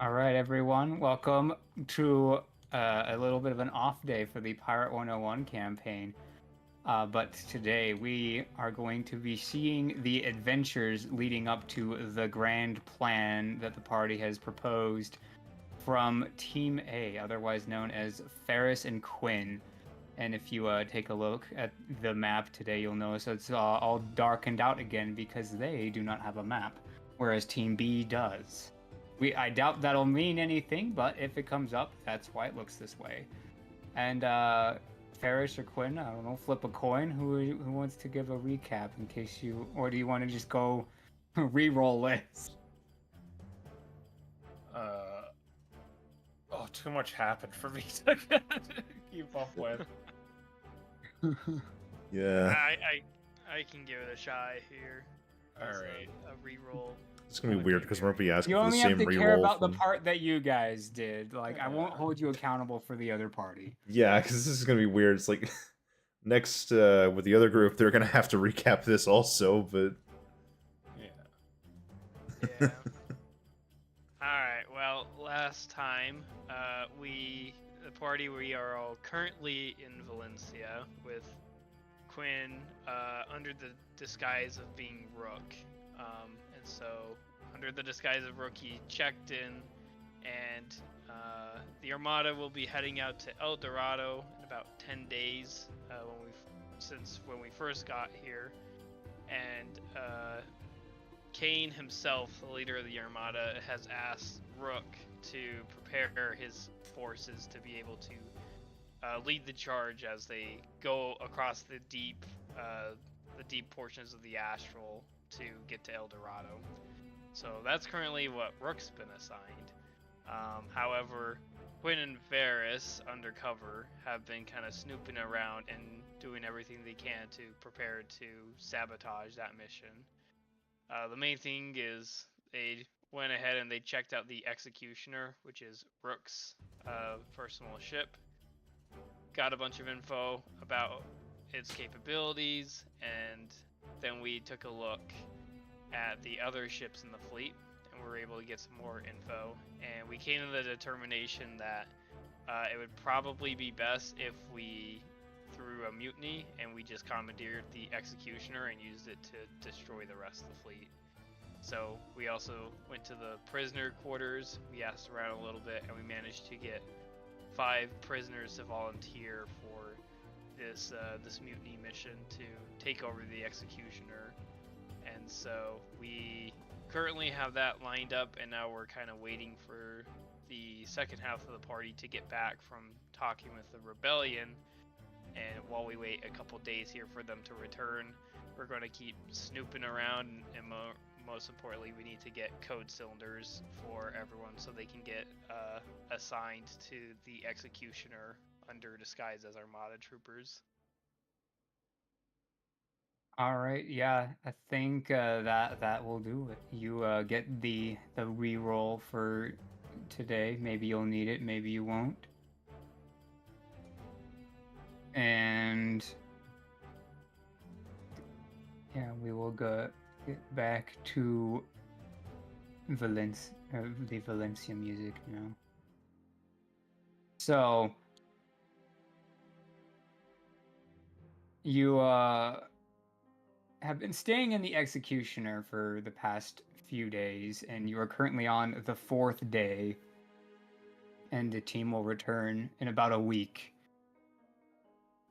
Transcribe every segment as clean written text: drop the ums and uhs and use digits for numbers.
All right, everyone. Welcome to a little bit of an off day for the Pirate101 campaign. But today we are going to be seeing the adventures leading up to the grand plan that the party has proposed from Team A, otherwise known as Faris and Quin. And if you take a look at the map today, you'll notice it's all darkened out again because they do not have a map, whereas Team B does. I doubt that'll mean anything, but if it comes up, that's why it looks this way. And Faris or Quin, I don't know, flip a coin. Who wants to give a recap in case you, or do you want to just go re-roll this? Oh, too much happened for me to keep up with. Yeah. I can give it a try here. All right. A re-roll. It's gonna be weird because we're gonna be asking You for the only same have to reroll. care about the part that you guys did. Like, I won't hold you accountable for the other party. Yeah, because this is gonna be weird. It's like next with the other group, they're gonna have to recap this also, but Yeah. Alright, well, last time, the party, we are all currently in Valencia with Quin under the disguise of being Rook. And so, under the disguise of Rook, he checked in, and the Armada will be heading out to El Dorado in about 10 days since when we first got here. And Kane himself, the leader of the Armada, has asked Rook to prepare his forces to be able to lead the charge as they go across the deep portions of the Astral to get to El Dorado. So that's currently what Rook's been assigned. However, Quin and Faris, undercover, have been kind of snooping around and doing everything they can to prepare to sabotage that mission. The main thing is they went ahead and they checked out the Executioner, which is Rook's personal ship. Got a bunch of info about its capabilities, and then we took a look at the other ships in the fleet, and we were able to get some more info. And we came to the determination that it would probably be best if we threw a mutiny and we just commandeered the Executioner and used it to destroy the rest of the fleet. So we also went to the prisoner quarters, we asked around a little bit, and we managed to get 5 prisoners to volunteer for this mutiny mission to take over the Executioner. And so we currently have that lined up, and now we're kind of waiting for the second half of the party to get back from talking with the rebellion. And while we wait a couple days here for them to return, we're going to keep snooping around, and most importantly, we need to get code cylinders for everyone so they can get assigned to the Executioner under disguise as Armada troopers. All right, yeah, I think that will do it. You get the re-roll for today. Maybe you'll need it, maybe you won't. And yeah, we will get back to the Valencia music now. So you have been staying in the Executioner for the past few days, and you are currently on the 4th day, and the team will return in about a week.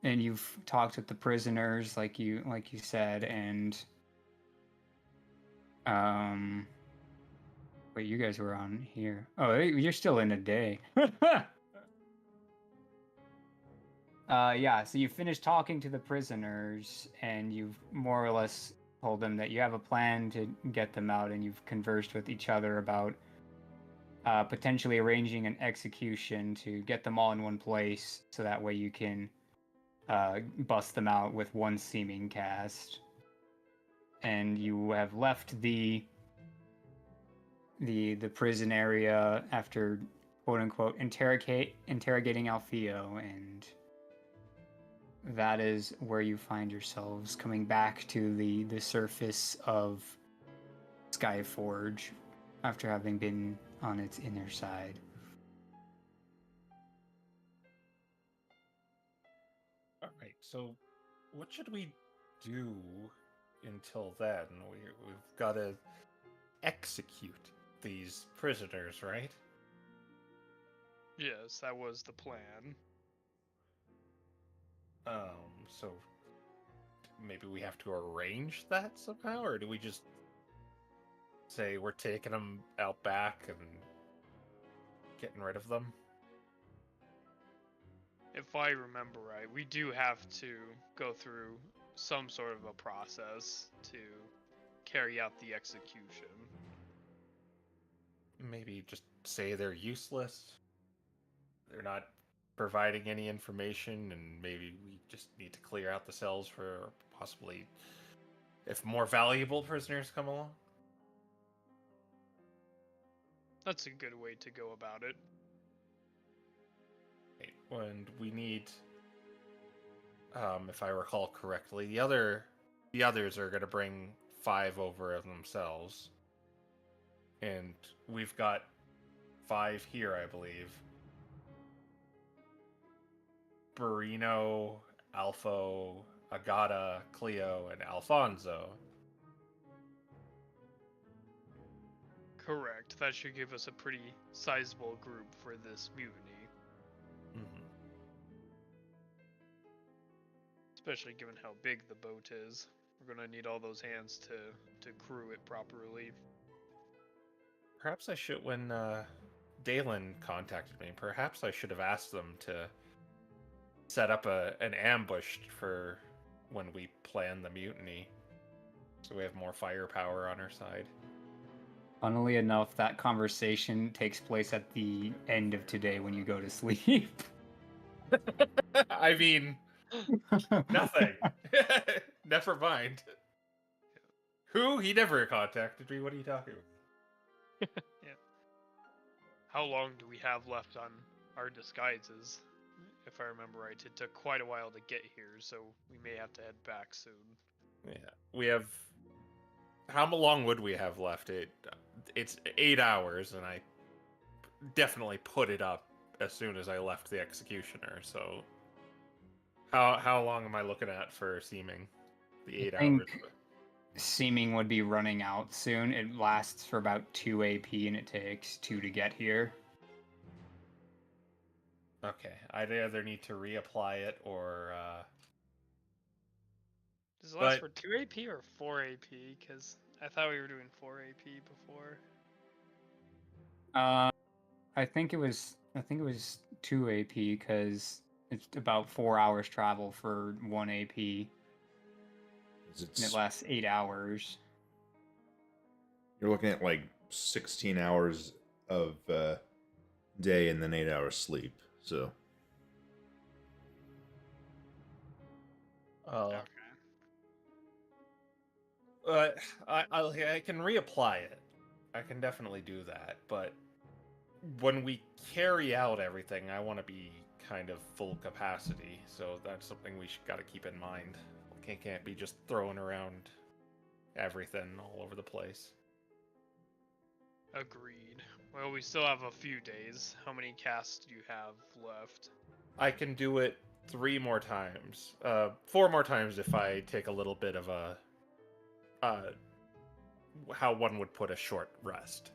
And you've talked with the prisoners, like you said, and wait, you guys were on here. Oh, you're still in a day. Yeah, so you finished talking to the prisoners, and you've more or less told them that you have a plan to get them out, and you've conversed with each other about potentially arranging an execution to get them all in one place, so that way you can bust them out with one seeming cast. And you have left the prison area after quote unquote interrogating Alfeo, and that is where you find yourselves coming back to the surface of Skyforge after having been on its inner side. All right. So, what should we do until then? We've got to execute these prisoners, right? Yes, that was the plan. So maybe we have to arrange that somehow, or do we just say we're taking them out back and getting rid of them? If I remember right, we do have to go through some sort of a process to carry out the execution. Maybe just say they're useless. They're not providing any information, and maybe we just need to clear out the cells for possibly if more valuable prisoners come along. That's a good way to go about it. And we need, if I recall correctly, the others are going to bring 5 over of themselves, and we've got 5 here, I believe. Burino, Alpho, Agata, Cleo, and Alfonso. Correct. That should give us a pretty sizable group for this mutiny. Mm-hmm. Especially given how big the boat is. We're gonna need all those hands to crew it properly. Perhaps I should, when Daelen contacted me, perhaps I should have asked them to set up an ambush for when we plan the mutiny, so we have more firepower on our side. Funnily enough, that conversation takes place at the end of today when you go to sleep. I mean, nothing. Never mind. Who? He never contacted me. What are you talking about? Yeah. How long do we have left on our disguises? If I remember right, it took quite a while to get here, so we may have to head back soon. Yeah, we have. How long would we have left? It's 8 hours, and I definitely put it up as soon as I left the executioner. So, how long am I looking at for seeming? The 8 I hours. think seeming would be running out soon. It lasts for about 2 AP, and it takes 2 to get here. Okay, I'd either need to reapply it or. Does it last for 2 AP or 4 AP? Because I thought we were doing 4 AP before. I think it was 2 AP because it's about 4 hours travel for 1 AP. And it lasts 8 hours. You're looking at like 16 hours of day and then 8 hours sleep. So. Okay. I can reapply it. I can definitely do that, but when we carry out everything, I want to be kind of full capacity, so that's something we got to keep in mind. Can't be just throwing around everything all over the place. Agreed. Well, we still have a few days. How many casts do you have left? I can do it 3 more times. 4 more times if I take a little bit of a how one would put a short rest.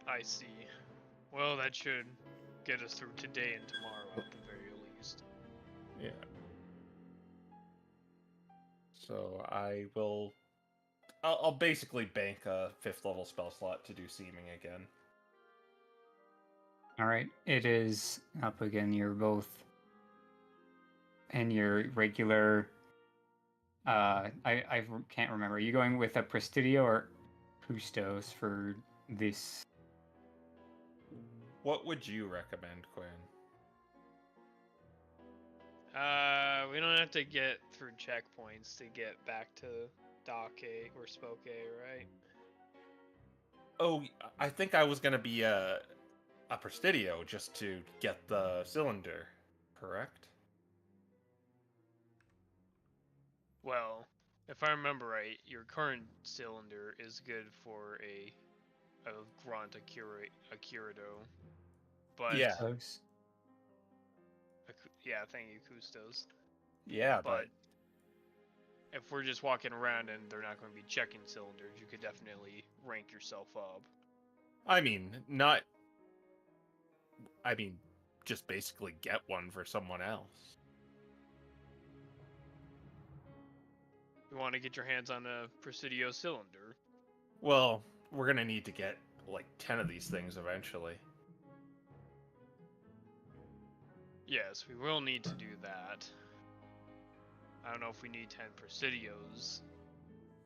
I see. Well, that should get us through today and tomorrow at the very least. Yeah. So I'll basically bank a 5th level spell slot to do seeming again. All right, it is up again. You're both and your regular. I can't remember. Are you going with a Prestidio or Pustos for this? What would you recommend, Quin? We don't have to get through checkpoints to get back to Dock A or Spoke A, right? Oh, I think I was gonna be a Prestidio just to get the cylinder, correct? Well, If I remember right, your current cylinder is good for a grunt, a curado. But Yeah. Close. yeah, thank you, Custos. Yeah, But if we're just walking around and they're not going to be checking cylinders, you could definitely rank yourself up. I mean, not. I mean, just basically get one for someone else. You want to get your hands on a Presidio cylinder? Well, we're gonna need to get like 10 of these things eventually. Yes, we will need to do that. I don't know if we need 10 Presidios,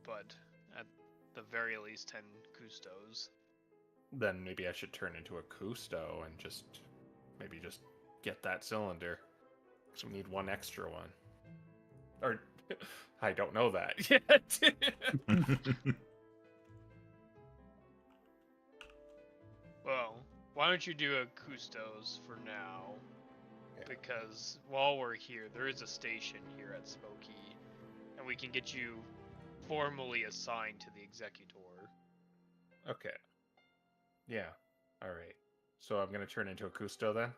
but at the very least 10 Custos. Then maybe I should turn into a Custo and maybe just get that cylinder. Because we need one extra one. Or, I don't know that yet. Well, why don't you do a Custos for now? Yeah. Because while we're here, there is a station here at Spokey, and we can get you formally assigned to the Executor. Okay. Yeah. Alright. So I'm going to turn into a Custo then?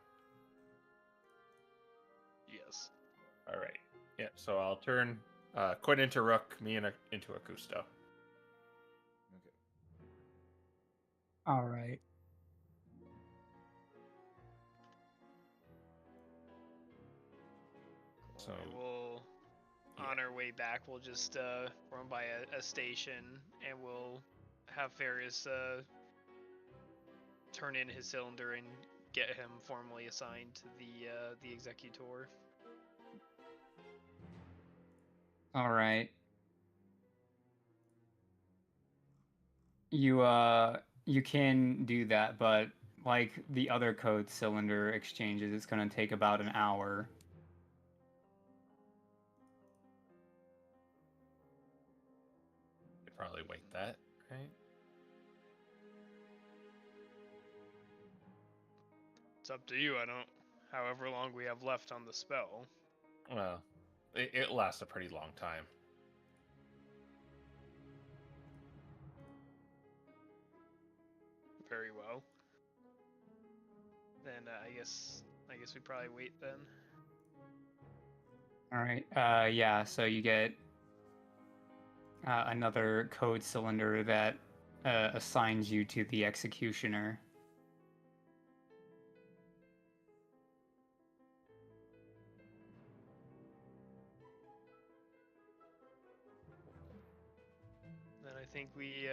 Yes. Alright. Yeah, so I'll turn Quin into Rook, me into a Custo. All right. So We'll, on our way back, we'll just run by a station, and we'll have Faris turn in his cylinder and get him formally assigned to the Executor. All right. You can do that, but like the other code cylinder exchanges, it's gonna take about an hour. I'd probably wait that, right? It's up to you. I don't. However long we have left on the spell. Well, it lasts a pretty long time. Very well. Then I guess we probably wait then. All right. Yeah. So you get another code cylinder that assigns you to the executioner. Then I think we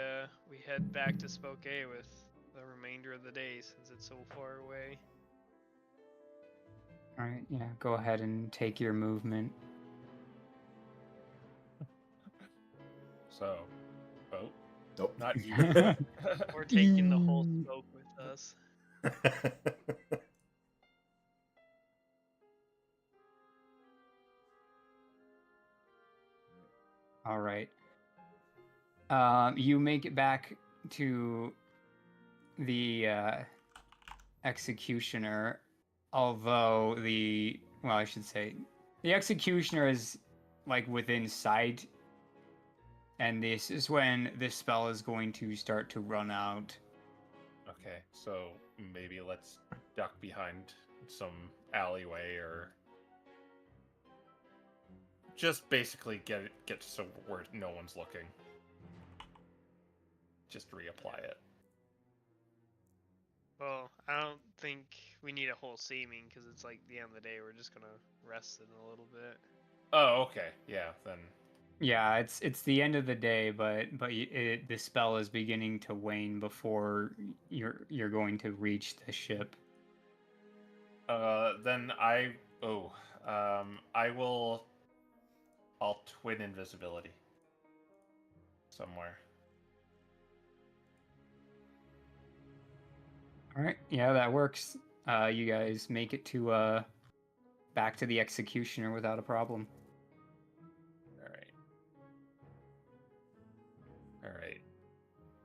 head back to Spokane with the remainder of the day since it's so far away. All right. Yeah. Go ahead and take your movement. So, oh, Nope. not you. We're taking the whole spoke with us. All right. You make it back to the executioner, although I should say, the executioner is like within sight, and this is when this spell is going to start to run out. Okay, so maybe let's duck behind some alleyway or just basically get so where no one's looking. Just reapply it. Well, I don't think we need a whole seeming because it's like the end of the day. We're just gonna rest in a little bit. Oh, okay. Yeah, then. Yeah, it's the end of the day, but the spell is beginning to wane before you're going to reach the ship. Then I'll twin invisibility somewhere. All right, yeah, that works. You guys make it to back to the executioner without a problem. All right.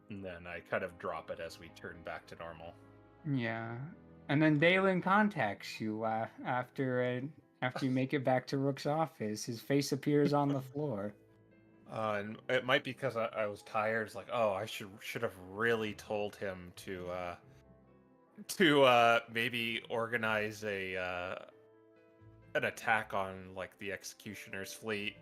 And then I kind of drop it as we turn back to normal. Yeah, and then Daelen contacts you after you make it back to Rook's office. His face appears on the floor. And it might be because I was tired. It's like, oh, I should have really told him to maybe organize an attack on like the Executioner's fleet.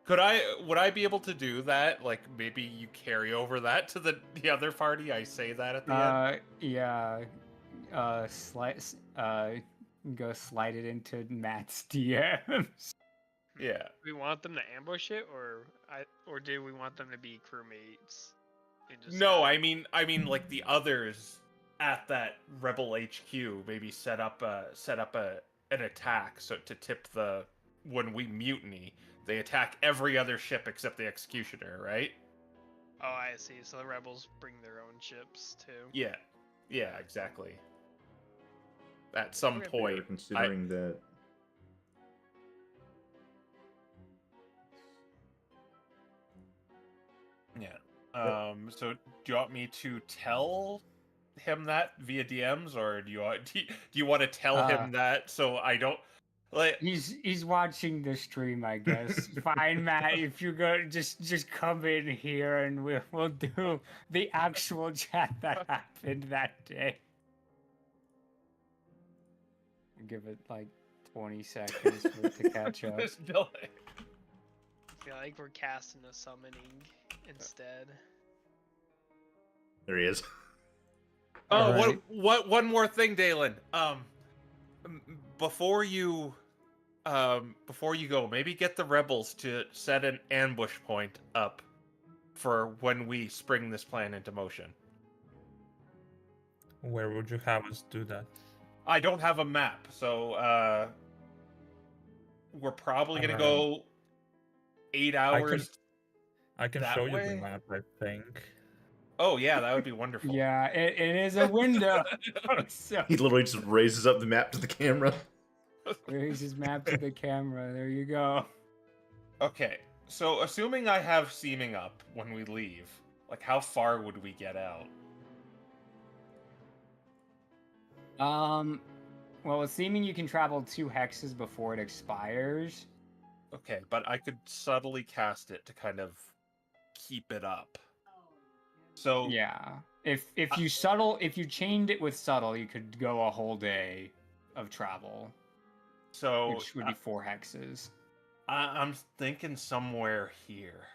Would I be able to do that? Like maybe you carry over that to the other party. I say that at the end. Yeah. Go slide it into Matt's DMs. Yeah. We want them to ambush it, or do we want them to be crewmates? No, I mean like the others at that Rebel HQ maybe set up an attack so to tip the when we mutiny, they attack every other ship except the Executioner, right? Oh, I see. So the rebels bring their own ships too. Yeah. Yeah, exactly. At some Okay. We point, were considering that. Yeah. So do you want me to tell him that via DMs, or do you want to tell him that so I don't like? He's watching the stream, I guess. Fine, Matt. If you go, just come in here and we'll do the actual chat that happened that day. Give it like 20 seconds for it to catch up. There's delay. I feel like we're casting a summoning instead. There he is. Oh, Alright. one more thing, Daelen. Before you go, maybe get the rebels to set an ambush point up for when we spring this plan into motion. Where would you have us do that? I don't have a map, so we're probably gonna go 8 hours. I can that show you way? the map, I think. Oh yeah, that would be wonderful. Yeah, it is a window. So He literally just raises up the map to the camera. here's his map to the camera. There you go. Okay, so assuming I have seeming up when we leave, like how far would we get out? Well, assuming you can travel 2 hexes before it expires. Okay, but I could subtly cast it to kind of keep it up. So Yeah. If you chained it with subtle, you could go a whole day of travel, so which would be 4 hexes. I'm thinking somewhere here,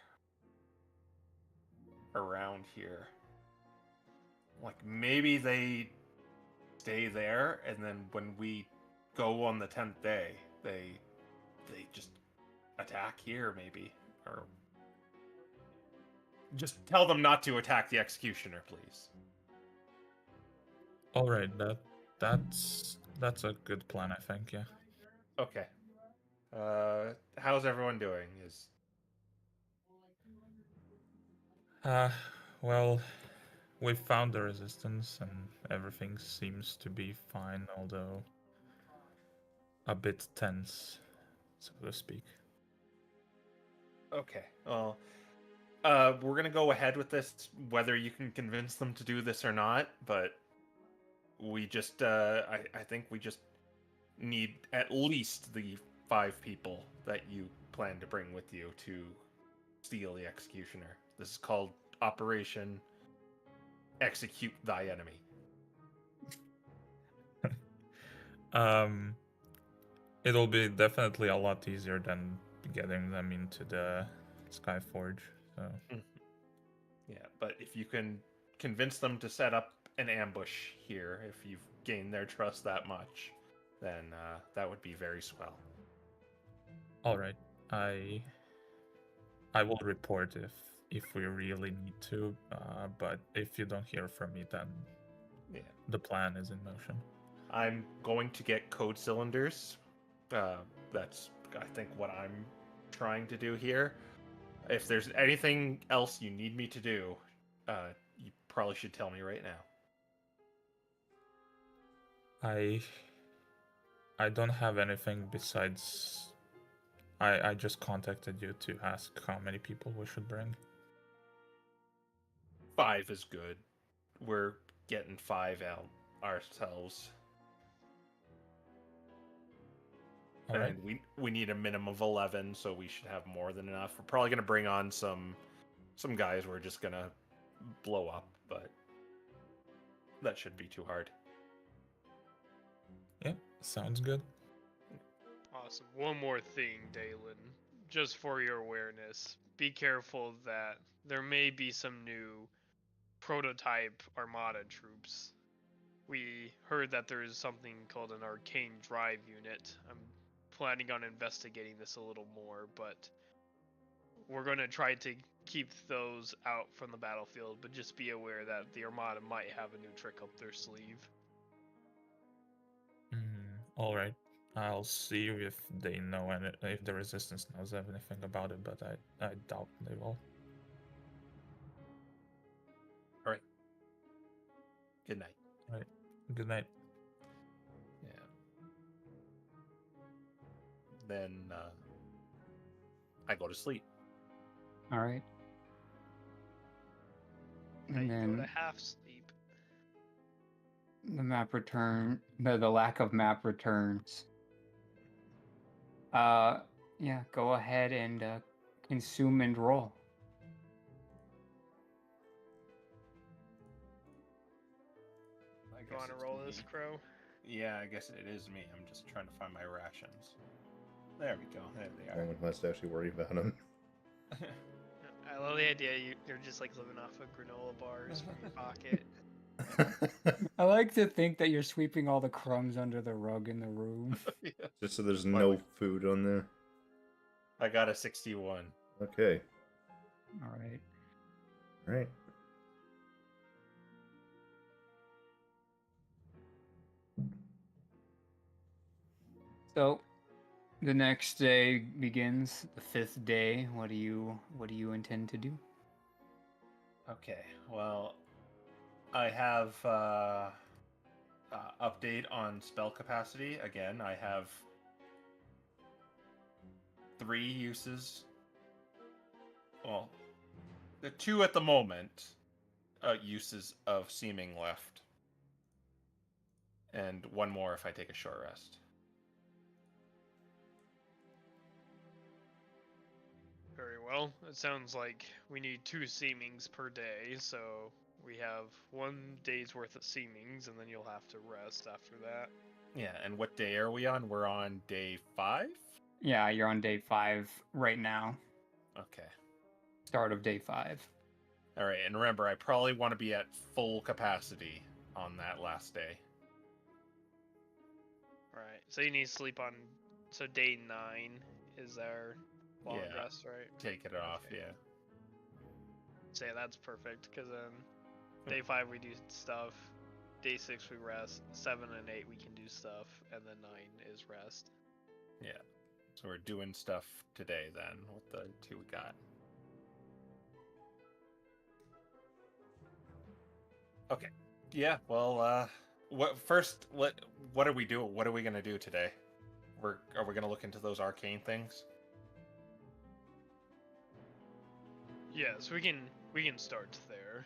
around here. Like maybe they stay there, and then when we go on the 10th day, they just attack here, maybe, or just tell them not to attack the Executioner, please. All right, that's a good plan, I think. Yeah. Okay. How's everyone doing? Well, we've found the resistance and everything seems to be fine, although a bit tense, so to speak. Okay. Well, we're gonna go ahead with this, whether you can convince them to do this or not. But we just, I think we just need at least the 5 people that you plan to bring with you to steal the Executioner. This is called Operation Execute Thy Enemy. It'll be definitely a lot easier than getting them into the Skyforge. So Yeah, but if you can convince them to set up an ambush here, if you've gained their trust that much, then that would be very swell. all right, I will report if we really need to. But if you don't hear from me, then Yeah. the plan is in motion. I'm going to get code cylinders. That's, I think, what I'm trying to do here. If there's anything else you need me to do, you probably should tell me right now. I don't have anything besides. I just contacted you to ask how many people we should bring. 5 is good. We're getting 5 out ourselves. All right. And we need a minimum of 11, so we should have more than enough. We're probably gonna bring on some guys we're just gonna blow up, but that shouldn't be too hard. Yeah, sounds good. Awesome. One more thing, Daelen, just for your awareness. Be careful that there may be some new prototype Armada troops. We heard that there is something called an arcane drive unit. I'm planning on investigating this a little more, but we're going to try to keep those out from the battlefield, but just be aware that the Armada might have a new trick up their sleeve. All right. I'll see if they know if the Resistance knows anything about it, but I doubt they will. All right. Good night. All right. Good night. Yeah. Then I go to sleep. All right. Now And you go then to half sleep. the lack of map returns. Yeah, go ahead and consume and roll. I You guess want to it's roll this, me. Crow? Yeah, I guess it is me. I'm just trying to find my rations. There we go. There they No one has to actually worry about him. are. I love the idea you're just like living off of granola bars from your pocket. I like to think that you're sweeping all the crumbs under the rug in the room. Yeah. Just so there's Why no would- food on there. I got a 61. Okay. All right. Right. So, the next day begins, the 5th day. What do you intend to do? Okay, well, I have update on spell capacity. Again, I have 3 uses. Well, the 2 at the moment uses of seeming left. And 1 more if I take a short rest. Very well. It sounds like we need 2 seemings per day, so we have 1 day's worth of seemings, and then you'll have to rest after that. Yeah, and what day are we on? We're on day 5? Yeah, you're on day 5 right now. Okay. Start of day 5. All right, and remember, I probably want to be at full capacity on that last day. Right. So you need to sleep on. So day 9 is our long Yeah. rest, right? Take it off, Okay. yeah. Say that's perfect, because then day 5 we do stuff. Day 6 we rest. 7 and 8 we can do stuff, and then 9 is rest. Yeah. So we're doing stuff today then with the 2 we got. Okay. Yeah, well, what are we doing? What are we gonna do today? Are we gonna look into those arcane things? Yes, we can start there.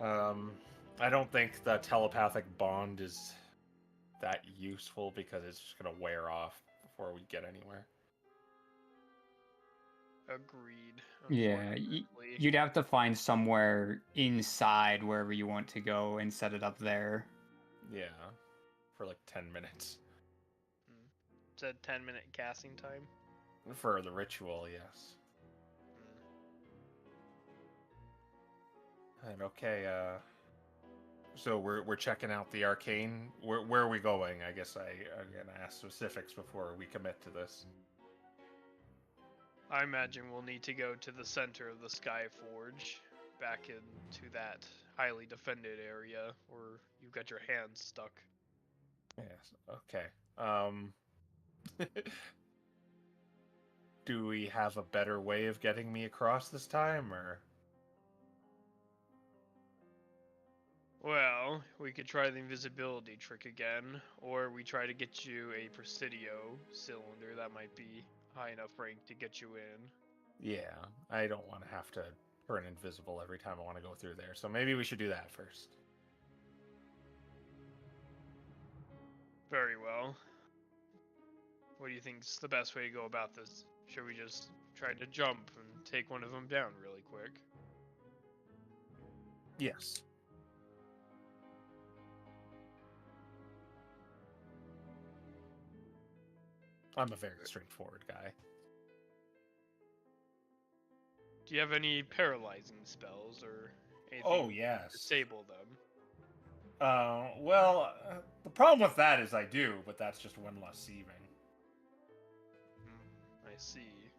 I don't think the telepathic bond is that useful because it's just gonna wear off before we get anywhere. Agreed. Yeah, unfortunately. you'd have to find somewhere inside wherever you want to go and set it up there. Yeah, for like 10 minutes. It's a 10-minute casting time. For the ritual, yes. And okay, so we're checking out the arcane. Where are we going? I guess I'm gonna ask specifics before we commit to this. I imagine we'll need to go to the center of the Skyforge, back into that highly defended area where you've got your hands stuck. Yes. Okay. Do we have a better way of getting me across this time, or? Well, we could try the invisibility trick again, or we try to get you a Presidio cylinder that might be high enough rank to get you in. Yeah, I don't want to have to turn invisible every time I want to go through there, so maybe we should do that first. Very well. What do you think's the best way to go about this? Should we just try to jump and take one of them down really quick? Yes. I'm a very straightforward guy. Do you have any paralyzing spells or anything Oh, to yes. disable them? Well, the problem with that is I do, but that's just one less seeming. I see.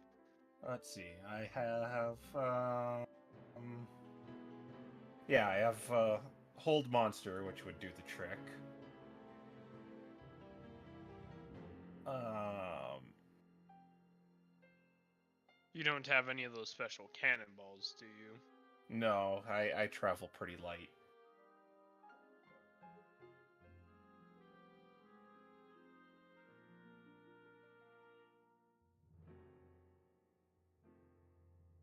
Let's see. I have, yeah, I have Hold Monster, which would do the trick. You don't have any of those special cannonballs, do you? No, I travel pretty light.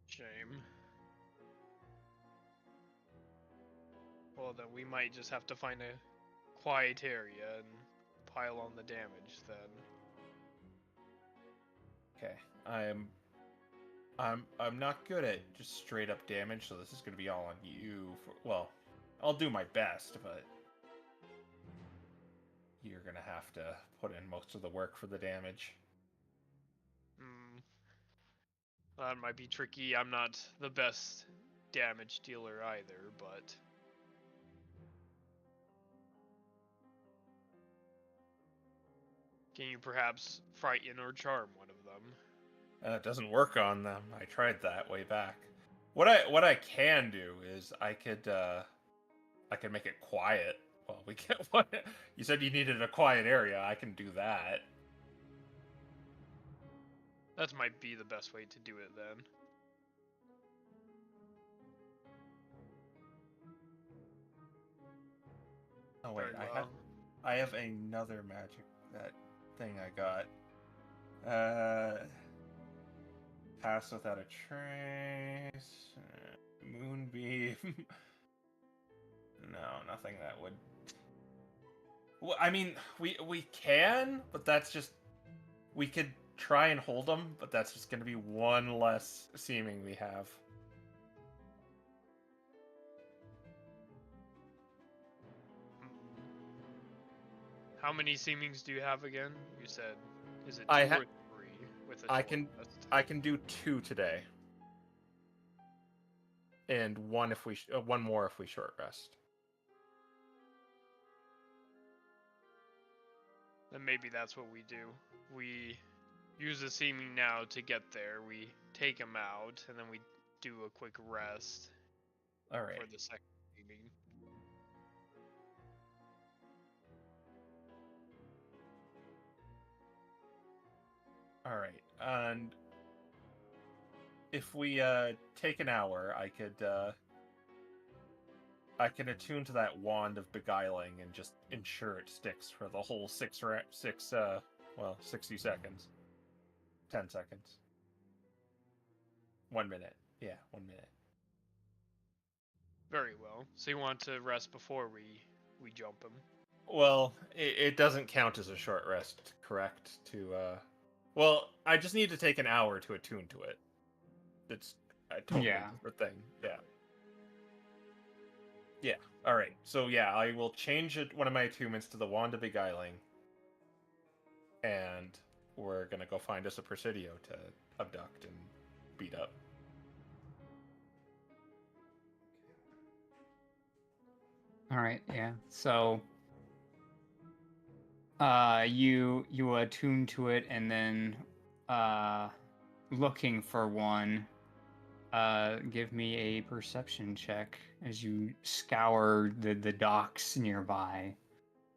Shame. Well, then we might just have to find a quiet area and pile on the damage then. Okay, I'm not good at just straight up damage, so this is gonna be all on you. Well, I'll do my best, but you're gonna have to put in most of the work for the damage. That might be tricky. I'm not the best damage dealer either, but... Can you perhaps frighten or charm one of them? It doesn't work on them. I tried that way back. What I can do is I could make it quiet. Well, we can't. What you said you needed a quiet area. I can do that. That might be the best way to do it then. Oh wait, Very well. I have another magic thing I got. Pass without a trace. Moonbeam. No, nothing that would. Well, I mean, we can, but that's just we could try and hold them, but that's just going to be one less seeming we have. How many seemings do you have again? You said, is it I two ha- or three with a I short can rest? I can do 2 today, and one if we one more if we short rest. Then maybe that's what we do. We use the seeming now to get there. We take him out, and then we do a quick rest All right. for the second seeming. All right, and if we take an hour, I can attune to that wand of beguiling and just ensure it sticks for the whole 60 seconds, 10 seconds, 1 minute. Yeah, 1 minute. Very well. So you want to rest before we jump him? Well, it doesn't count as a short rest, correct? Well, I just need to take an hour to attune to it. It's a totally different thing. Yeah. Yeah. All right. So yeah, I will change one of my attunements to the Wand of Beguiling, and we're gonna go find us a Presidio to abduct and beat up. All right, yeah. So, you attune to it, and then, looking for one. Give me a perception check as you scour the docks nearby.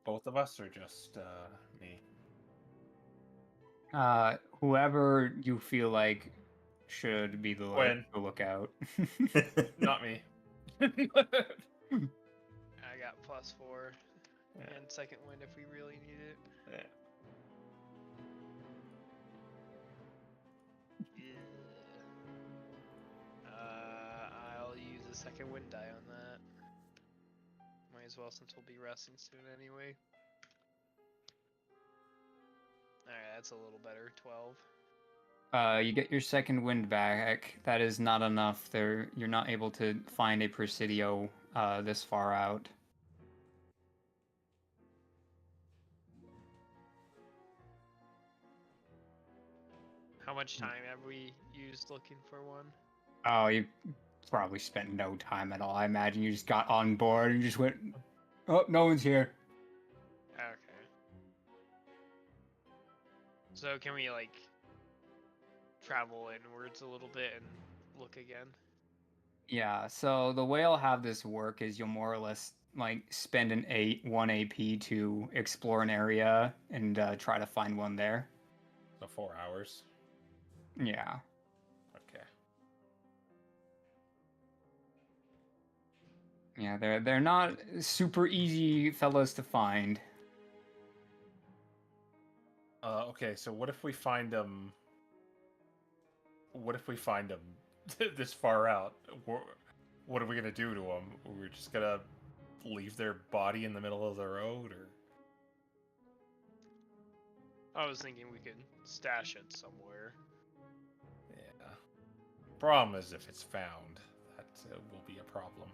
Both of us, or just me? Whoever you feel like should be the lookout. Not me. I got +4 and second wind if we really need it. Yeah. I'll use a second wind die on that. Might as well, since we'll be resting soon anyway. Alright, that's a little better. 12. You get your second wind back. That is not enough. You're not able to find a Presidio this far out. How much time have we used looking for one? Oh, you probably spent no time at all. I imagine you just got on board and just went, oh, no one's here. Okay. So can we, like, travel inwards a little bit and look again? Yeah, so the way I'll have this work is you'll more or less like spend one AP to explore an area and try to find one there. So 4 hours. Yeah. Okay. Yeah, they're not super easy fellows to find. Okay, so what if we find them? What if we find them this far out? What are we gonna do to them? We're just gonna leave their body in the middle of the road, or? I was thinking we could stash it somewhere. Yeah. Problem is, if it's found, that will be a problem.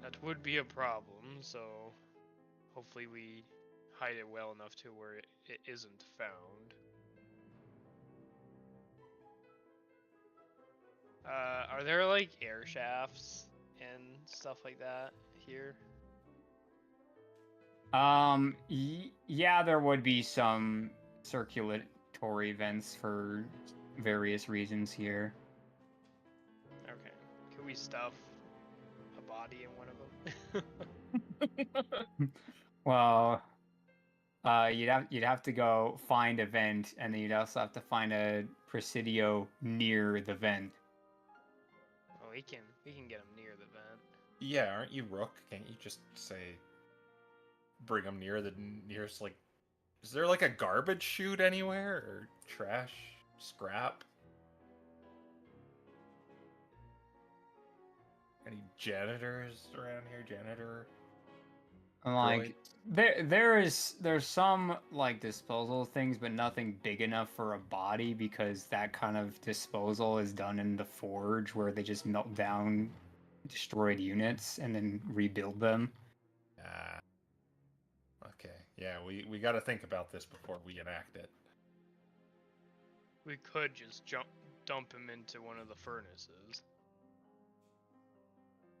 That would be a problem, so hopefully we hide it well enough to where it isn't found. Are there like air shafts and stuff like that here? Yeah, there would be some circulatory vents for various reasons here. Okay. Can we stuff a body in one of them? Well, you'd have to go find a vent, and then you'd also have to find a Presidio near the vent. Well, we can get them near the vent. Yeah, aren't you Rook? Can't you just say, bring them near the nearest, like, is there like a garbage chute anywhere, or trash, scrap? Any janitors around here? Janitor? Like there's some like disposal things, but nothing big enough for a body because that kind of disposal is done in the forge where they just melt down destroyed units and then rebuild them. Ah. Okay. Yeah, we got to think about this before we enact it. We could just dump him into one of the furnaces.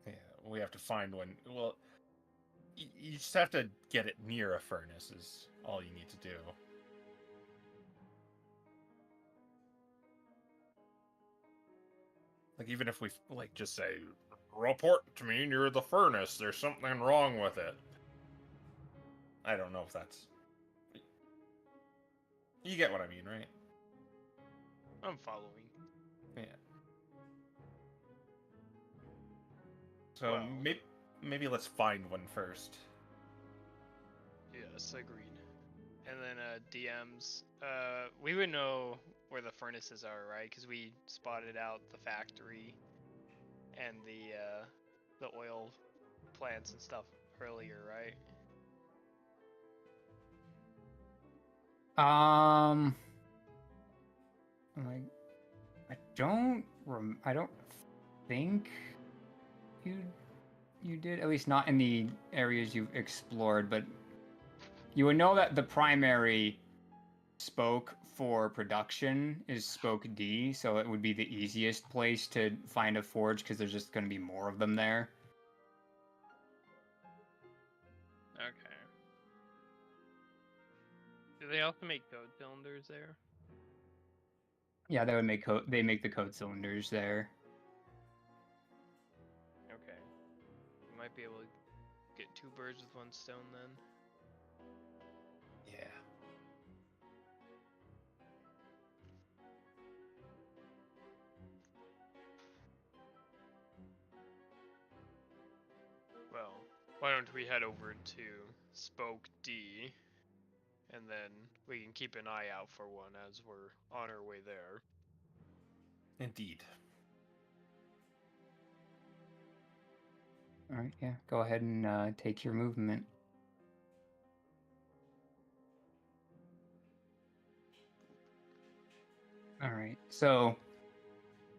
Yeah, we have to find one. Well, you just have to get it near a furnace is all you need to do. Like, even if we, like, just say, report to me near the furnace, there's something wrong with it. I don't know if that's... You get what I mean, right? I'm following. Yeah. So, Well. maybe let's find one first. Yes, agreed. And then DMs, we would know where the furnaces are, right? Because we spotted out the factory and the oil plants and stuff earlier, right? Like I don't think you did, at least not in the areas you've explored, but you would know that the primary spoke for production is spoke D, so it would be the easiest place to find a forge because there's just going to be more of them there. Okay. Do they also make code cylinders there? Yeah, they make the code cylinders there. Okay. We might be able to get 2 birds with 1 stone then. Yeah. Well, why don't we head over to Spoke D, and then we can keep an eye out for one as we're on our way there. Indeed. All right, yeah, go ahead and take your movement. All right. So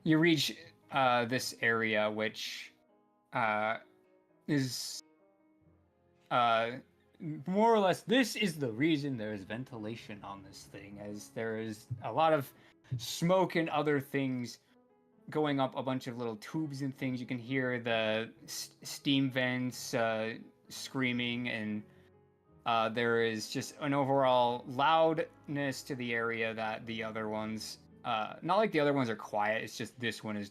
you reach this area, which is more or less. This is the reason there is ventilation on this thing, as there is a lot of smoke and other things going up a bunch of little tubes and things. You can hear the steam vents screaming, and there is just an overall loudness to the area that the other ones, not like the other ones are quiet, it's just this one is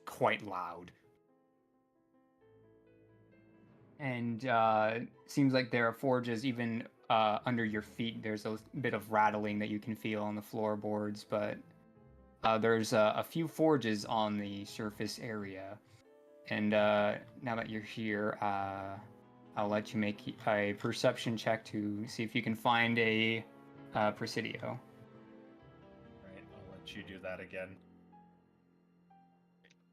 quite loud. And seems like there are forges even under your feet. There's a bit of rattling that you can feel on the floorboards, but there's a few forges on the surface area. And now that you're here, I'll let you make a perception check to see if you can find a Presidio. Right, I'll let you do that again.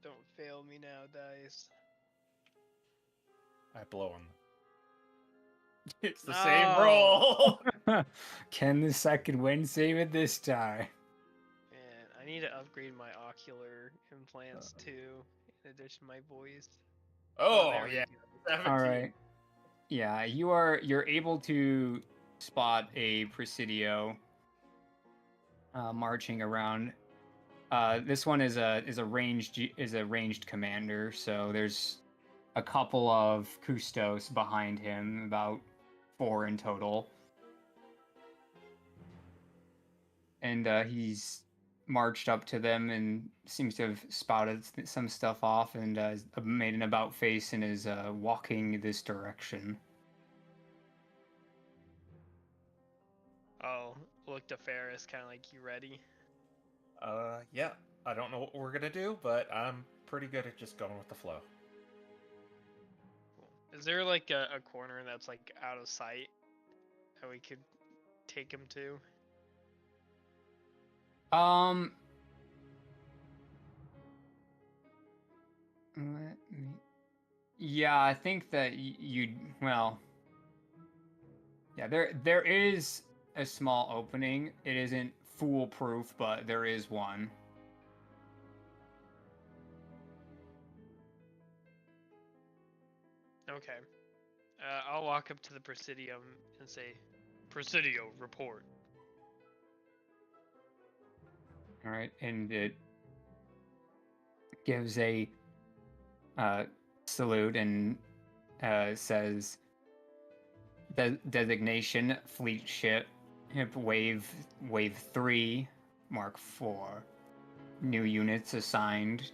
Don't fail me now, dice. I blow him. It's the same roll. Can the second win save it this time? Man, I need to upgrade my ocular implants too, in addition to my voice. Oh there we yeah. go. 17. All right. Yeah, you're able to spot a Presidio marching around. This one is a ranged commander, so there's a couple of Custos behind him, about 4 in total. And he's marched up to them and seems to have spouted some stuff off and made an about face and is walking this direction. I'll look to Faris, kind of like, you ready? Yeah. I don't know what we're gonna do, but I'm pretty good at just going with the flow. Is there like a corner that's like out of sight that we could take him to? Yeah, I think that you'd, well, yeah, there is a small opening. It isn't foolproof, but there is one. Okay. I'll walk up to the Presidium and say, Presidio, report. All right, and it gives a salute and says, designation fleet ship, wave 3, Mark 4. New units assigned.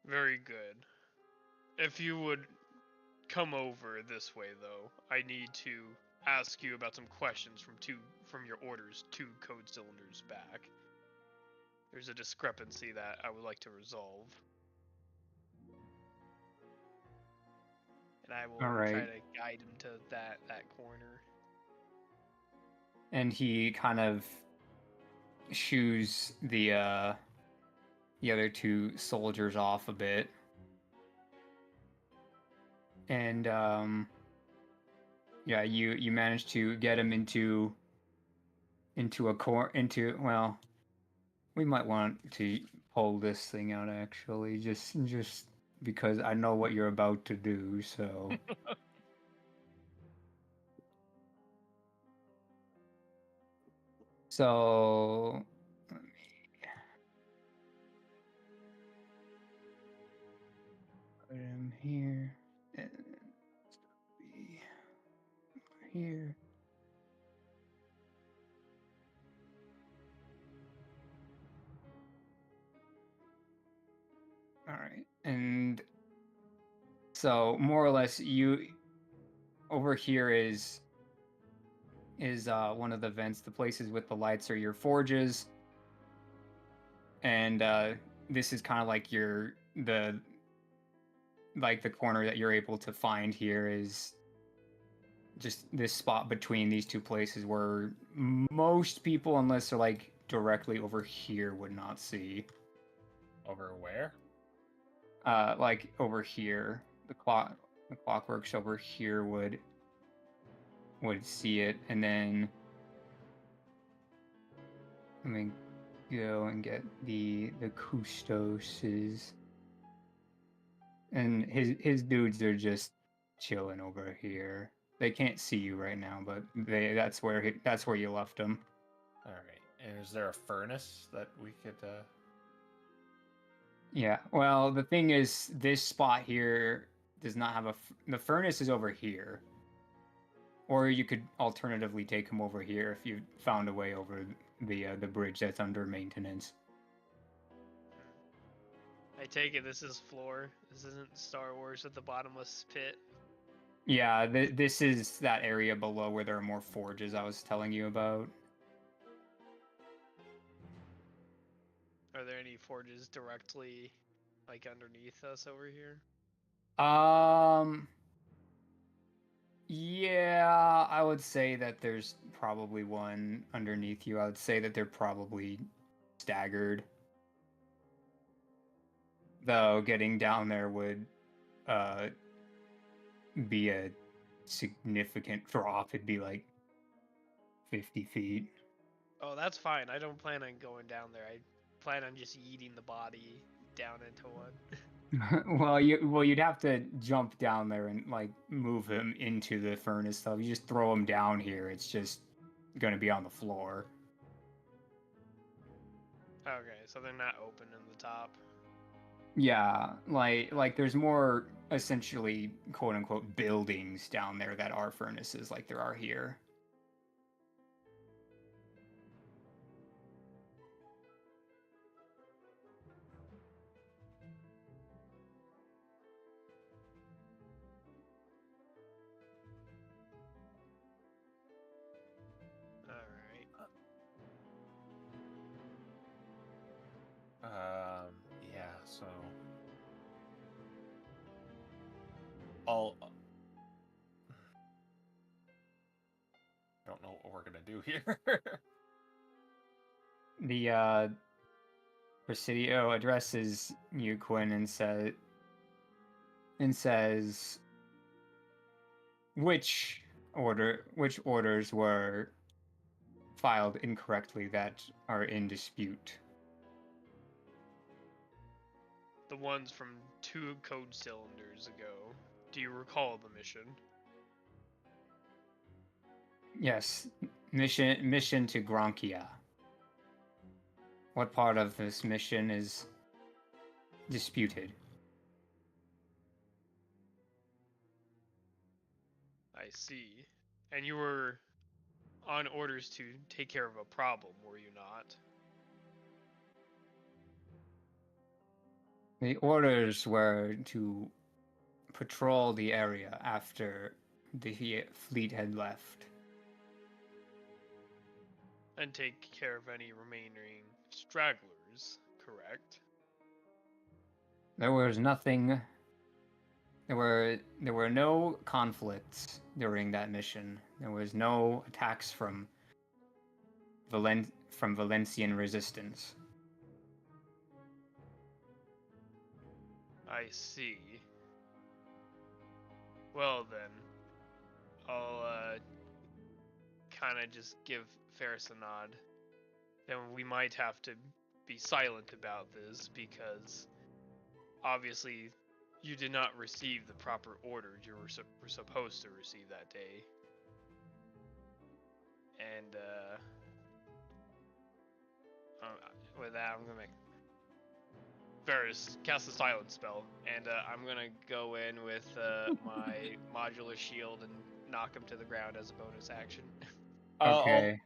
Very good. If you would come over this way, though, I need to ask you about some questions from your orders 2 code cylinders back. There's a discrepancy that I would like to resolve. And I will try to guide him to that corner. And he kind of shoos the other 2 soldiers off a bit. And yeah, you managed to get him into well, we might want to pull this thing out actually, just because I know what you're about to do, so. So let me put him here and be here. All right, and so more or less, you over here is one of the vents. The places with the lights are your forges, and this is kind of like the corner that you're able to find here is just this spot between these 2 places where most people, unless they're like directly over here, would not see. Over where? Like over here, the clockworks over here would would see it, and then let me go and get the custoses, and his dudes are just chilling over here. They can't see you right now, but that's where you left them. All right. And is there a furnace that we could? Yeah. Well, the thing is, this spot here does not have the furnace is over here. Or you could alternatively take him over here if you found a way over the bridge that's under maintenance. I take it this is floor. This isn't Star Wars with the bottomless pit. Yeah, this is that area below where there are more forges I was telling you about. Are there any forges directly, like, underneath us over here? Yeah, I would say that there's probably one underneath you. I would say that they're probably staggered. Though getting down there would be a significant drop. It'd be like 50 feet. Oh, that's fine. I don't plan on going down there. I plan on just yeeting the body down into one. Well, you'd have to jump down there and like move him into the furnace stuff. You just throw him down here, it's just gonna be on the floor. Okay, so they're not open in the top. Yeah, like there's more essentially quote unquote buildings down there that are furnaces like there are here. Yeah. So I'll. Don't know what we're gonna do here. The Presidio addresses you, Quin, and says which orders were filed incorrectly that are in dispute. The ones from 2 code cylinders ago. Do you recall the mission? Yes, mission to Gronkia. What part of this mission is disputed? I see. And you were on orders to take care of a problem, were you not? The orders were to patrol the area after the fleet had left. And take care of any remaining stragglers, correct? There was nothing. There were no conflicts during that mission. There was no attacks from Valencian resistance. I see. Well then, I'll kind of just give Faris a nod. Then we might have to be silent about this because obviously you did not receive the proper orders you were supposed to receive that day. And with that, I'm gonna make Faris cast a silence spell, and I'm gonna go in with my modular shield and knock him to the ground as a bonus action. Okay.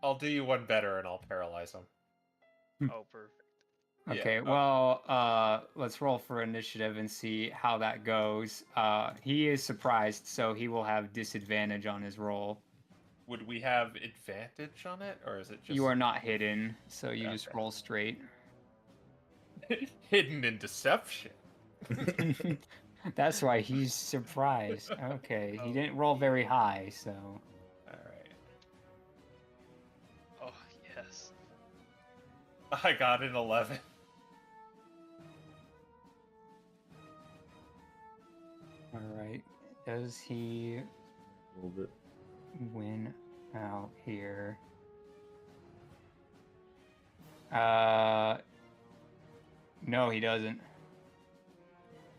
I'll do you one better, and I'll paralyze him. Oh, perfect. Okay, Yeah. well, let's roll for initiative and see how that goes. He is surprised, so he will have disadvantage on his roll. Would we have advantage on it, or is it just You are not hidden, so you just Okay. roll straight. hidden in deception? That's why he's surprised. Okay, he Oh, didn't roll very high, so... All right. Oh, yes. I got an 11. Alright, does he... A little bit. win out here. No, he doesn't.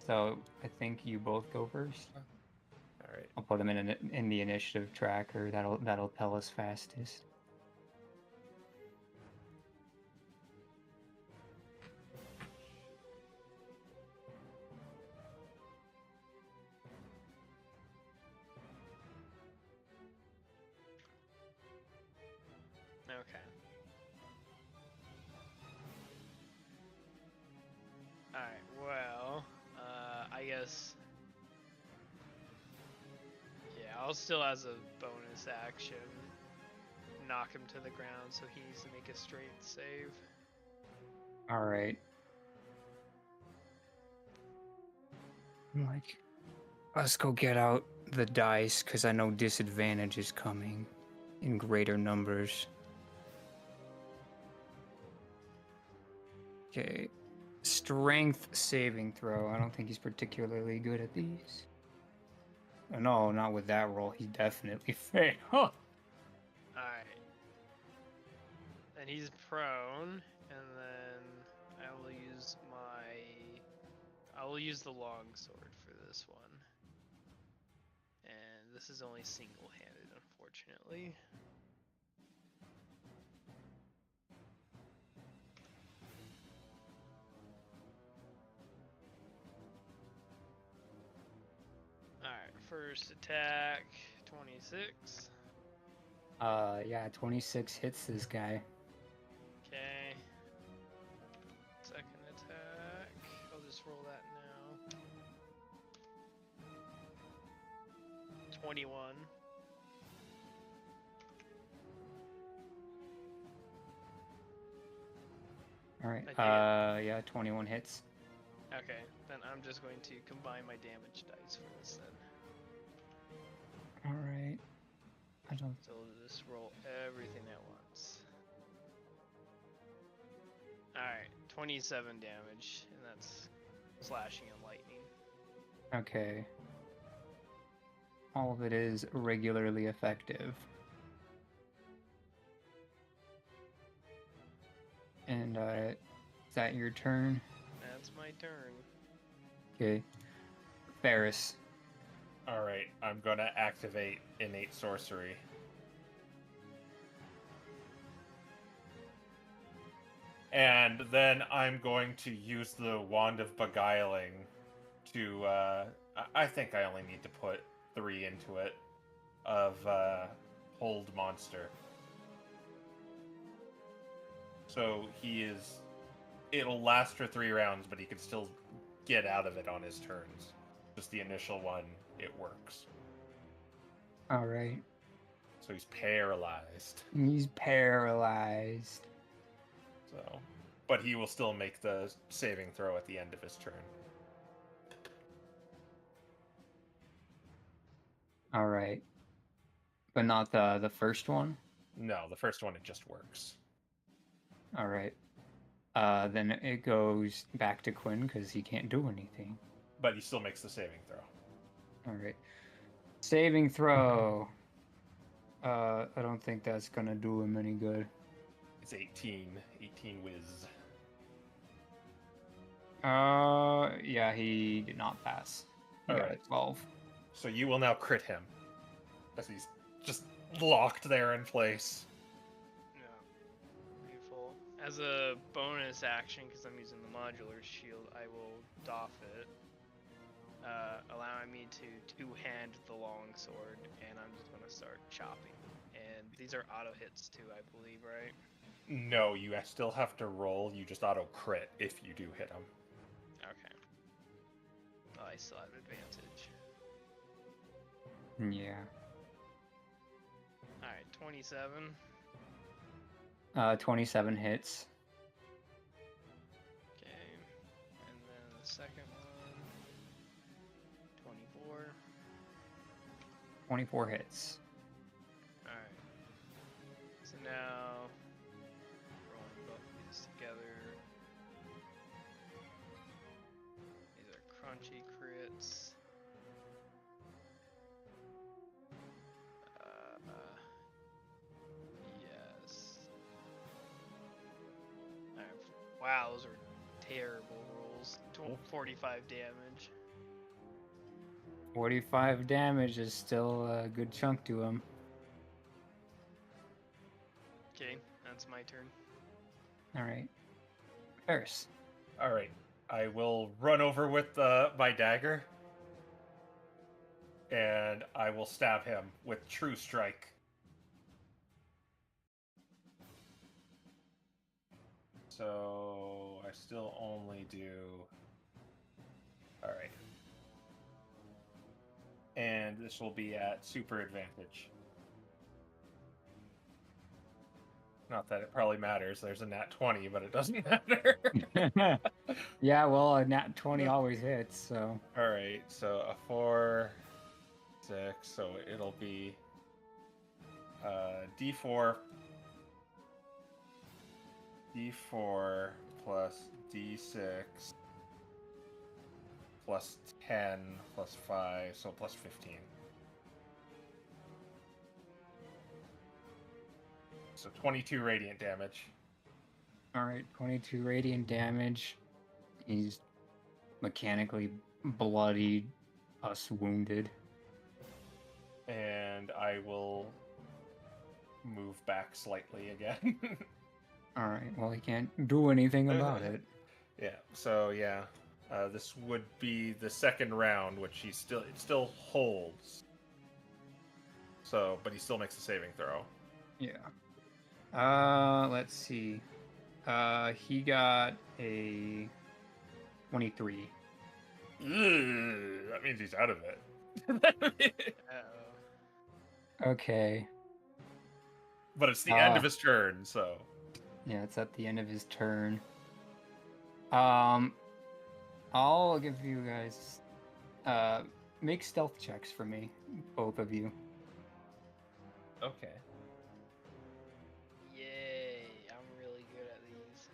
So I think you both go first. All right. I'll put him in the initiative tracker. That'll tell us fastest. Okay. Alright, well, I guess... Yeah, I'll still, as a bonus action, knock him to the ground so he needs to make a straight save. All right. I'm like, let's go get out the dice because I know disadvantage is coming in greater numbers. Okay. Strength saving throw. I don't think he's particularly good at these. Oh, no, not with that roll. He definitely failed. Huh. Alright. And he's prone, and then I will use the long sword for this one. And this is only single-handed, unfortunately. Alright, first attack, 26. Yeah, 26 hits this guy. Okay. Second attack. I'll just roll that now. 21. All right. I Yeah, 21 hits. Okay, then I'm just going to combine my damage dice for this then. All right. I don't. So we'll just roll everything at once. Alright, 27 damage, and that's slashing and lightning. Okay. All of it is regularly effective. And is that your turn? That's my turn. Okay. Faris. All right. I'm gonna activate innate sorcery. And then I'm going to use the Wand of Beguiling to, I think I only need to put 3 into it, of Hold Monster. So it'll last for 3 rounds, but he can still get out of it on his turns. Just the initial one, it works. All right. So he's paralyzed. He's paralyzed. So, but he will still make the saving throw at the end of his turn. All right. But not the first one? No, the first one, it just works. All right. Then it goes back to Quin because he can't do anything. But he still makes the saving throw. All right. Saving throw. I don't think that's gonna do him any good. It's 18 whiz. Yeah, he did not pass. He All got right. a 12. So you will now crit him. As he's just locked there in place. Yeah. Beautiful. As a bonus action, because I'm using the modular shield, I will doff it, allowing me to two-hand the longsword, and I'm just going to start chopping. And these are auto hits too, I believe, right? No, you still have to roll. You just auto crit if you do hit him. Okay. Well, I still have advantage. Yeah. Alright, 27. 27 hits. Okay. And then the second one. 24. 24 hits. Alright. So now, rolling both of these together. These are crunchy crits. Wow, those are terrible rolls. 45 damage. 45 damage is still a good chunk to him. Okay, that's my turn. All right. Faris. All right. I will run over with my dagger, and I will stab him with True Strike. So I still only do. All right. And this will be at super advantage. Not that it probably matters. There's a nat 20, but it doesn't matter. Yeah, well, a nat 20 always hits, so. All right, so a 4, 6, so it'll be D4 plus D6 plus 10 plus 5, so plus 15. So 22 radiant damage. All right, 22 radiant damage. He's mechanically bloodied, us wounded. And I will move back slightly again. All right, well, he can't do anything about it. Yeah, so yeah. This would be the second round, which it still holds. So, but he still makes a saving throw. Yeah. Let's see. He got a 23. That means he's out of it. Uh-oh. Okay. But it's the end of his turn, so. Yeah, it's at the end of his turn. I'll give you guys make stealth checks for me, both of you. Okay. Yay, I'm really good at these.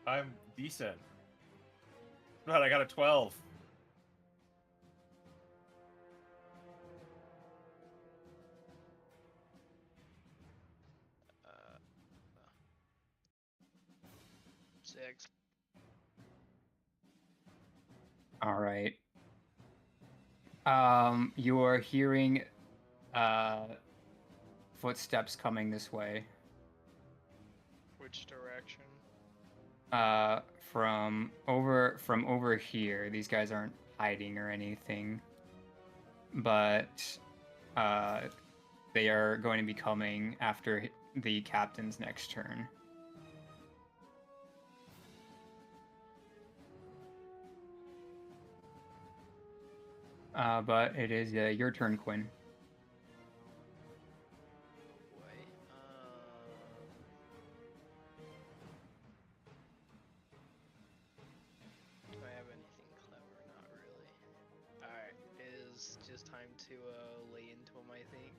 I'm decent. But I got a 12. Uh, 6. All right. You are hearing footsteps coming this way. Which direction? From over here. These guys aren't hiding or anything, but they are going to be coming after the captain's next turn. But it is your turn, Quin. Oh boy. Do I have anything clever? Not really. Alright, it is just time to lay into him, I think.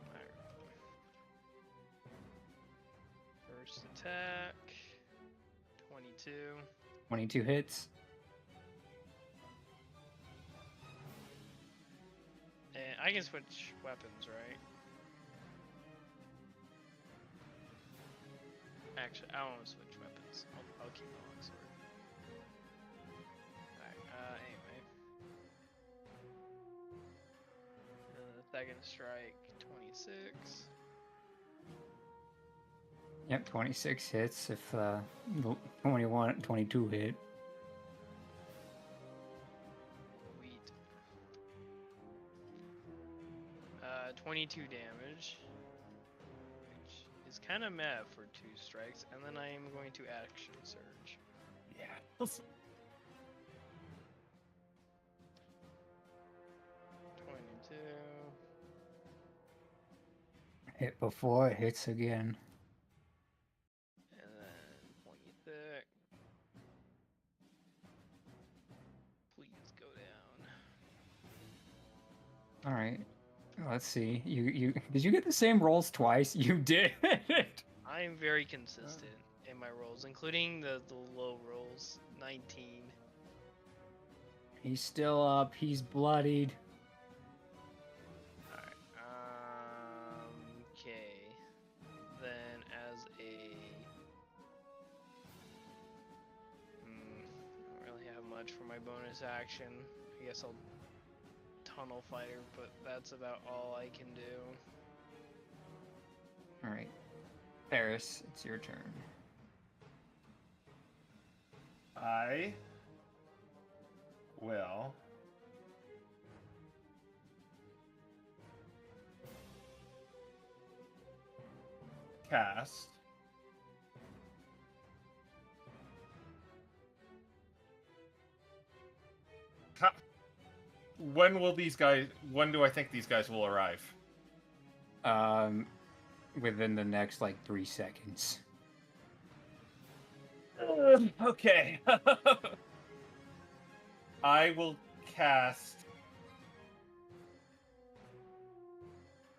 Alright. First attack. 22. 22 hits. And I can switch weapons, right? Actually, I don't want to switch weapons. I'll keep my long sword. Alright, anyway. Second strike, 26. Yep, 26 hits if 22 hit. Sweet. 22 damage. Which is kind of mad for 2 strikes. And then I am going to action surge. Yeah. 22. Hit before, it hits again. And then 26. Please go down. All right. Let's see. You did you get the same rolls twice? You did. I am very consistent in my rolls, including the low rolls. 19. He's still up. He's bloodied. Alright. Okay. Then as a much for my bonus action. I guess I'll tunnel fighter, but that's about all I can do. All right, Faris, it's your turn. I will cast when do I think these guys will arrive? Within the next like 3 seconds. Okay. I will cast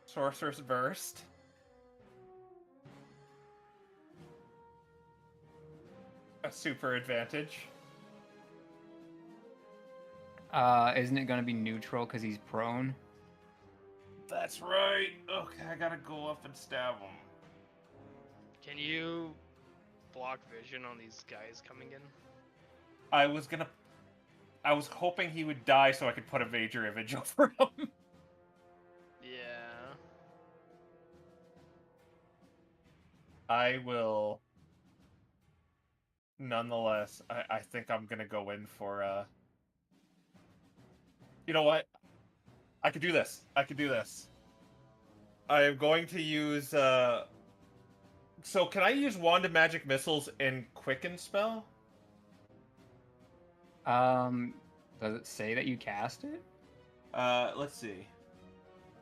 Sorcerer's Burst. A super advantage. Isn't it gonna be neutral because he's prone? That's right. Okay, I gotta go up and stab him. Can you block vision on these guys coming in? I was hoping he would die so I could put a major image over him. Yeah. I will. Nonetheless, I think I'm gonna go in for You know what? I could do this. I am going to use So can I use Wand of Magic Missiles and Quicken spell? Does it say that you cast it? Let's see.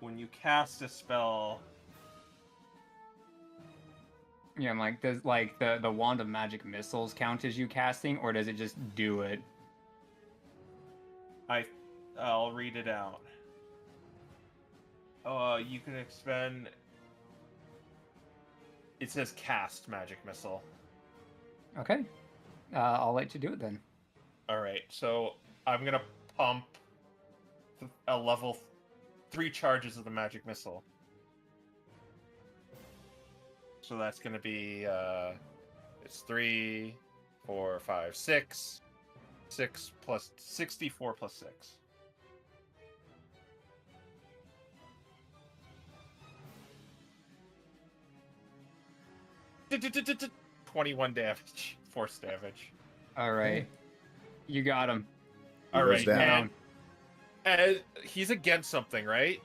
When you cast a spell, Yeah, I'm like, does like the wand of magic missiles count as you casting, or does it just do it? I'll read it out. You can expend. It says cast magic missile. Okay, I'll let you do it then. All right, so I'm gonna pump a level 3 charges of the magic missile. So that's gonna be it's 3, 4, 5, 6. 6 plus 64 plus 6. D 21 damage, force damage. All right, you got him. All goes right, down. and he's against something, right?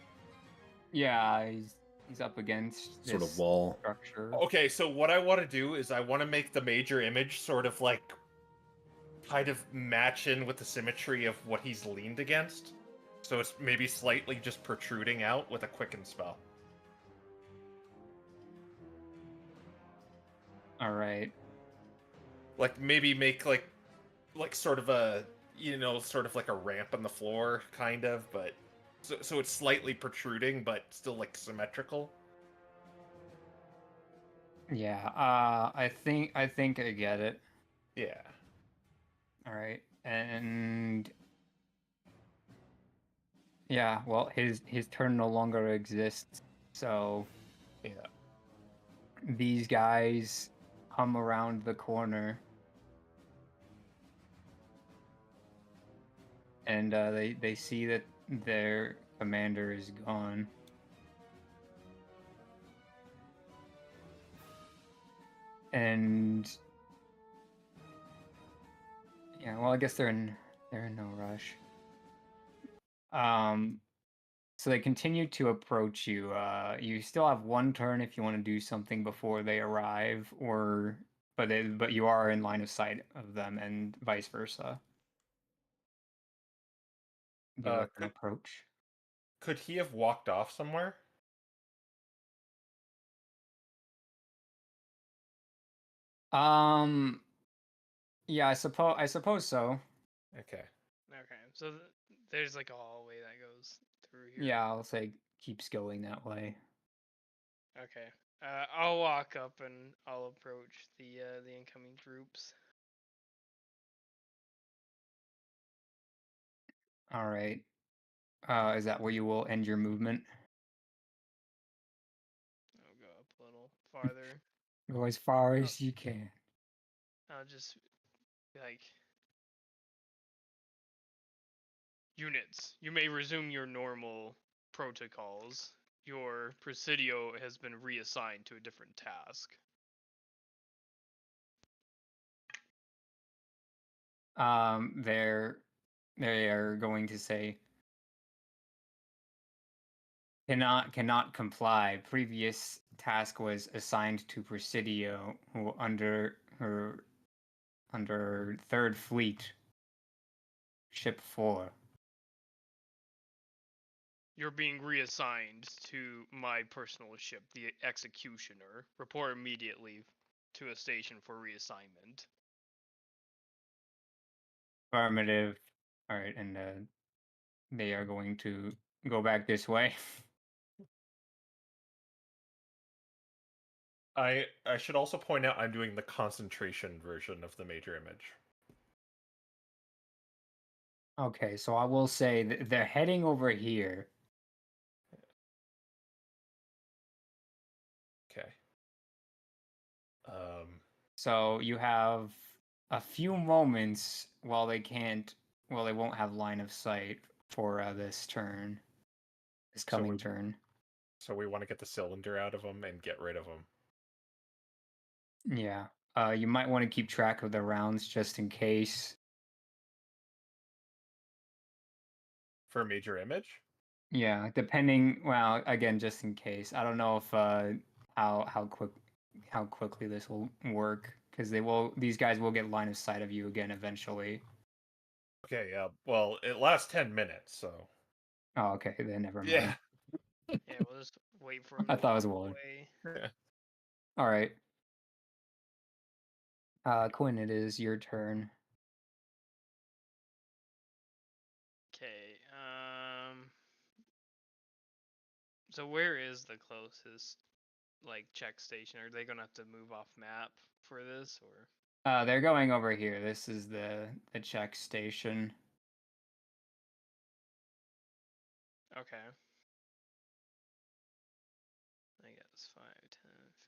Yeah, he's up against Sort this of wall. structure. Okay, so what I want to do is I want to make the major image sort of like kind of match in with the symmetry of what he's leaned against. So it's maybe slightly just protruding out with a quicken spell. All right. Like maybe make like sort of a sort of like a ramp on the floor kind of, but so it's slightly protruding but still like symmetrical. Yeah. I think I get it. Yeah. All right, and yeah, well, his turn no longer exists, so Yeah. these guys come around the corner, and they see that their commander is gone. And yeah, well, I guess they're in no rush. So they continue to approach you. You still have 1 turn if you want to do something before they arrive, but you are in line of sight of them, and vice versa. Do an approach. Could he have walked off somewhere? Yeah, I suppose so. Okay. Okay, so there's like a hallway that goes through here. Yeah, I'll say keeps going that way. Okay. I'll walk up and I'll approach the incoming troops. All right. Is that where you will end your movement? I'll go up a little farther. Go as far as you can. I'll just be like, Units, you may resume your normal protocols. Your Presidio has been reassigned to a different task. They are going to say cannot comply. Previous task was assigned to Presidio, who under 3rd Fleet, Ship 4. You're being reassigned to my personal ship, the Executioner. Report immediately to a station for reassignment. Affirmative. All right, and they are going to go back this way. I should also point out I'm doing the concentration version of the major image. Okay, so I will say they're heading over here. Okay. So you have a few moments while they won't have line of sight for this coming turn. So we want to get the cylinder out of them and get rid of them. Yeah. You might want to keep track of the rounds just in case. For a major image? Yeah, depending. Well, again, just in case. I don't know if how quickly this will work, because these guys will get line of sight of you again eventually. Okay, yeah. Well, it lasts 10 minutes, so. Oh, okay. Then never mind. Yeah. Yeah, we'll just wait for him I to thought it was walk one. away. Yeah. All right. Quinn, it is your turn. Okay. So where is the closest check station? Are they gonna have to move off map for this, or? They're going over here. This is the check station. Okay. I guess 5,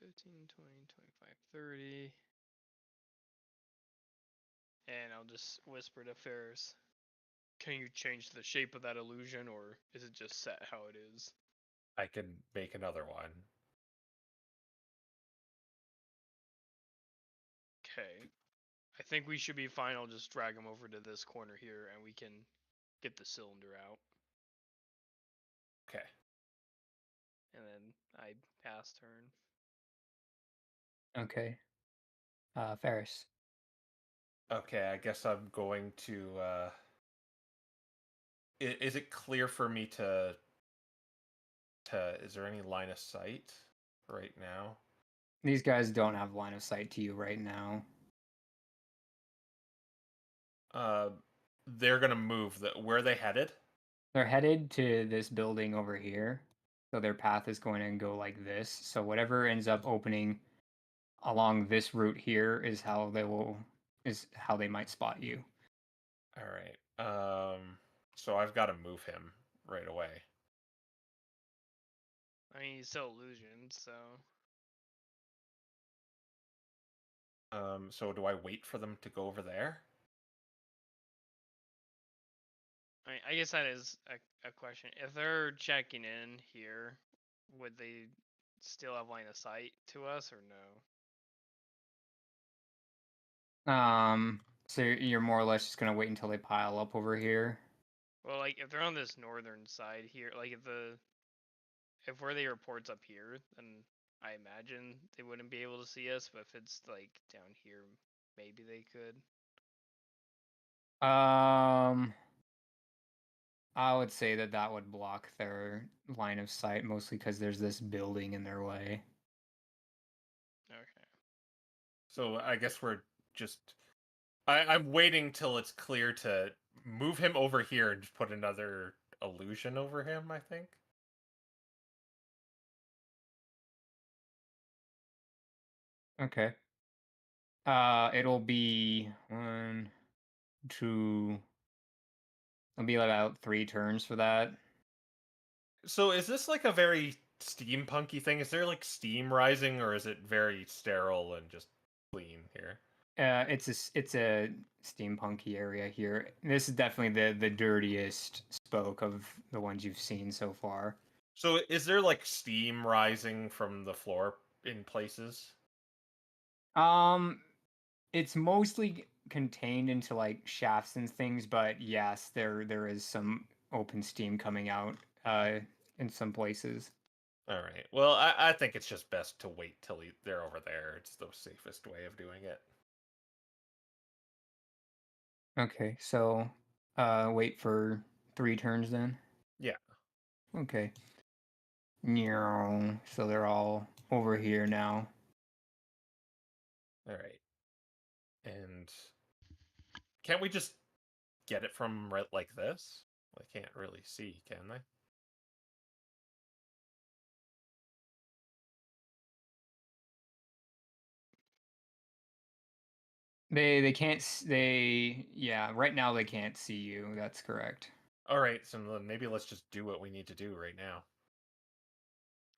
10, 15, 20, 25, 30. And I'll just whisper to Faris, can you change the shape of that illusion, or is it just set how it is? I can make another one. Okay. I think we should be fine. I'll just drag him over to this corner here, and we can get the cylinder out. Okay. And then I pass turn. Okay. Faris. Okay, I guess I'm going to. Is it clear for me to? Is there any line of sight right now? These guys don't have line of sight to you right now. They're gonna move. Where are they headed? They're headed to this building over here. So their path is going to go like this. So whatever ends up opening along this route here is how they might spot you. All right. So I've got to move him right away. I mean, he's still illusioned, so. So do I wait for them to go over there? I mean, I guess that is a question. If they're checking in here, would they still have line of sight to us, or no? So you're more or less just gonna wait until they pile up over here. Well, if they're on this northern side here, if where they report's up here, then I imagine they wouldn't be able to see us. But if it's down here, maybe they could. I would say that would block their line of sight, mostly because there's this building in their way. Okay. So I guess we're just. I'm waiting till it's clear to move him over here and just put another illusion over him, I think. Okay. It'll be 1, 2. It'll be about 3 turns for that. So is this like a very steampunky thing? Is there steam rising, or is it very sterile and just clean here? it's a steampunky area here. This is definitely the dirtiest spoke of the ones you've seen so far. So is there like steam rising from the floor in places? It's mostly contained into like shafts and things, but yes, there is some open steam coming out in some places. All right. Well, I think it's just best to wait till they're over there. It's the safest way of doing it. Okay, so wait for 3 turns then. Yeah. Okay. So they're all over here now. All right. And can't we just get it from right like this? I can't really see, can they? They can't yeah, right now they can't see you. That's correct. All right, so then maybe let's just do what we need to do right now.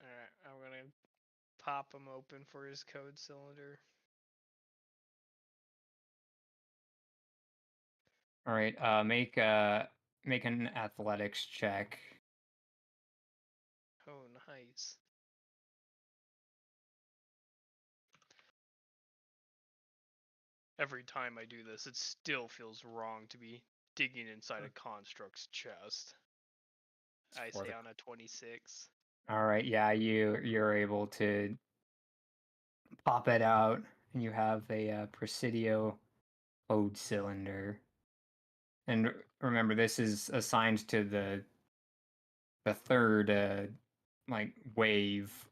Alright, I'm gonna pop him open for his code cylinder. All right, make an athletics check. Oh, nice. Every time I do this, it still feels wrong to be digging inside a construct's chest. I For say the- on a 26. All right, yeah, you're able to pop it out, and you have a Presidio code cylinder. And remember, this is assigned to the third like wave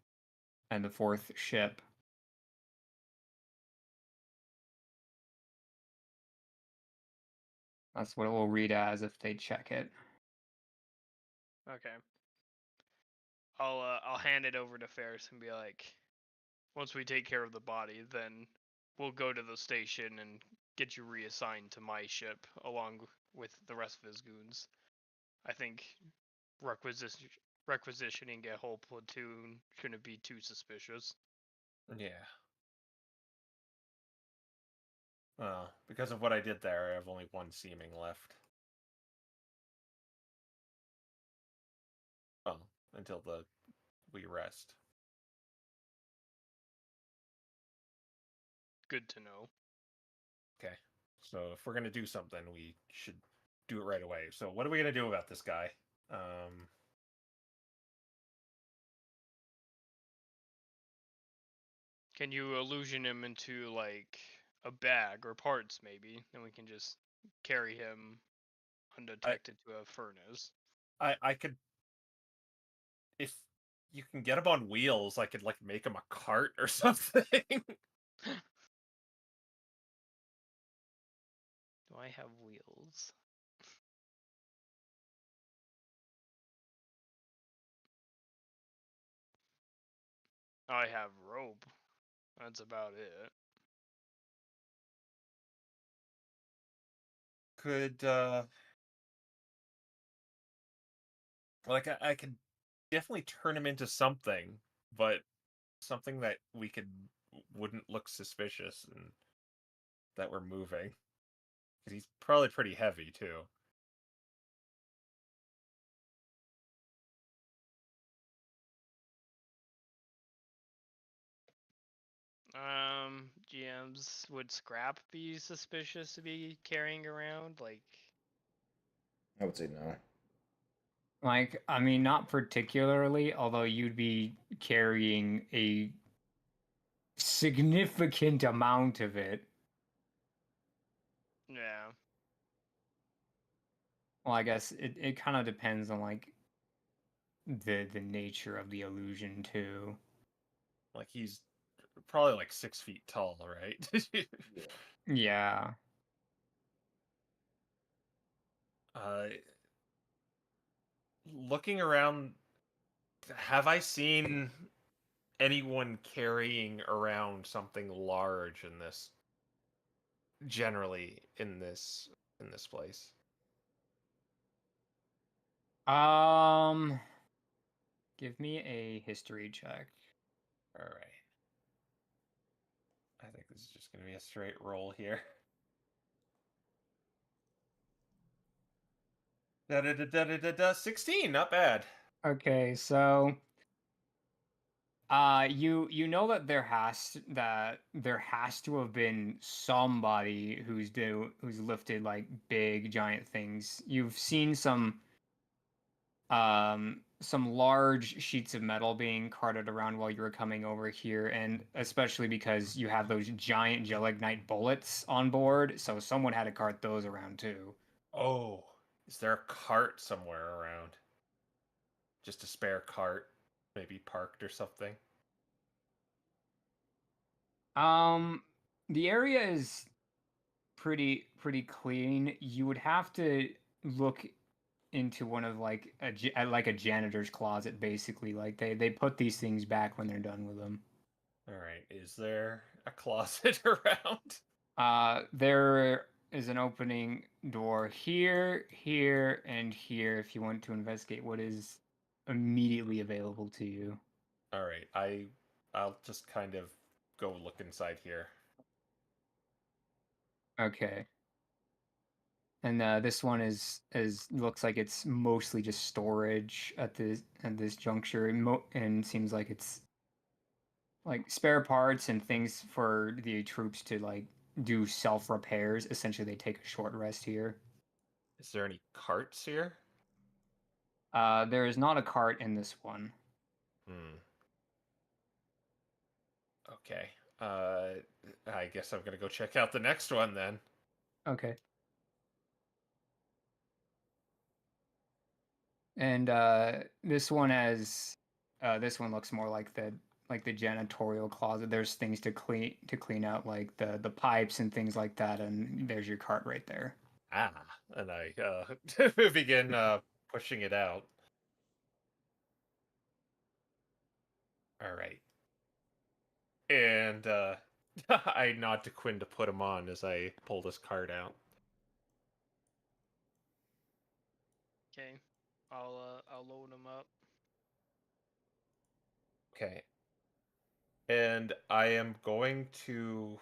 and the fourth ship. That's what it will read as if they check it. Okay. I'll hand it over to Faris and be like, once we take care of the body, then we'll go to the station and get you reassigned to my ship along with the rest of his goons. I think requisitioning a whole platoon shouldn't be too suspicious. Yeah. Well, because of what I did there, I have only one seeming left. Well, until we rest. Good to know. Okay. So if we're gonna do something, we should do it right away. So what are we gonna do about this guy? Can you illusion him into like a bag or parts maybe? Then we can just carry him undetected to a furnace. I could, if you can get him on wheels, I could like make him a cart or something. Do I have wheels? I have rope. That's about it. Could like I could definitely turn him into something, but something that wouldn't look suspicious and that we're moving. Because he's probably pretty heavy too. GMs, would scrap be suspicious to be carrying around? Like, I would say no. Like, I mean, not particularly, although you'd be carrying a significant amount of it. yeah. Well, I guess it kind of depends on like the nature of the illusion too. Like he's probably like 6 feet tall, right? Yeah. uh, Looking around, have I seen anyone carrying around something large in this? Generally, in this place. Give me a history check. All right. I think this This is just gonna be a straight roll here. Da da da da da da da. 16, not bad. Okay, so you know that there has to have been somebody who's lifted like big giant things. You've seen some large sheets of metal being carted around while you were coming over here, and especially because you have those giant gelignite bullets on board, so someone had to cart those around too. Oh, is there a cart somewhere around? Just a spare cart, maybe parked or something. The area is pretty clean. You would have to look into one of like like a janitor's closet, basically. Like they put these things back when they're done with them. All right, is there a closet around? There is an opening door here, here, and here if you want to investigate what is immediately available to you. All right, I'll just kind of go look inside here. Okay. And this one is looks like it's mostly just storage at this juncture, and seems like it's like spare parts and things for the troops to like do self repairs. Essentially, they take a short rest here. Is there any carts here? There is not a cart in this one. Hmm. Okay. I guess I'm gonna go check out the next one then. Okay. And this one this one looks more like the janitorial closet. There's things to clean out like the pipes and things like that, and there's your cart right there. Ah, and I begin pushing it out. All right. And I nod to Quinn to put him on as I pull this card out. Okay, I'll load them up. Okay. And I am going to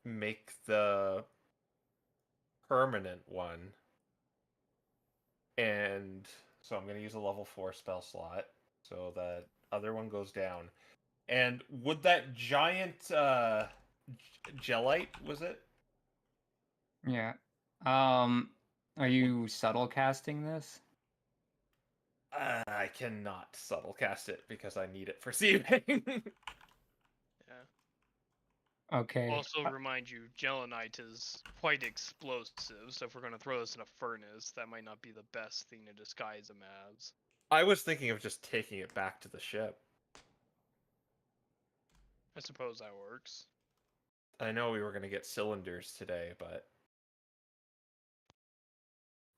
make the permanent one. And so I'm going to use a level 4 spell slot. So that other one goes down. And would that giant gelite, was it? Yeah. Are you subtle casting this? I cannot subtle cast it because I need it for seeming. Yeah. Okay. Also, remind you, Gelinite is quite explosive, so if we're gonna throw this in a furnace, that might not be the best thing to disguise them as. I was thinking of just taking it back to the ship. I suppose that works. I know we were going to get cylinders today, but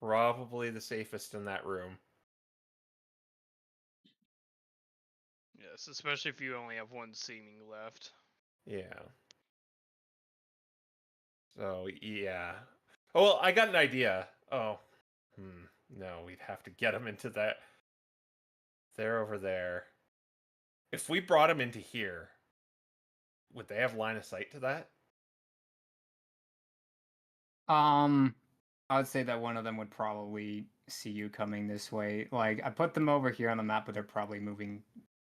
probably the safest in that room. Yes, especially if you only have one seeming left. Yeah. So, yeah. Oh, well, I got an idea. Oh, no, we'd have to get them into that. They're over there. If we brought them into here, would they have line of sight to that? I would say that one of them would probably see you coming this way. Like I put them over here on the map, but they're probably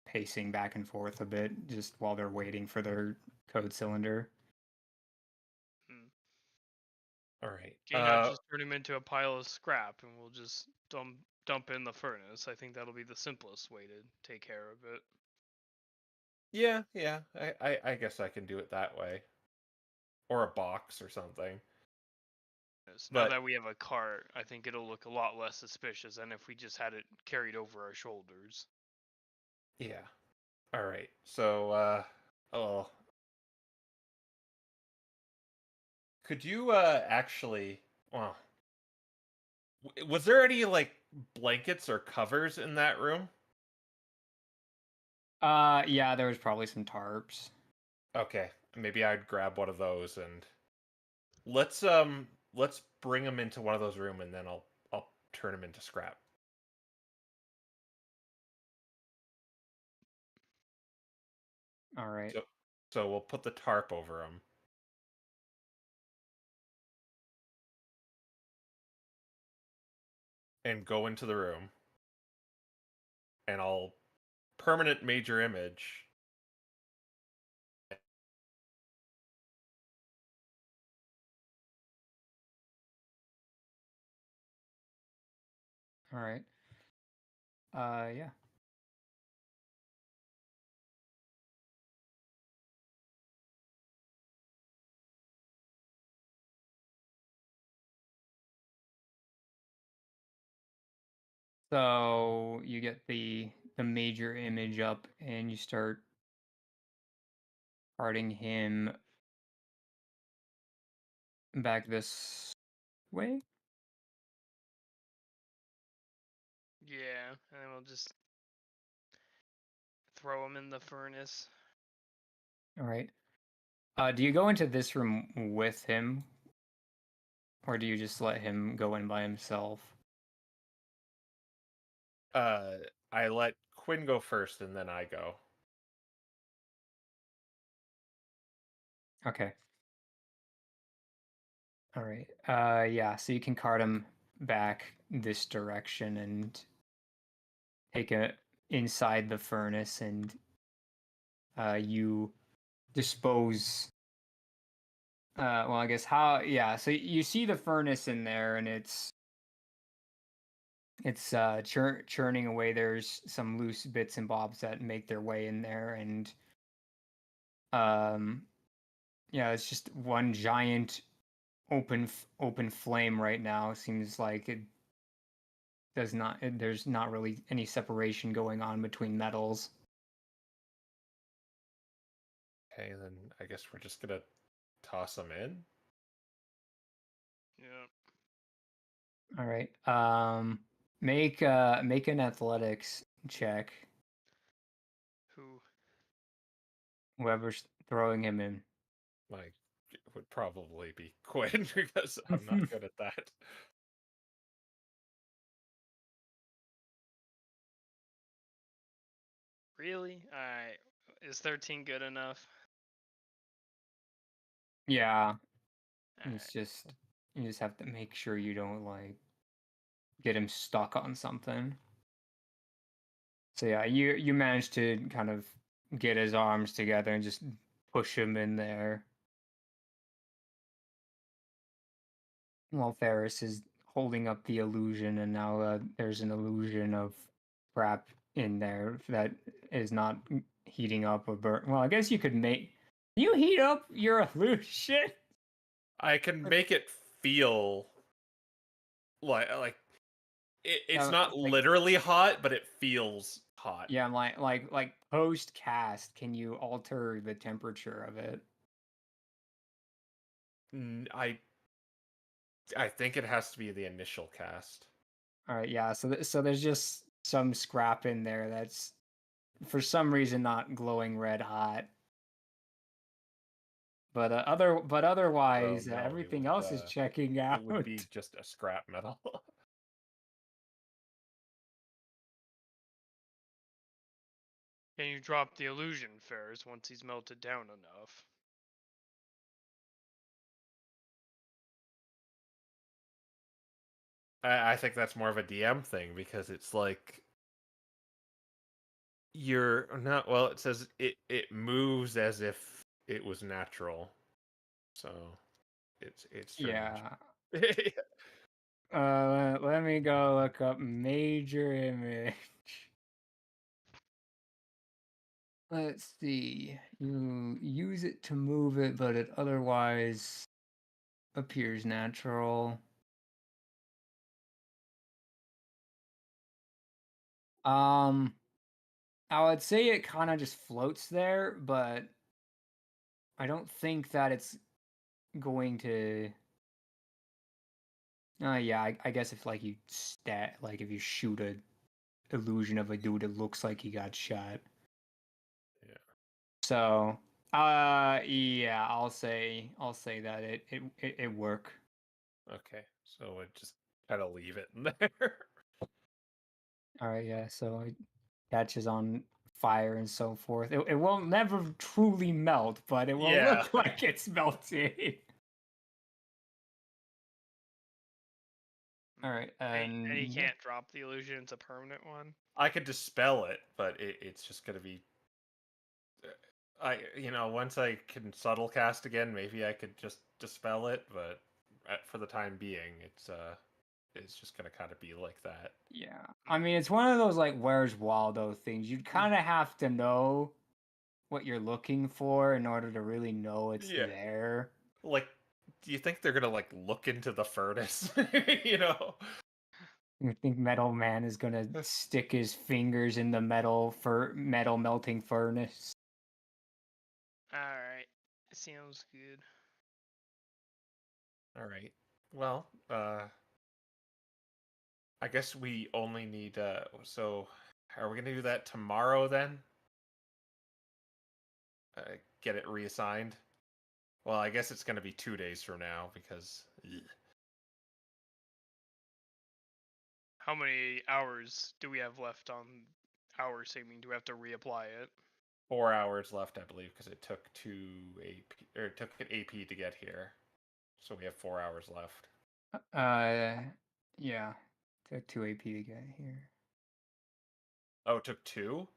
pacing back and forth a bit just while they're waiting for their code cylinder. All right. Can you not just turn him into a pile of scrap and we'll just dump in the furnace? I think that'll be the simplest way to take care of it. Yeah. I guess I can do it that way. Or a box or something. Yes, now that we have a cart, I think it'll look a lot less suspicious than if we just had it carried over our shoulders. Yeah. All right. So, could you actually? Well, was there any like blankets or covers in that room? Yeah, there was probably some tarps. Okay, maybe I'd grab one of those and let's bring them into one of those rooms and then I'll turn them into scrap. All right. So we'll put the tarp over him. And go into the room. And I'll permanent major image. All right. Yeah. So you get the major image up, and you start carting him back this way. Yeah, and then we'll just throw him in the furnace. All right. Do you go into this room with him, or do you just let him go in by himself? I let Quin go first, and then I go. Okay. All right. Yeah. So you can cart him back this direction and take it inside the furnace, and you dispose. Well, I guess how? Yeah. So you see the furnace in there, and it's churning away. There's some loose bits and bobs that make their way in there, and yeah, it's just one giant open flame right now. Seems like it does not. There's not really any separation going on between metals. Okay, then I guess we're just gonna toss him in. Yeah. All right. Make an athletics check. Who? Whoever's throwing him in. Like, it would probably be Quin because I'm not good at that. Really? Alright. Is 13 good enough? Yeah. Alright. It's just you just have to make sure you don't like get him stuck on something. So yeah, you managed to kind of get his arms together and just push him in there. While Faris is holding up the illusion, and now there's an illusion of crap in there that is not heating up or burn. Well, I guess you could make. You heat up your illusion. I can make it feel like it's not Like literally hot, but it feels hot. yeah, like post cast. Can you alter the temperature of it? I think it has to be the initial cast. All right, yeah. So there's just some scrap in there that's for some reason not glowing red hot. But otherwise, no, everything else is checking out. It would be just a scrap metal. Can you drop the illusion, Faris, once he's melted down enough? I think that's more of a DM thing because it's like you're not. Well, it says it moves as if it was natural, so it's strange. Yeah. Let me go look up major image. Let's see. You use it to move it, but it otherwise appears natural. I would say it kind of just floats there, but I don't think that it's going to. Yeah, I guess if like you like if you shoot a illusion of a dude, it looks like he got shot. Yeah. So, yeah, I'll say that it work. Okay, so it just kind of leave it in there. All right, yeah. So it catches on fire and so forth. It won't never truly melt, but it will Yeah. look like it's melting. All right, And he yeah. can't drop the illusion; it's a permanent one. I could dispel it, but it's just gonna be. Once I can subtle cast again, maybe I could just dispel it. But for the time being, it's just gonna kind of be like that. Yeah, I mean, it's one of those like Where's Waldo things. You'd kind of have to know what you're looking for in order to really know it's Yeah. there. Like, do you think they're gonna like look into the furnace? You think Metal Man is gonna stick his fingers in the metal melting furnace? All right, sounds good. All right. Well, I guess we only need. So, are we gonna do that tomorrow then? Get it reassigned. Well, I guess it's gonna be 2 days from now because. How many hours do we have left on our saving? Do we have to reapply it? 4 hours left, I believe, because it took it took an AP to get here, so we have 4 hours left. Yeah, took 2 AP to get here. Oh, it took 2?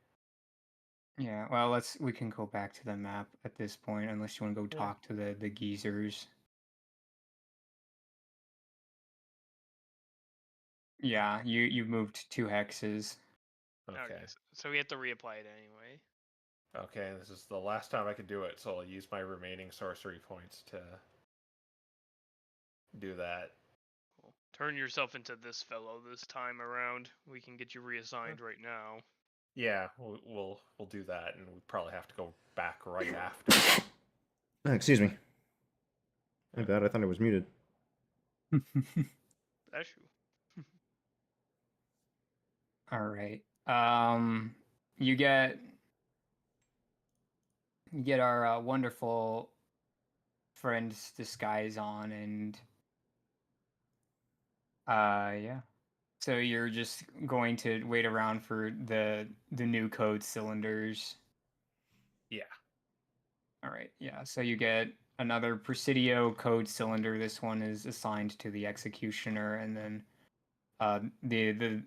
Yeah, well, we can go back to the map at this point, unless you want to go Yeah. talk to the geezers. Yeah, you moved 2 hexes. Okay. So we have to reapply it anyway. Okay, this is the last time I can do it, so I'll use my remaining sorcery points to do that. Cool. Turn yourself into this fellow this time around. We can get you reassigned right now. Yeah, we'll do that, and we probably have to go back right after. Excuse me. My bad. I thought I was muted. Bless you. All right. You get our wonderful friend's disguise on, and yeah. So you're just going to wait around for the new code cylinders. Yeah. All right. Yeah. So you get another Presidio code cylinder. This one is assigned to the executioner, and then the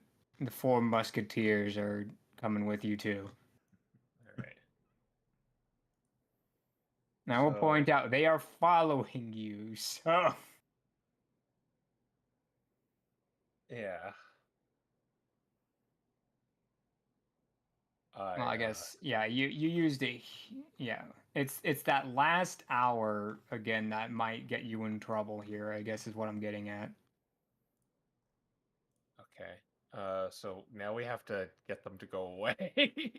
4 musketeers are coming with you too. All right. Now we'll point out they are following you. So yeah. well, I guess yeah. You used a yeah. It's that last hour again that might get you in trouble here. I guess is what I'm getting at. Okay. So now we have to get them to go away.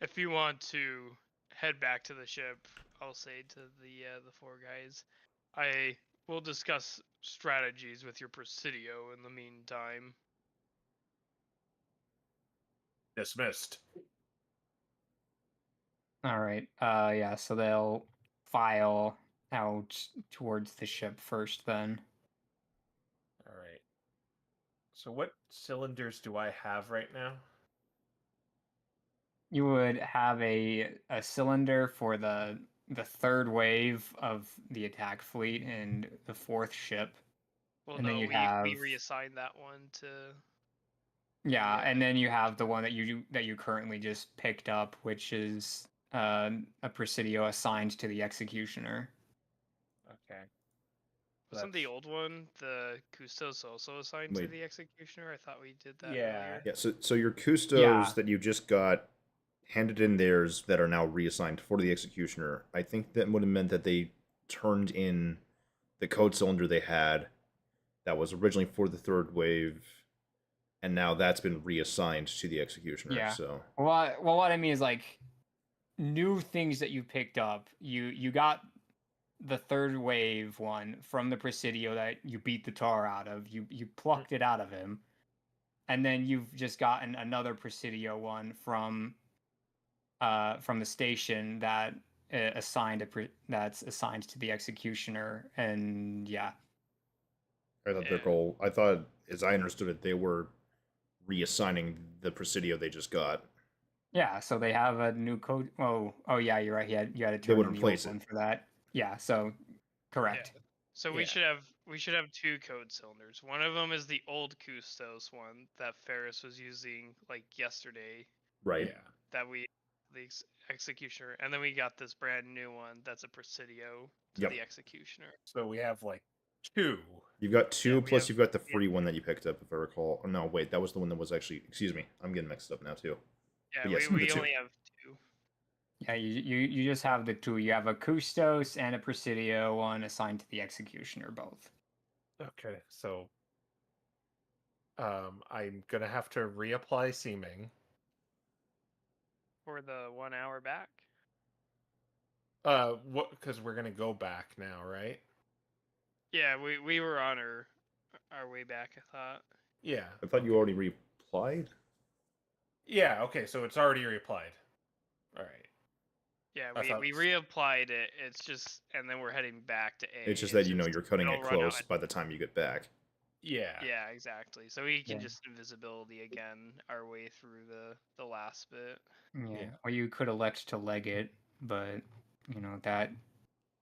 If you want to head back to the ship, I'll say to the 4 guys, I will discuss strategies with your Presidio in the meantime. Dismissed. All right. Yeah. So they'll file out towards the ship first, then. All right. So what cylinders do I have right now? You would have a cylinder for the 3rd wave of the attack fleet and the 4th ship. Well, And no, then you we have reassigned that one to. yeah, and then you have the one that you currently just picked up, which is a Presidio assigned to the executioner. Okay. Wasn't the old one the Custos also assigned to the executioner? I thought we did that earlier. Yeah, so your custos Yeah. that you just got handed in theirs that are now reassigned for the executioner, I think that would have meant that they turned in the code cylinder they had that was originally for the 3rd wave, and now that's been reassigned to the executioner. Yeah. So Well, what I mean is like new things that you picked up. You got the 3rd wave one from the Presidio that you beat the tar out of. You plucked it out of him, and then you've just gotten another Presidio one from the station that that's assigned to the executioner, and yeah. I thought their goal, as I understood it, they were reassigning the Presidio they just got. Yeah, so they have a new code. Oh yeah, you're right. You had to They turn would in the replace old it. one for that. Yeah, so correct. Yeah. So Yeah. we should have two code cylinders. One of them is the old Custos one that Faris was using like yesterday. Right. Yeah. That we the executioner, and then we got this brand new one that's a Presidio to Yep. the executioner. So we have like 2. You've got 2, we plus have- you've got the we have free one that you picked up, if I recall. Oh, no, wait, that was the one that was actually. Excuse me, I'm getting mixed up now too. Yeah, But yes, we the 2. only have 2. Yeah, you just have the 2. You have a Custos and a Presidio one assigned to the executioner both. Okay, so I'm gonna have to reapply seeming. For the 1 hour back. What? Because we're gonna go back now, right? Yeah, we were on our way back. I thought. Yeah. I thought you already replied. Yeah. Okay, so it's already reapplied. All right. Yeah, I thought we reapplied it. It's just, and then we're heading back to A. It's just that you're cutting it'll it run close out. by the time you get back. Yeah. Yeah, exactly. So we can Yeah. just invisibility again our way through the last bit. Yeah. Yeah. Or you could elect to leg it, but that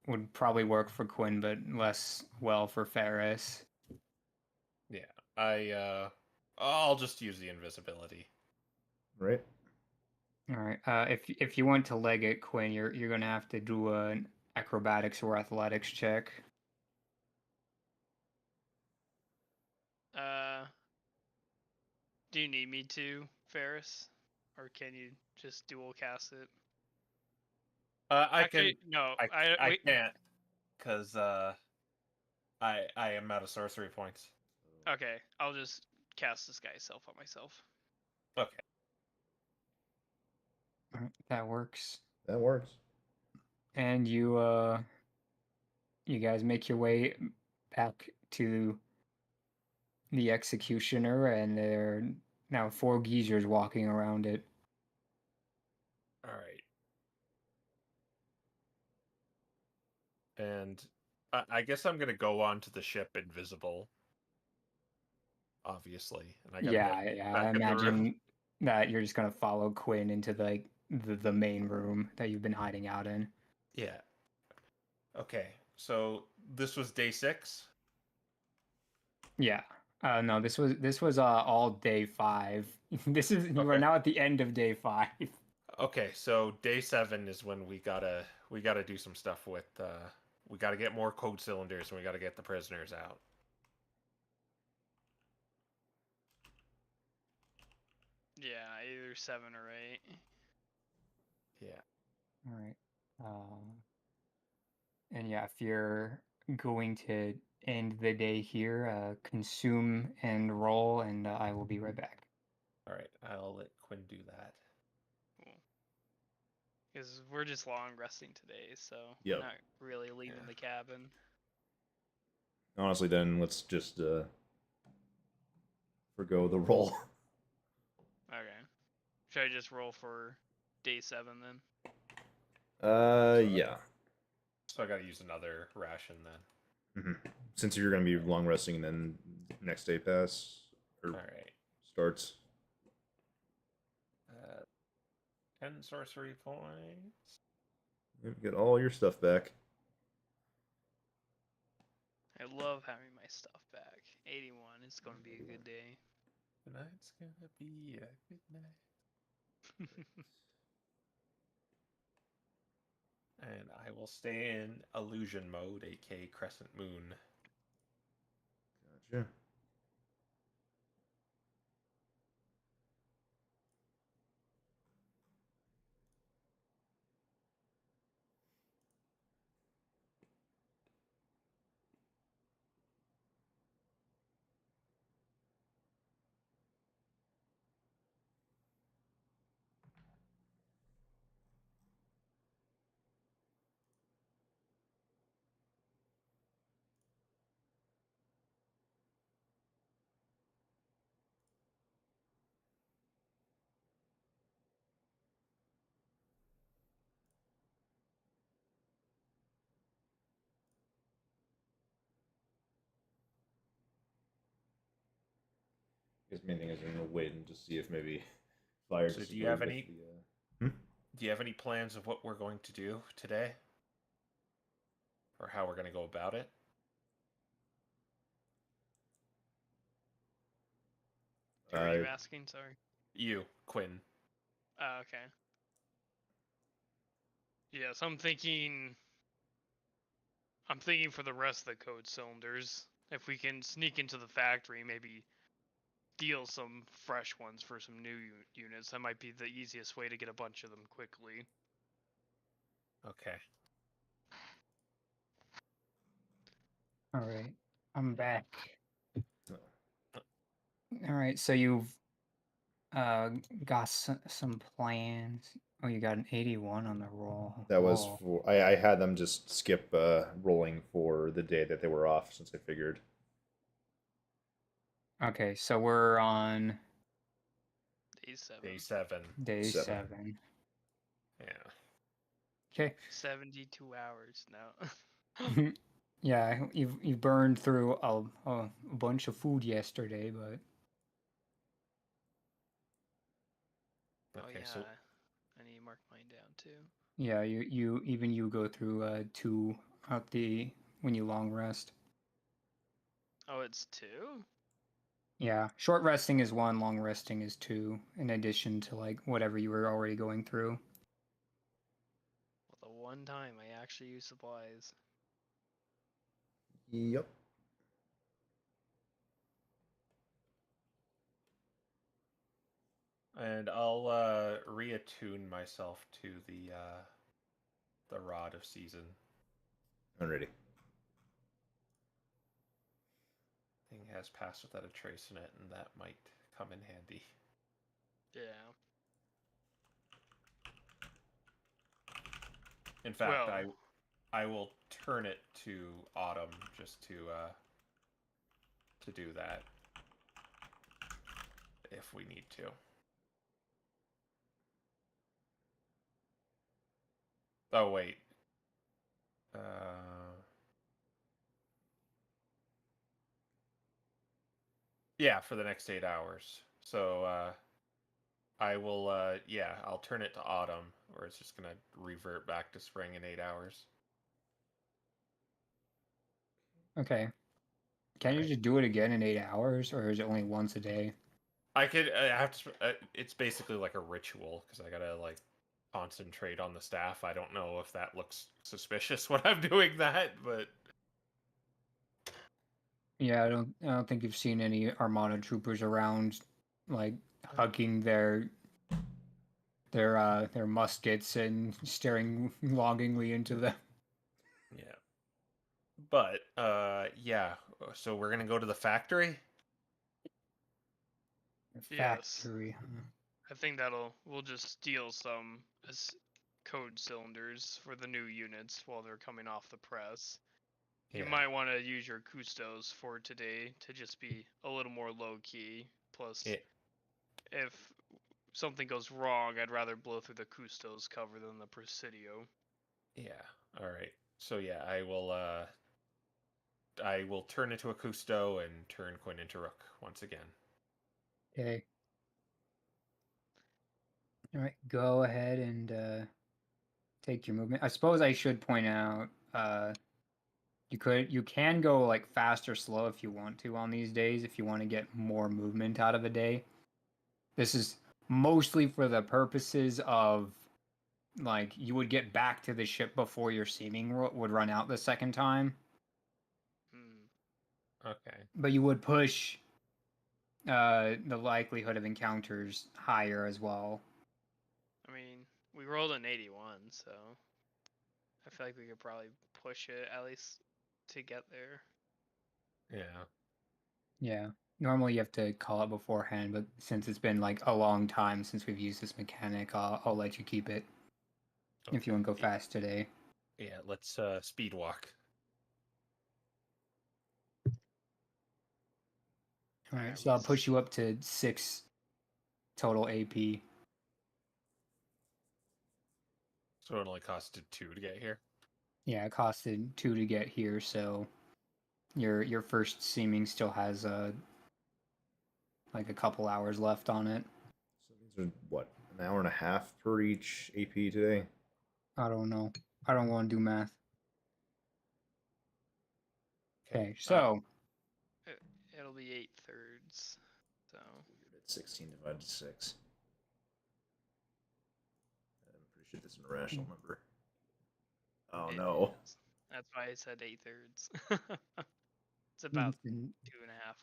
would probably work for Quin, but less well for Faris. Yeah. I'll just use the invisibility. Right. All right. If you want to leg it, Quinn, you're gonna have to do an acrobatics or athletics check. Do you need me to, Faris, or can you just dual cast it? Actually, no. I can't, because I am out of sorcery points. Okay, I'll just cast this guy's self on myself. Okay. All right, that works. That works. And you guys make your way back to the executioner, and there are now 4 geezers walking around it. All right. And I guess I'm gonna go onto the ship invisible. Obviously, and I gotta Yeah, get yeah. back I in the room. imagine that you're just gonna follow Quinn into the main room that you've been hiding out in. Yeah. Okay. So this was day 6. Yeah. No, this was all day 5. You are Okay. now at the end of day 5. Okay, so day 7 is when we gotta do some stuff with we gotta get more code cylinders and we gotta get the prisoners out. Yeah, either 7 or 8. Yeah. All right. And yeah, if you're going to end the day here, consume and roll, and I will be right back. All right, I'll let Quinn do that. Because we're just long resting today, so Yep. we're not really leaving the cabin. Honestly, then let's just forgo the roll. Okay. Should I just roll for day 7 then? Yeah. So I gotta use another ration then. Mm-hmm. Since you're gonna be long resting, and then next day pass or All right. starts. 10 sorcery points. Get all your stuff back. I love having my stuff back. 81. It's going to be a good day. Tonight's gonna be a good night. And I will stay in illusion mode, aka Crescent Moon. Gotcha. His main thing is going to wait and just see if maybe fire. So do you have any? Hmm? Do you have any plans of what we're going to do today, or how we're going to go about it? Who are you asking? Sorry. You, Quin. Oh, okay. Yeah, so I'm thinking for the rest of the code cylinders, if we can sneak into the factory, maybe deal some fresh ones for some new units. That might be the easiest way to get a bunch of them quickly. Okay. All right, I'm back. All right, so you've got some plans. Oh, you got an 81 on the roll. That was Whoa. for I had them just skip rolling for the day that they were off since I figured. Okay, so we're on Day 7. Day 7. day 7. 7. Yeah. Okay. 72 hours now. Yeah, you've burned through a bunch of food yesterday, but Okay. Oh yeah, So I need to mark mine down too. yeah, you go through 2 out the when you long rest. Oh, it's 2? Yeah, short resting is 1, long resting is 2, in addition to like whatever you were already going through. Well, the one time I actually use supplies. Yep. and I'll reattune myself to the Rod of Season. Alrighty. Thing has passed without a trace in it, and that might come in handy. Yeah. In fact, Well, I will turn it to autumn just to do that if we need to. Oh wait. Yeah, for the next 8 hours. So I will yeah, I'll turn it to autumn, or it's just gonna revert back to spring in 8 hours. Okay. Can you just do it again in 8 hours, or is it only once a day? I have to. It's basically like a ritual because I gotta like concentrate on the staff. I don't know if that looks suspicious when I'm doing that, but Yeah, I don't think you've seen any Armada troopers around, like hugging their muskets and staring longingly into them. yeah. But yeah. So we're gonna go to the factory. Yes. Factory. Huh? I think we'll just steal some as code cylinders for the new units while they're coming off the press. Yeah. You might want to use your custos for today to just be a little more low key. Plus, Yeah. if something goes wrong, I'd rather blow through the custos cover than the Presidio. Yeah. All right. So yeah, I will turn into a Custo and turn Quin into Rook once again. Okay. All right, go ahead and take your movement. I suppose I should point out you can go like fast or slow if you want to on these days if you want to get more movement out of a day. This is mostly for the purposes of like you would get back to the ship before your seeming would run out the second time. Okay. But you would push the likelihood of encounters higher as well. I mean, we rolled an 81, so I feel like we could probably push it at least to get there. Yeah. Yeah. Normally you have to call it beforehand, but since it's been like a long time since we've used this mechanic, I'll let you keep it if you want to go fast today. Yeah, let's speed walk. All right, so I'll push you up to 6 total AP. So it only costed 2 to get here. Yeah, it costed 2 to get here, so your first seeming still has like a couple hours left on it. So these are what, an hour and a half per each AP today? I don't know. I don't want to do math. Okay, so It'll be 8/3. So Weird, it's 16 divided to 6. I'm pretty sure that's an irrational number. Oh it no. is. That's why I said 8/3. It's about 2.5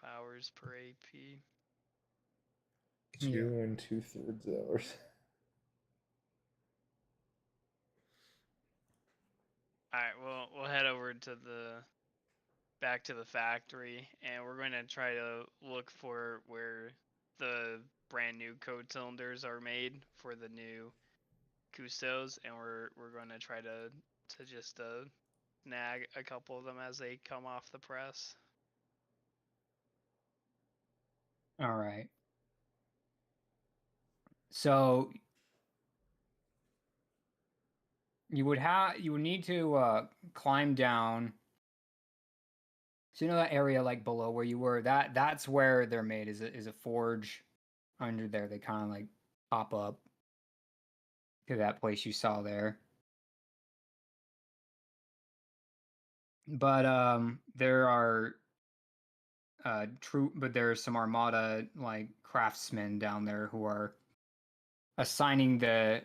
hours per AP. 2 2/3 hours. All right, we'll head over to back to the factory, and we're going to try to look for where the brand new code cylinders are made for the new Custos, and we're going to try to just snag a couple of them as they come off the press. All right. So you would need to climb down. So you know that area like below where you were, that's where they're made, is a forge under there. They kind of like pop up to that place you saw there. But there are but there are some Armada like craftsmen down there who are assigning the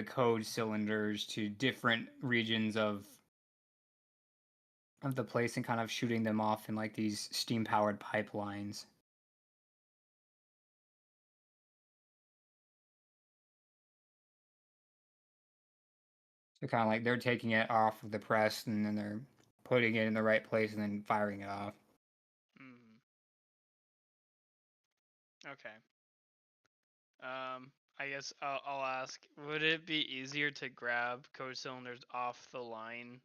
code cylinders to different regions of the place and kind of shooting them off in like these steam powered pipelines. So kind of like they're taking it off of the press and then they're putting it in the right place and then firing it off. Okay. I guess I'll ask, would it be easier to grab code cylinders off the line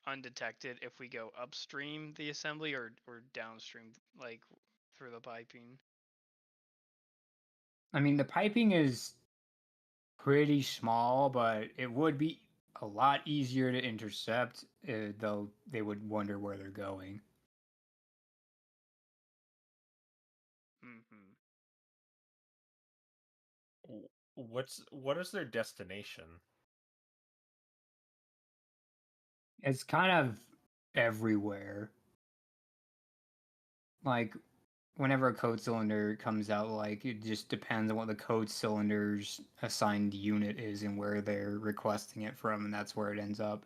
undetected if we go upstream the assembly or downstream, like through the piping? I mean, the piping is pretty small, but it would be a lot easier to intercept, though they would wonder where they're going. What is their destination? It's kind of everywhere. Like, whenever a code cylinder comes out, like, it just depends on what the code cylinder's assigned unit is and where they're requesting it from, and that's where it ends up.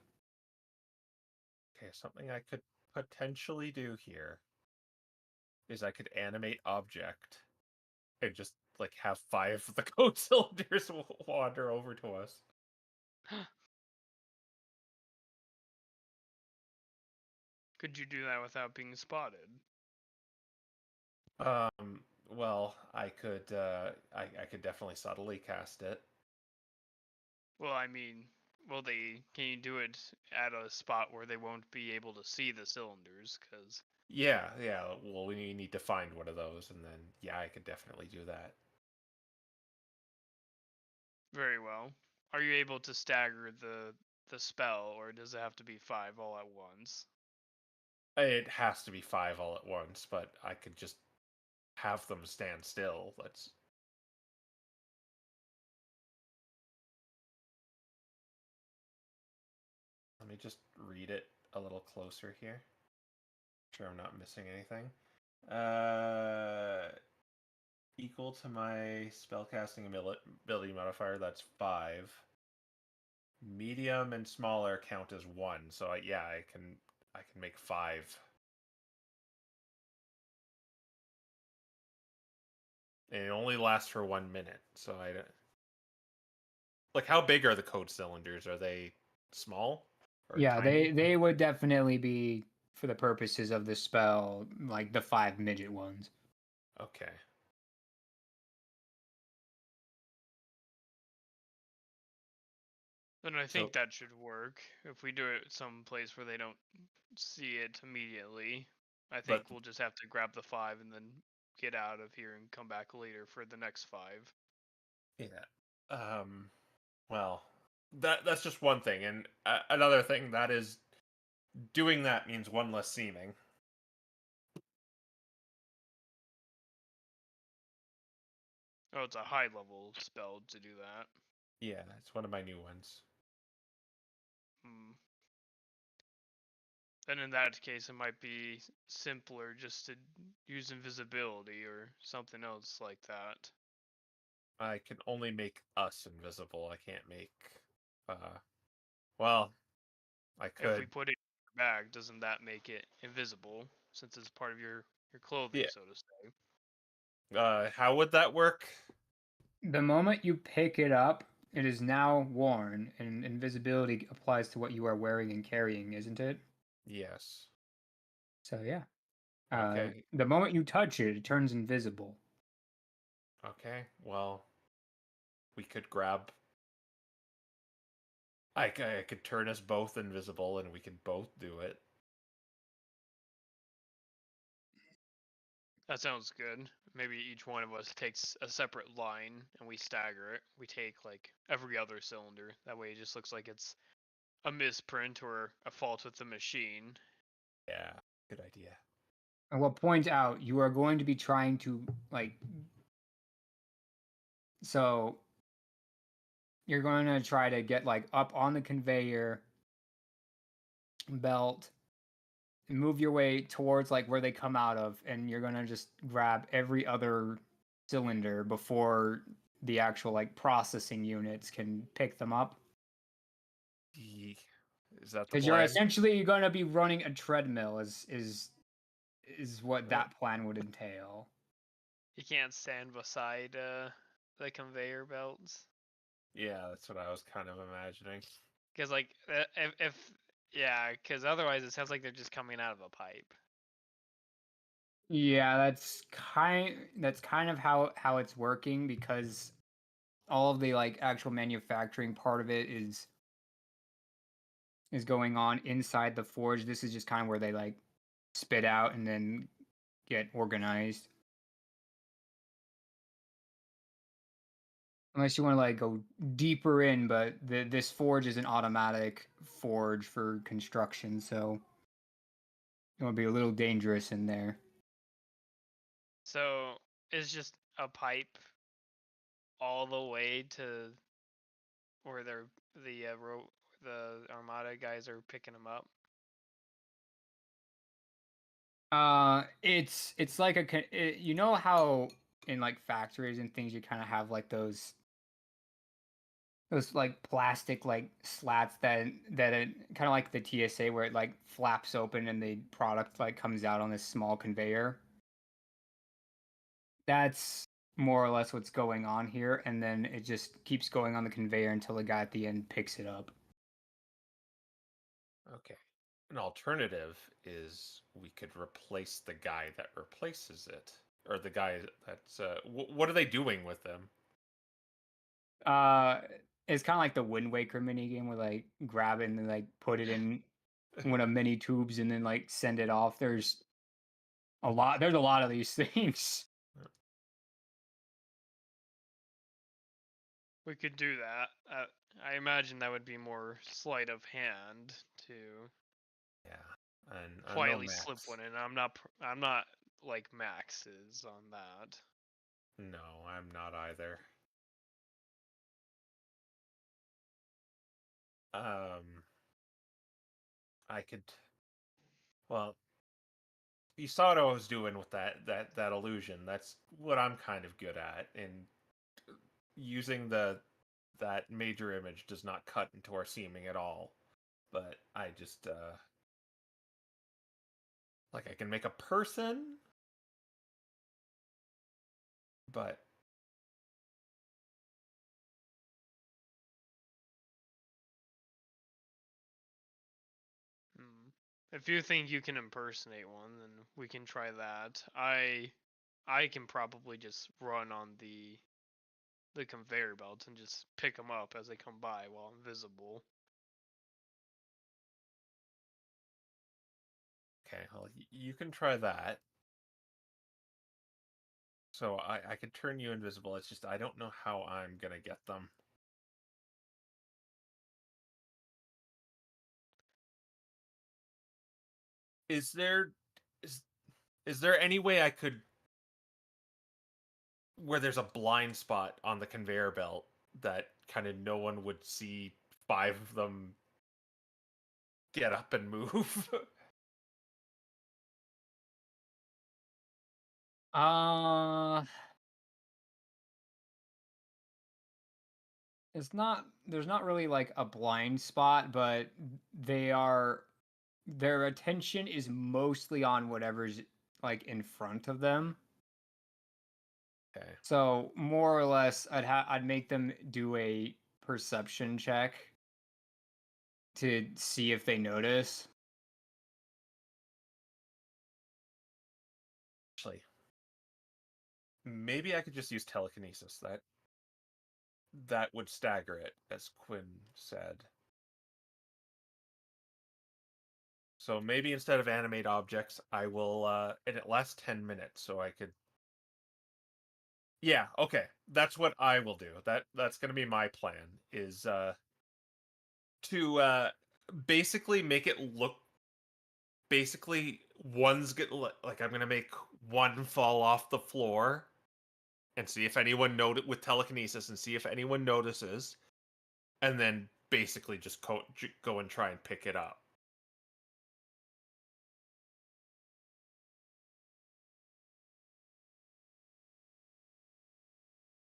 Okay, something I could potentially do here is I could animate object and just like have 5 of the code cylinders wander over to us. Could you do that without being spotted? Well, I could definitely subtly cast it. Well, I mean, can you do it at a spot where they won't be able to see the cylinders? Because Yeah. Well, we need to find one of those, and then yeah, I could definitely do that. very well. Are you able to stagger the spell, or does it have to be 5 all at once? It has to be 5 all at once, but I could just have them stand still. Let me just read it a little closer here. Sure I'm not missing anything. Equal to my spellcasting ability modifier, that's 5. Medium and smaller count as 1, so I can make 5. And it only lasts for 1 minute, so I don't... Like, how big are the code cylinders? Are they small? Or Yeah, tiny? they would definitely be, for the purposes of the spell, like the 5 midget ones. Okay. Then I think that should work. If we do it someplace where they don't see it immediately, I think we'll just have to grab the 5 and then get out of here and come back later for the next 5. Yeah. Well, that's just one thing, and another thing that is doing that means one less seeming. Oh, it's a high level spell to do that. Yeah, it's one of my new ones. Hmm. Then in that case, it might be simpler just to use invisibility or something else like that. I can only make us invisible. I can't make. Well, I If we could. put it in your bag, doesn't that make it invisible since it's part of your clothing, Yeah. so to say? How would that work? The moment you pick it up, it is now worn, and invisibility applies to what you are wearing and carrying, isn't it? Yes. So yeah. Okay. The moment you touch it, it turns invisible. Okay. Well, we could grab. I could turn us both invisible, and we could both do it. That sounds good. Maybe each one of us takes a separate line and we stagger it. We take like every other cylinder. That way it just looks like it's a misprint or a fault with the machine. Yeah. Good idea. I will point out you are going to be trying to so you're going to try to get up on the conveyor belt and move your way towards where they come out of, and you're going to just grab every other cylinder before the actual processing units can pick them up. Is that the Because you're plan? essentially going to be running a treadmill is what that plan would entail. You can't stand beside the conveyor belts. Yeah, that's what I was kind of imagining. Because like if yeah, because otherwise it sounds like they're just coming out of a pipe. Yeah, that's kind of how it's working, because all of the actual manufacturing part of it is going on inside the forge. This is just kind of where they spit out and then get organized. Unless you want to go deeper in, but this forge is an automatic forge for construction, so it would be a little dangerous in there. So it's just a pipe all the way to where they're the Armada guys are picking them up. It's like you know how in factories and things you kind of have those plastic slats that it kind of like the TSA where it flaps open and the product comes out on this small conveyor. That's more or less what's going on here, and then it just keeps going on the conveyor until the guy at the end picks it up. Okay. An alternative is we could replace the guy that replaces it, or the guy that's. What are they doing with them? Uh, it's kind of like the Wind Waker minigame where grab it and then put it in one of mini tubes and then send it off. There's a lot. There's a lot of these things. We could do that. I imagine that would be more sleight of hand to Yeah, and I'm no quietly slip Max. one in. I'm not like Max is on that. No, I'm not either. I could. Well, you saw what I was doing with that illusion. That's what I'm kind of good at, and using that major image does not cut into our seaming at all. But I just I can make a person, but Hmm. If you think you can impersonate one, then we can try that. I can probably just run on the conveyor belt and just pick them up as they come by while invisible. okay. Well, you can try that. So I could turn you invisible. It's just I don't know how I'm gonna get them. Is there is is there any way I could where there's a blind spot on the conveyor belt that kind of no one would see 5 of them get up and move. There's not really like a blind spot, but their attention is mostly on whatever's like in front of them. Okay. So more or less, I'd make them do a perception check to see if they notice. Actually, maybe I could just use telekinesis. That would stagger it, as Quin said. So maybe instead of animate objects, I will, and it lasts 10 minutes, so I could... Yeah, okay. That's what I will do. That's going to be my plan, is to basically make it look... Basically, one's get like I'm going to make one fall off the floor and see if anyone with telekinesis and see if anyone notices, and then basically just go and try and pick it up.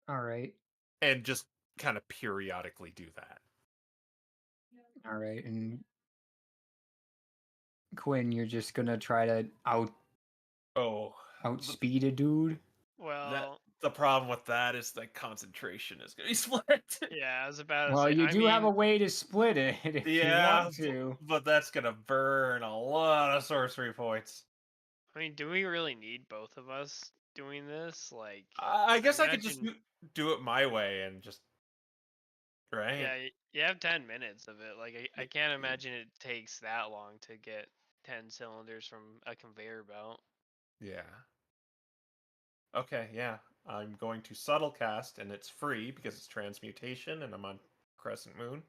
All right. And just kind of periodically do that. All right. And Quinn, you're just gonna try to outspeed a dude. Well, The problem with that is the concentration is going to be split. yeah, I was about to Well, say. you I do mean, have a way to split it if you want to. but that's going to burn a lot of sorcery points. I mean, do we really need both of us doing this? Like, I guess I could just imagine- do it my way and just... Right? Yeah, you have 10 minutes of it. Like, I can't imagine it takes that long to get 10 cylinders from a conveyor belt. Yeah. Okay, yeah. I'm going to subtle cast, and it's free because it's transmutation, and I'm on Crescent Moon.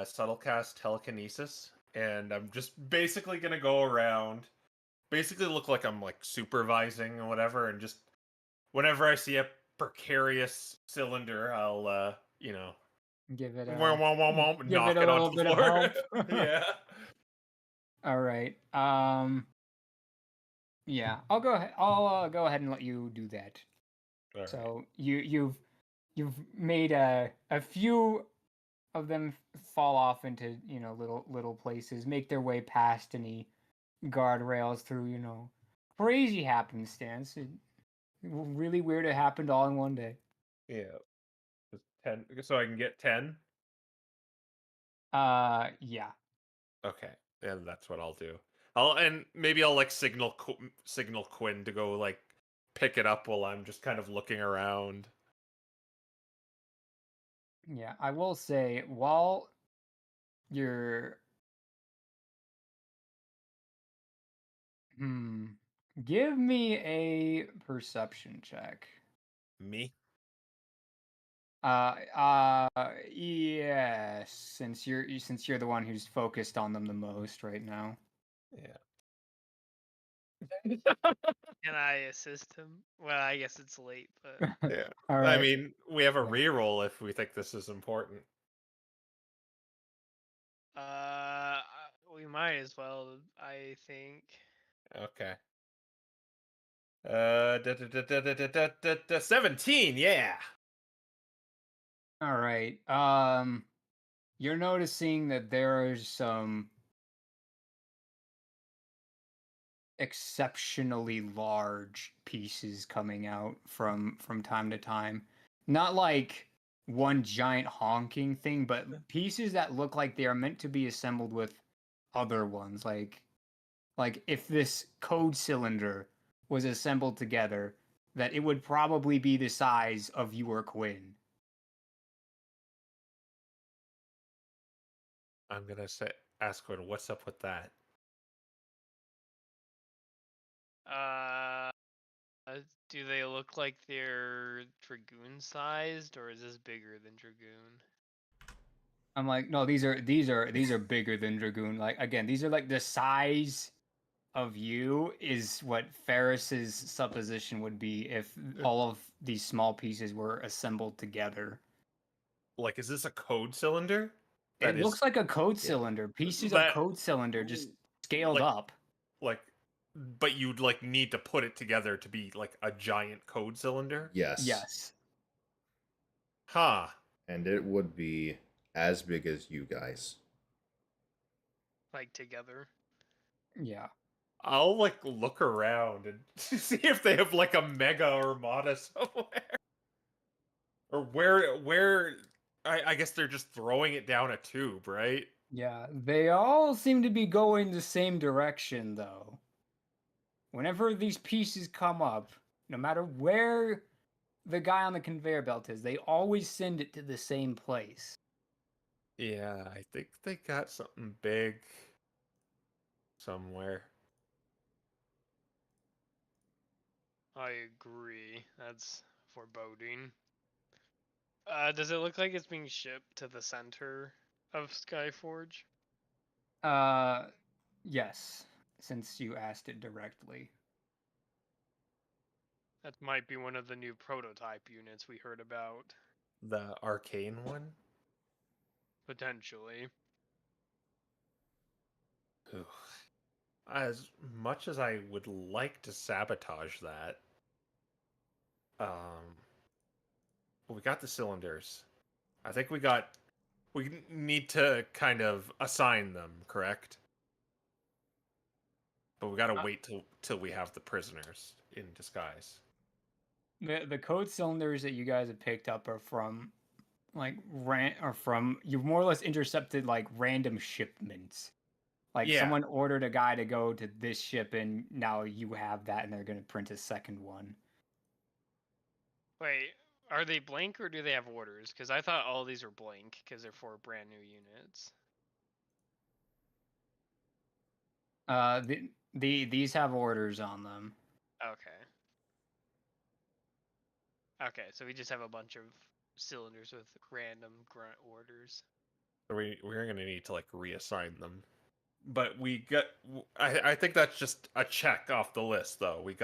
Subtle cast telekinesis, and I'm just basically gonna go around, basically look like I'm like supervising or whatever, and just whenever I see a precarious cylinder, I'll Give it knock a it little onto bit the of floor. help. Yeah. All right. Yeah, I'll go ahead. I'll go ahead and let you do that. All right. So you've made a few of them fall off into little places, make their way past any guardrails through crazy happenstance. Really weird. It happened all in one day. Yeah. Just 10, so I can get 10. Yeah. Okay, yeah, that's what I'll do. Maybe I'll like signal Quinn to go like pick it up while I'm just kind of looking around. Yeah, I will say while you're give me a perception check. Me? Yes, since you're the one who's focused on them the most right now. Yeah. Can I assist him? Well, I guess it's late, but Yeah. All right. I mean, we have a Yeah. reroll if we think this is important. we might as well. I think. Okay. 17. Yeah. All right. You're noticing that there are some exceptionally large pieces coming out from time to time. Not like one giant honking thing, but pieces that look like they are meant to be assembled with other ones. Like if this code cylinder was assembled together, that it would probably be the size of you or Quinn. I'm gonna ask Quinn, what's up with that? Uh, do they look like they're Dragoon sized, or is this bigger than Dragoon? I'm like, no, these are bigger than Dragoon. Like again, these are like the size of you is what Faris's supposition would be if all of these small pieces were assembled together. Like, is this a code cylinder? It looks like a code cylinder. Pieces of that- code cylinder just scaled like- up. like, but you'd like need to put it together to be like a giant code cylinder. Yes. Yes. Huh. And it would be as big as you guys. Like together. Yeah. I'll like look around and see if they have like a mega armada somewhere, or where. I guess they're just throwing it down a tube, right? Yeah. They all seem to be going the same direction, though. Whenever these pieces come up, no matter where the guy on the conveyor belt is, they always send it to the same place. Yeah, I think they got something big somewhere. I agree. That's foreboding. Does it look like it's being shipped to the center of Skyforge? Yes, since you asked it directly. That might be one of the new prototype units we heard about. The arcane one? Potentially. Ooh. As much as I would like to sabotage that, we got the cylinders. I think we need to kind of assign them, correct? But we gotta wait till we have the prisoners in disguise. The code cylinders that you guys have picked up are from you've more or less intercepted like random shipments. Like Yeah. someone ordered a guy to go to this ship and now you have that and they're gonna print a second one. Wait, are they blank or do they have orders? Because I thought all these were blank because they're for brand new units. These have orders on them. Okay. Okay, so we just have a bunch of cylinders with random grunt orders. We're gonna need to like reassign them. But I think that's just a check off the list though. We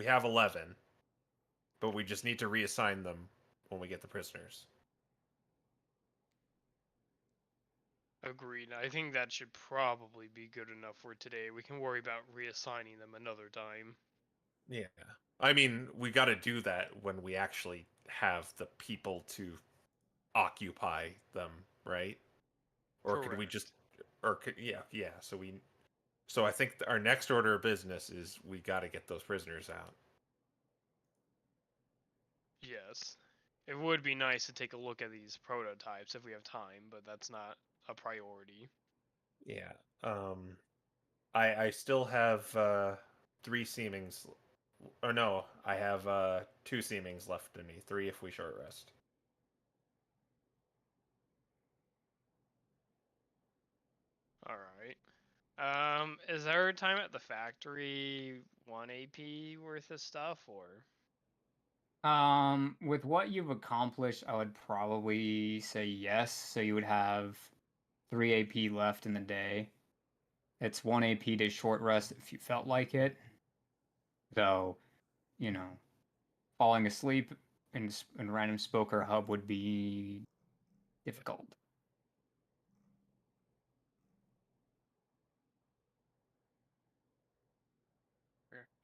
have 11. But we just need to reassign them when we get the prisoners. Agreed. I think that should probably be good enough for today. We can worry about reassigning them another time. Yeah. I mean, we got to do that when we actually have the people to occupy them, right? Or could we just yeah, so I think our next order of business is we got to get those prisoners out. Yes. It would be nice to take a look at these prototypes if we have time, but that's not a priority. Yeah. I still have 3 seemings. Or no, I have 2 seemings left in me. 3 if we short rest. All right. Is our time at the factory 1 AP worth of stuff, or? With what you've accomplished, I would probably say yes. So you would have 3 AP left in the day. It's 1 AP to short rest if you felt like it. So, falling asleep in random Spoker Hub would be difficult.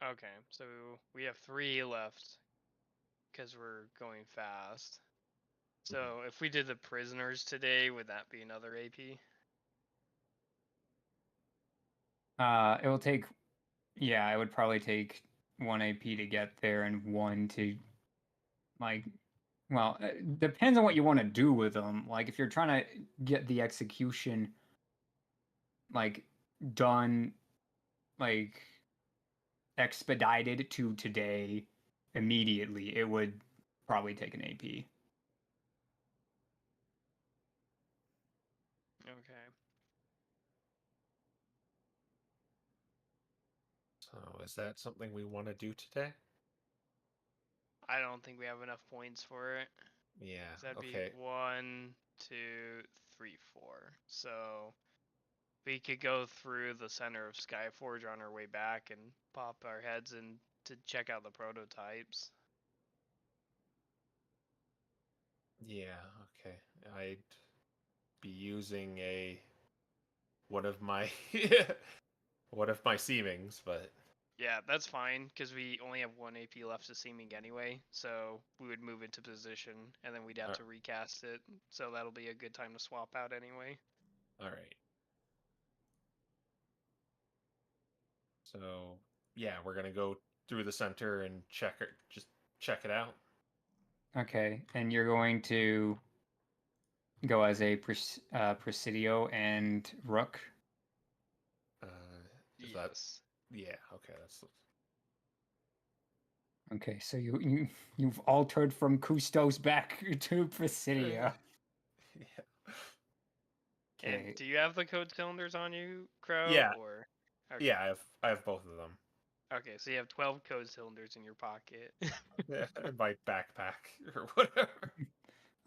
Okay, so we have 3 left because we're going fast. So if we did the prisoners today, would that be another AP? It will take, it would probably take 1 AP to get there and 1 to, it depends on what you want to do with them. Like, if you're trying to get the execution, done, expedited to today immediately, it would probably take an AP. Okay. So is that something we want to do today? I don't think we have enough points for it. Yeah. So that'd Okay. be 1, 2, 3, 4. So We could go through the center of Skyforge on our way back and pop our heads in to check out the prototypes. Yeah, okay. I'd be using one of my one of my seemings, but Yeah, that's fine, because we only have 1 AP left to seeming anyway, so we would move into position, and then we'd have to recast it, so that'll be a good time to swap out anyway. all right. So yeah, we're gonna go through the center and just check it out. Okay, and you're going to go as a Presidio and Rook. Uh, is that Yes. yeah? Okay, that's Okay, so you've altered from Custos back to Presidio. yeah. And Okay. do you have the code cylinders on you, Crow? Yeah. Or okay. Yeah, I have both of them. Okay, so you have 12 code cylinders in your pocket. Yeah, in my backpack or whatever.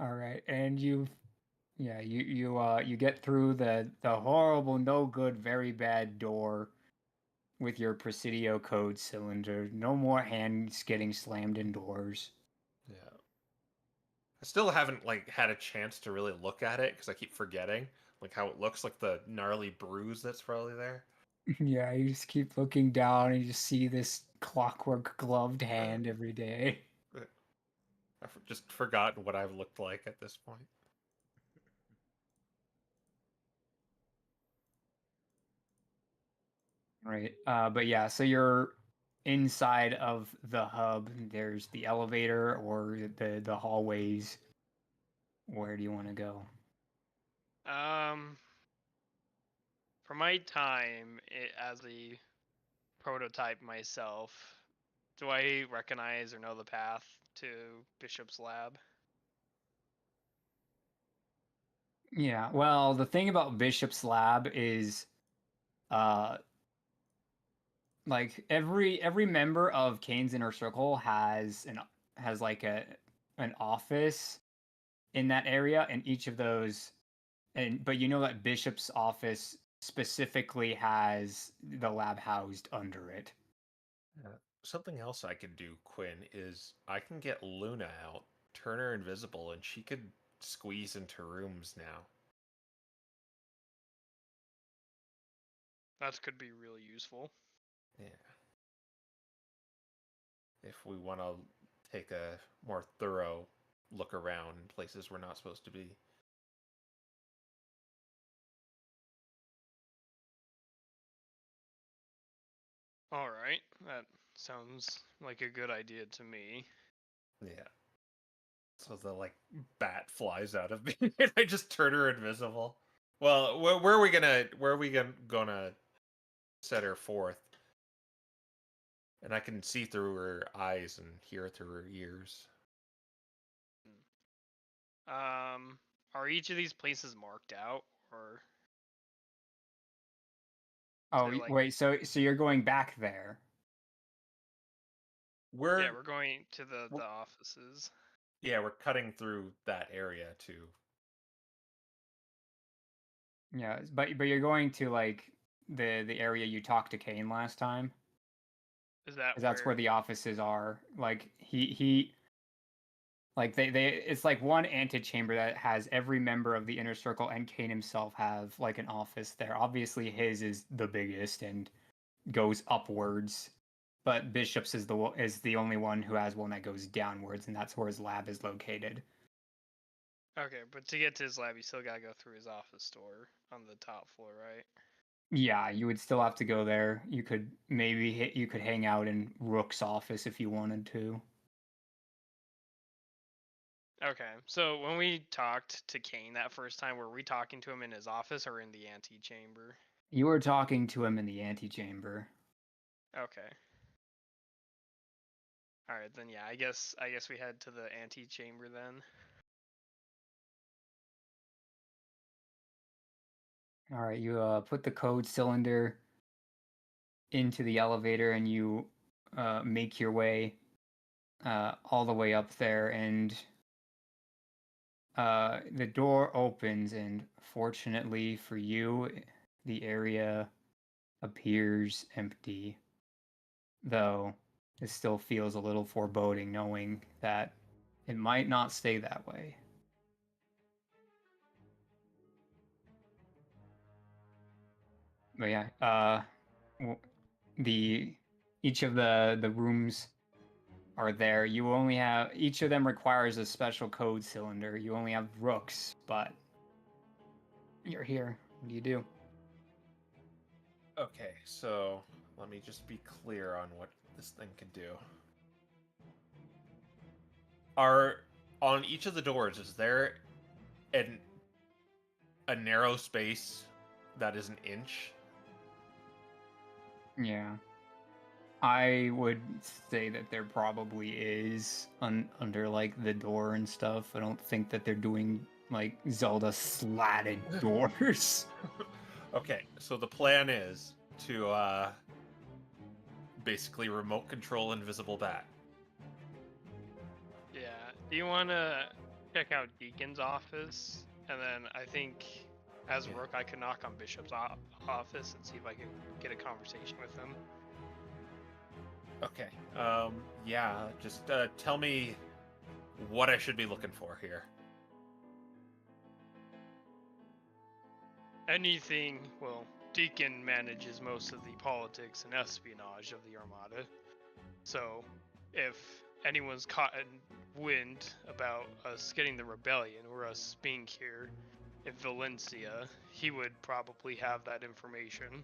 All right, and you get through the horrible, no good, very bad door with your Presidio code cylinder. No more hands getting slammed in doors. Yeah. I still haven't like had a chance to really look at it because I keep forgetting like how it looks, like the gnarly bruise that's probably there. Yeah, you just keep looking down and you just see this clockwork gloved hand every day. I've just forgotten what I've looked like at this point. Right. But yeah, so you're inside of the hub. There's the elevator or the hallways. Where do you want to go? um, for my time as a prototype myself, do I recognize or know the path to Bishop's lab? Yeah, well, the thing about Bishop's lab is uh like every member of Kane's inner circle has like an office in that area, and each of those, but you know that Bishop's office specifically has the lab housed under it. Something else I could do, Quinn, is I can get Luna out, turn her invisible, and she could squeeze into rooms now. That could be really useful. Yeah. If we want to take a more thorough look around in places we're not supposed to be. All right, that sounds like a good idea to me. Yeah. So the like bat flies out of me and I just turn her invisible. Well, where are we gonna set her forth? And I can see through her eyes and hear through her ears. Are each of these places marked out, or Oh, they're like? wait, so you're going back there? We're Yeah, we're going to the offices. yeah, we're cutting through that area too. Yeah, but you're going to like the area you talked to Kane last time. Is that 'Cause that's where the offices are. Like he like they it's like one antechamber that has every member of the inner circle and Kane himself have like an office there. Obviously his is the biggest and goes upwards, but Bishop's is the only one who has one that goes downwards, and that's where his lab is located. Okay, but to get to his lab, you still gotta go through his office door on the top floor, right? Yeah, you would still have to go there. You could you could hang out in Rook's office if you wanted to. Okay, so when we talked to Kane that first time, were we talking to him in his office or in the antechamber? You were talking to him in the antechamber. Okay. All right, then yeah, I guess we head to the antechamber then. All right, you put the code cylinder into the elevator and you make your way all the way up there, and the door opens, and fortunately for you, the area appears empty, though it still feels a little foreboding knowing that it might not stay that way. But yeah, each of the rooms are there. You only have, each of them requires a special code cylinder. You only have rooks, but you're here. What do you do? Okay, so let me just be clear on what this thing can do. On each of the doors, is there a narrow space that is an inch? Yeah. I would say that there probably is under like the door and stuff. I don't think that they're doing like Zelda slatted doors. Okay, so the plan is to basically remote control Invisible Bat. Yeah. Do you want to check out Deacon's office? And then I think, as Rook, I can knock on Bishop's office and see if I can get a conversation with him. Okay. Yeah, just tell me what I should be looking for here. Anything, well, Deacon manages most of the politics and espionage of the Armada. So, if anyone's caught in wind about us getting the rebellion or us being here in Valencia, he would probably have that information.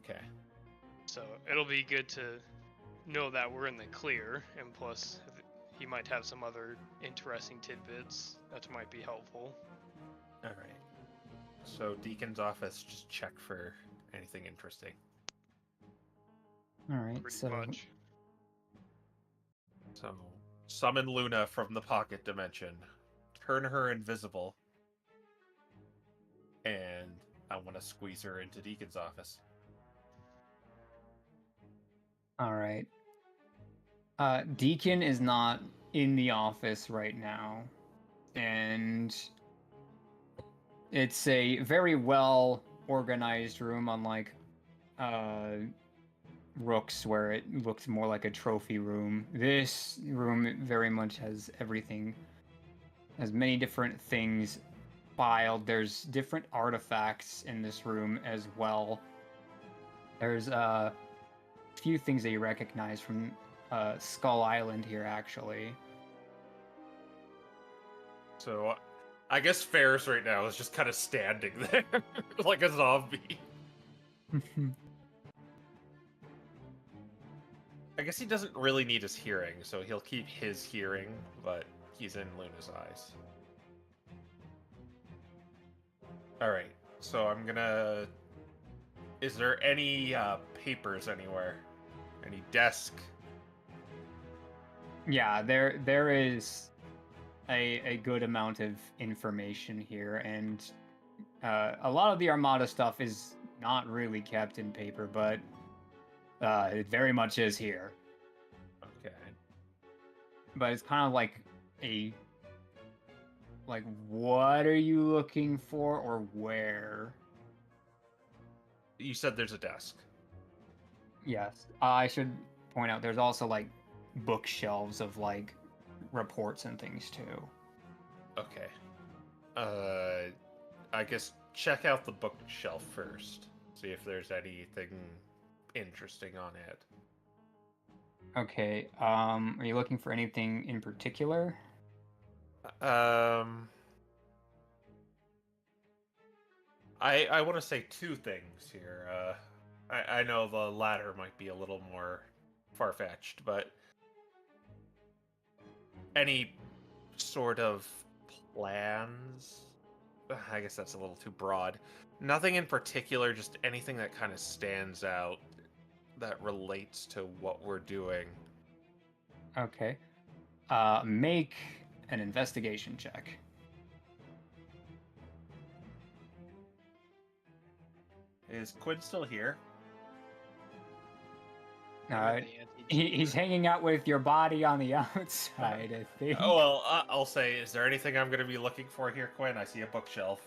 Okay. So, it'll be good to know that we're in the clear, and plus, he might have some other interesting tidbits that might be helpful. All right. So Deacon's office, just check for anything interesting. All right, Pretty so much. So summon Luna from the pocket dimension, turn her invisible, and I want to squeeze her into Deacon's office. all right. Deacon is not in the office right now, and it's a very well organized room, unlike Rook's, where it looked more like a trophy room. This room very much has everything, has many different things filed. There's different artifacts in this room as well. There's a few things that you recognize from Skull Island here, actually. So I guess Faris right now is just kind of standing there like a zombie. I guess he doesn't really need his hearing, so he'll keep his hearing, but he's in Luna's eyes. Alright, so I'm gonna... Is there any papers anywhere? Any desk? Yeah, there is a good amount of information here, and a lot of the Armada stuff is not really kept in paper, but it very much is here. Okay. But it's kind of like what are you looking for, or where? You said there's a desk. Yes, I should point out there's also like bookshelves of like reports and things too. Okay. I guess check out the bookshelf first. See if there's anything interesting on it. Okay, are you looking for anything in particular? I want to say two things here. I know the latter might be a little more far-fetched, but any sort of plans? I guess that's a little too broad. Nothing in particular, just anything that kind of stands out that relates to what we're doing. Okay. Make an investigation check. Is Quin still here? He's hanging out with your body on the outside, I think. Oh, well, I'll say, is there anything I'm going to be looking for here, Quin? I see a bookshelf.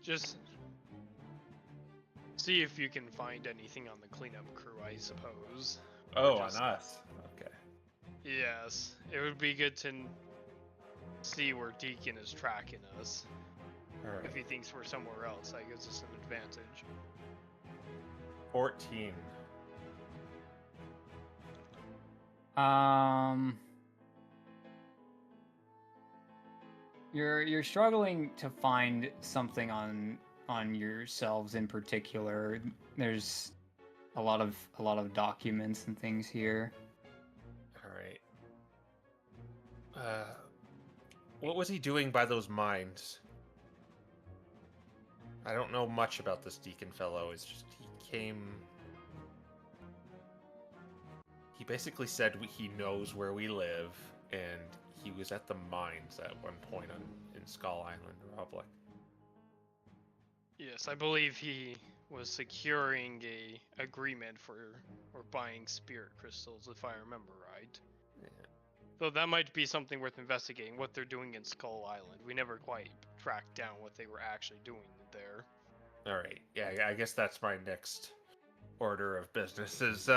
just see if you can find anything on the cleanup crew, I suppose. Oh, Or on just- us. Okay. Yes, it would be good to see where Deacon is tracking us. All If he right. thinks we're somewhere else, that gives us an advantage. 14. You're struggling to find something on yourselves in particular. There's a lot of documents and things here. All right. What was he doing by those mines? I don't know much about this Deacon fellow. It's just he came. He basically said he knows where we live, and he was at the mines at one point in Skull Island Republic. Yes, I believe he was securing a agreement for or buying spirit crystals, if I remember right. Yeah. So that might be something worth investigating. What they're doing in Skull Island. We never quite tracked down what they were actually doing there. All right. Yeah, I guess that's my next order of business is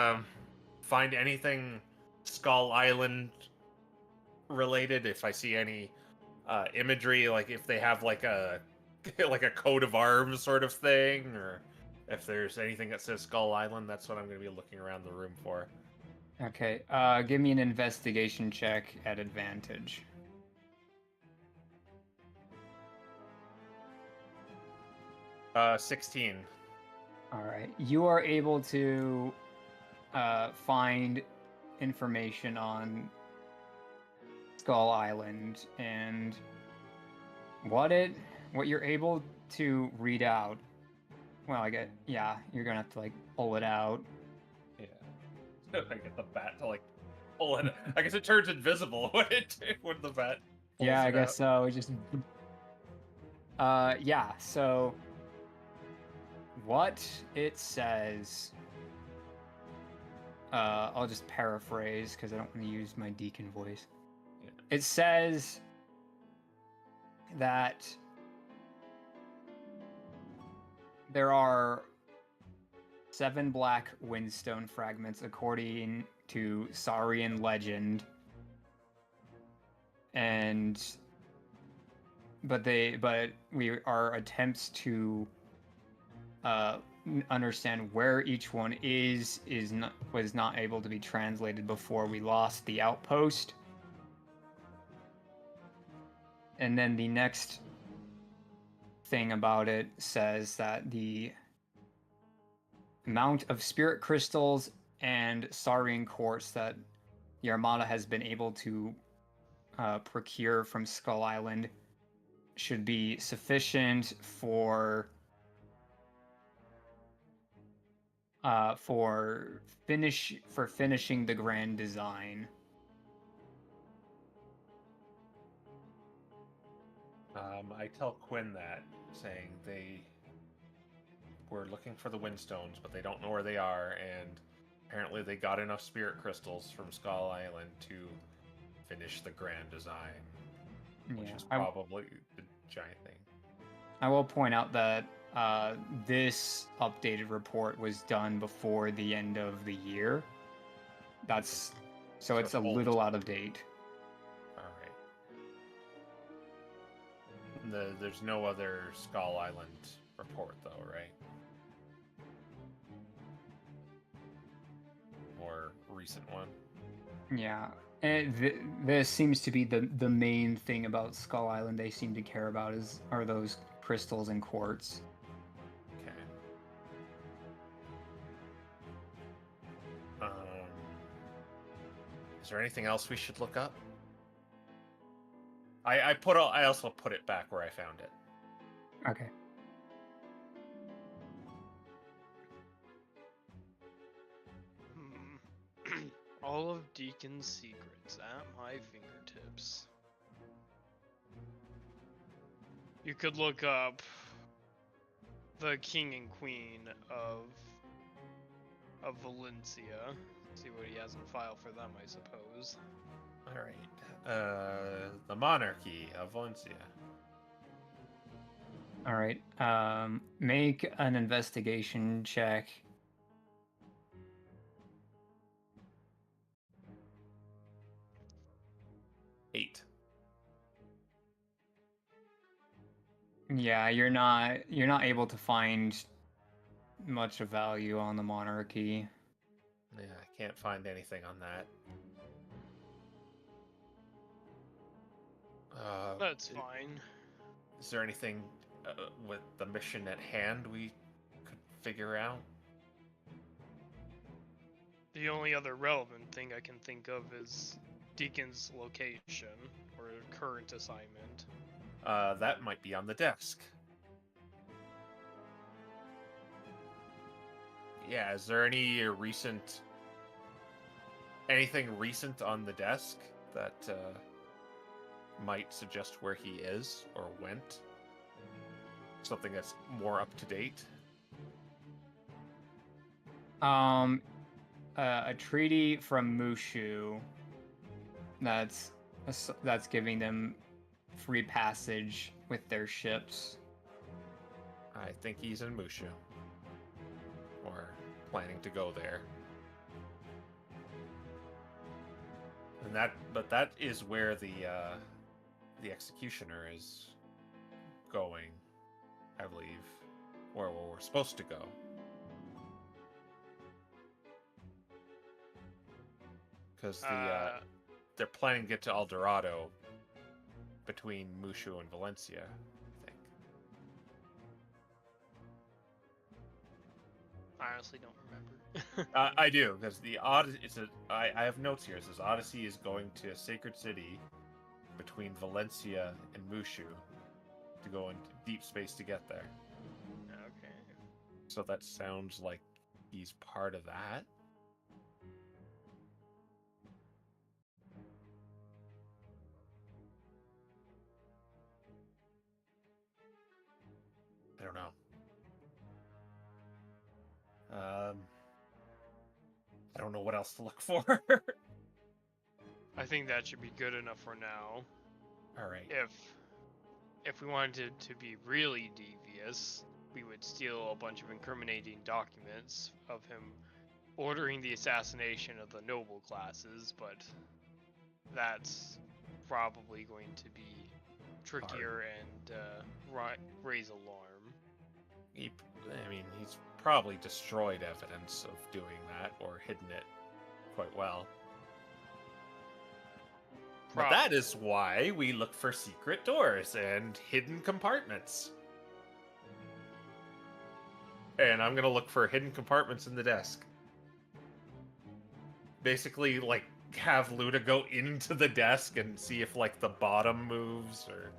find anything Skull Island related. If I see any imagery, like if they have like a like a coat of arms sort of thing, or if there's anything that says Skull Island, that's what I'm going to be looking around the room for. Okay, give me an investigation check at advantage. Uh, 16. All right, you are able to find information on Skull Island, and what you're able to read out. Well, you're gonna have to like pull it out. Yeah. I get the bat to like pull it. I guess it turns invisible when the bat. Pulls Yeah, I it guess out. so. Just yeah. So what it says. I'll just paraphrase because I don't want to use my Deacon voice. Yeah. It says that there are 7 black windstone fragments according to Saurian legend, but our attempts to understand where each one was not able to be translated before we lost the outpost. And then the next thing about it says that the amount of spirit crystals and saurian quartz that the Armada has been able to procure from Skull Island should be sufficient for finishing the grand design. I tell Quin that, saying they were looking for the Windstones, but they don't know where they are, and apparently they got enough spirit crystals from Skull Island to finish the grand design, which Yeah, is probably the giant thing. I will point out that this updated report was done before the end of the year. So it's a old. little out of date. All right. There's no other Skull Island report, though, right? Or recent one. Yeah, and this seems to be the main thing about Skull Island they seem to care about are those crystals and quartz. Okay. Is there anything else we should look up? I also put it back where I found it. Okay. All of Deacon's secrets at my fingertips. You could look up the king and queen of Valencia. See what he has in file for them, I suppose. All right. The monarchy of Valencia. All right. Make an investigation check. Eight. Yeah, you're not able to find much of value on the monarchy. Yeah, I can't find anything on that. That's fine. Is there anything with the mission at hand we could figure out? The only other relevant thing I can think of is Deacon's location or current assignment. That might be on the desk. Yeah, is there anything recent on the desk that might suggest where he is or went? Something that's more up to date? A treaty from Mushu that's giving them free passage with their ships. I think he's in Mushu. Or planning to go there. But that is where the executioner is going, I believe, or where we're supposed to go. Because they're planning to get to El Dorado between Mushu and Valencia, I think. I honestly don't remember. I do, because the Odyssey. I have notes here. It says Odyssey is going to a sacred city between Valencia and Mushu to go into deep space to get there. Okay. So that sounds like he's part of that. I don't know. I don't know what else to look for. I think that should be good enough for now. All right. If we wanted to be really devious, we would steal a bunch of incriminating documents of him ordering the assassination of the noble classes, but that's probably going to be trickier and raise alarm. He's probably destroyed evidence of doing that or hidden it quite well. But that is why we look for secret doors and hidden compartments. And I'm going to look for hidden compartments in the desk. Basically, like, have Luda go into the desk and see if, like, the bottom moves or...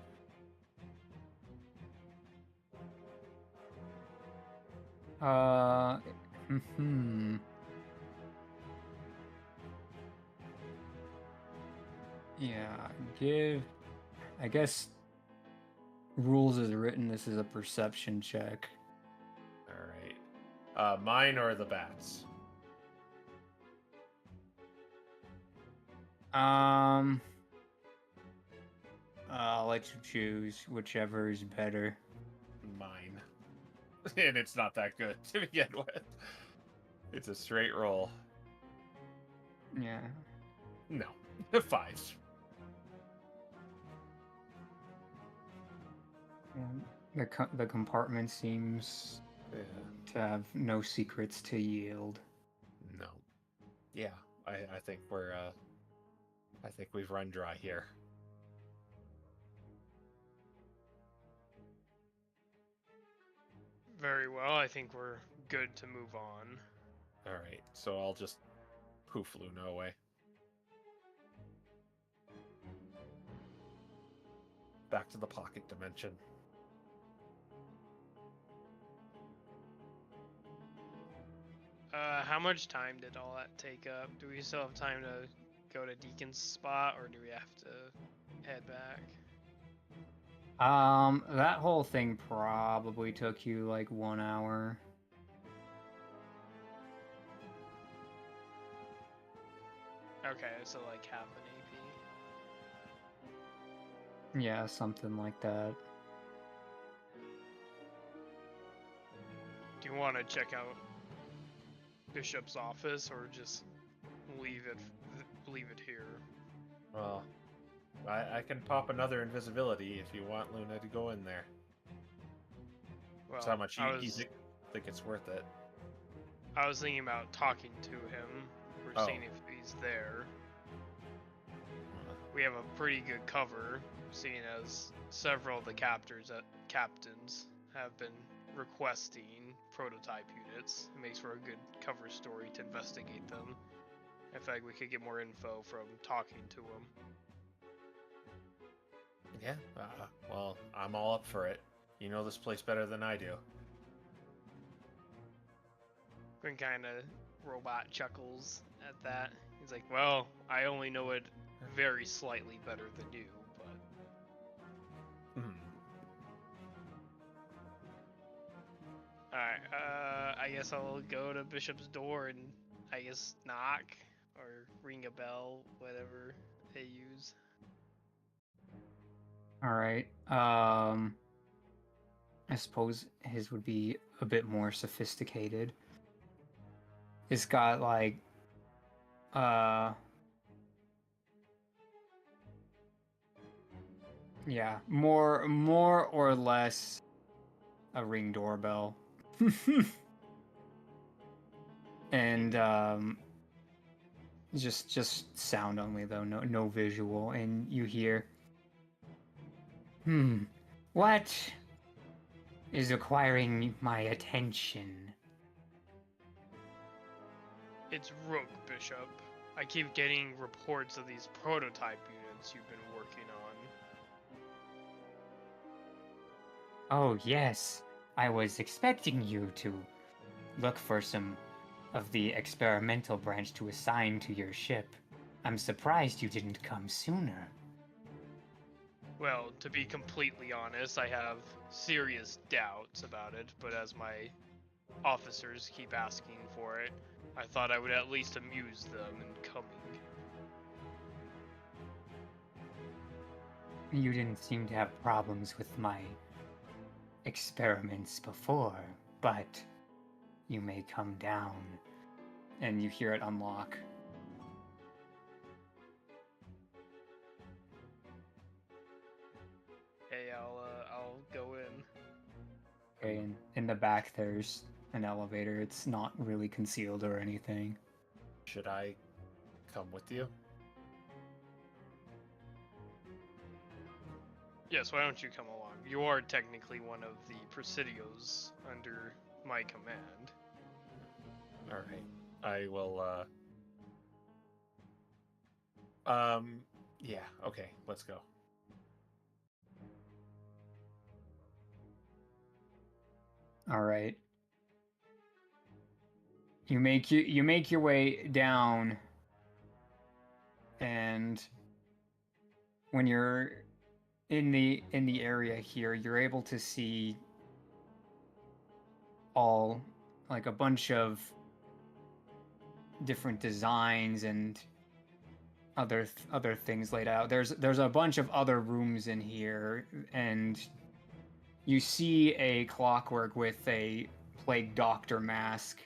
Yeah, I guess rules as written, this is a perception check. Alright. Mine or the bats? I'll let you choose whichever is better. Mine. And it's not that good to begin with. It's a straight roll. Yeah. No. 5. And the compartment seems to have no secrets to yield. No. Yeah, I think we're I think we've run dry here. Very well, I think we're good to move on. Alright, so I'll just poof Luna away. Back to the pocket dimension. How much time did all that take up? Do we still have time to go to Deacon's spot, or do we have to head back? That whole thing probably took you like 1 hour. Okay, so like half an AP. Yeah, something like that. you want to check out Bishop's office or just leave it here? Well, I can pop another invisibility if you want Luna to go in there. Well, That's how much I you was think it's worth it. I was thinking about talking to him or Oh. seeing if he's there. We have a pretty good cover, seeing as several of the captains have been requesting prototype units. It makes for a good cover story to investigate them. In fact, we could get more info from talking to him. Yeah. Well, I'm all up for it. You know this place better than I do. Quinn kind of robot chuckles at that. He's like, well, I only know it very slightly better than you, but... Alright, I guess I'll go to Bishop's door and I guess knock or ring a bell, whatever they use. All right. I suppose his would be a bit more sophisticated. It's got like yeah, more or less a Ring doorbell. And just sound only though, no visual, and you hear what is acquiring my attention? It's Rook, Bishop. I keep getting reports of these prototype units you've been working on. Oh yes, I was expecting you to look for some of the experimental branch to assign to your ship. I'm surprised you didn't come sooner. Well, to be completely honest, I have serious doubts about it, but as my officers keep asking for it, I thought I would at least amuse them in coming. You didn't seem to have problems with my experiments before, but you may come down. And you hear it unlock. Hey, I'll go in. Okay, and in the back there's an elevator. It's not really concealed or anything. Should I come with you? Yes, why don't you come along? You are technically one of the Presidios under my command. Alright. I will, yeah, okay, let's go. All right. You make your way down, and when you're in the area here, you're able to see all like a bunch of different designs and other things laid out. There's a bunch of other rooms in here, and you see a Clockwork with a plague doctor mask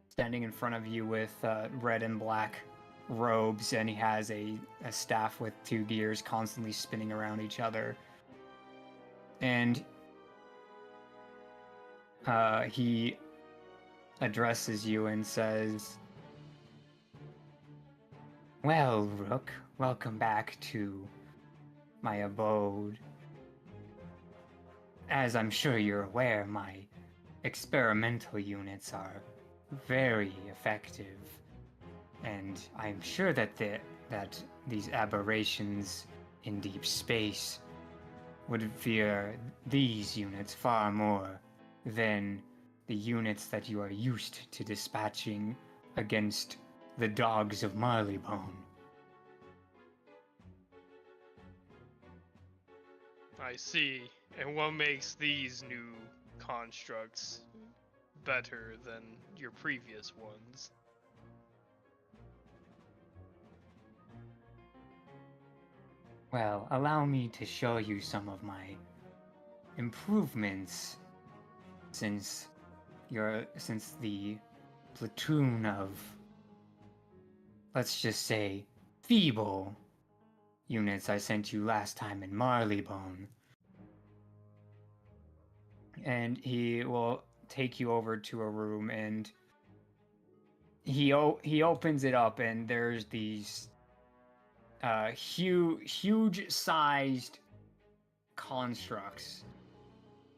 standing in front of you with red and black robes, and he has a staff with two gears constantly spinning around each other. And he addresses you and says, "Well, Rook, welcome back to my abode. As I'm sure you're aware, my experimental units are very effective, and I'm sure that these aberrations in deep space would fear these units far more than the units that you are used to dispatching against the dogs of Marleybone." I see. And what makes these new constructs better than your previous ones? Well, allow me to show you some of my improvements since since the platoon of, let's just say, feeble units I sent you last time in Marleybone. And he will take you over to a room, and he opens it up, and there's these huge sized constructs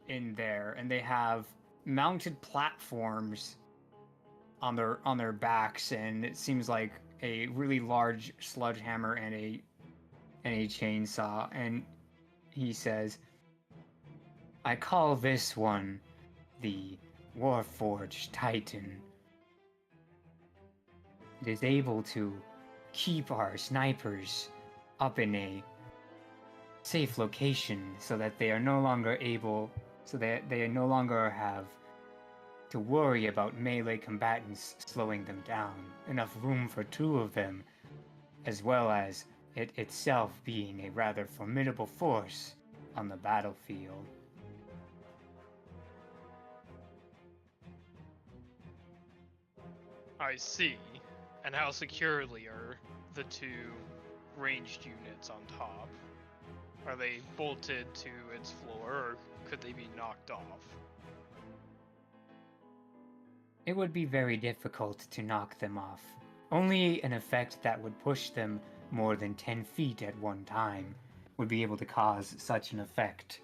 in there, and they have mounted platforms on their backs, and it seems like a really large sledgehammer and a chainsaw. And he says, I call this one the Warforged Titan. It is able to keep our snipers up in a safe location so that they no longer have to worry about melee combatants slowing them down. Enough room for 2 of them, as well as it itself being a rather formidable force on the battlefield. I see. And how securely are the 2 ranged units on top? Are they bolted to its floor, or could they be knocked off? It would be very difficult to knock them off. Only an effect that would push them more than 10 feet at one time would be able to cause such an effect,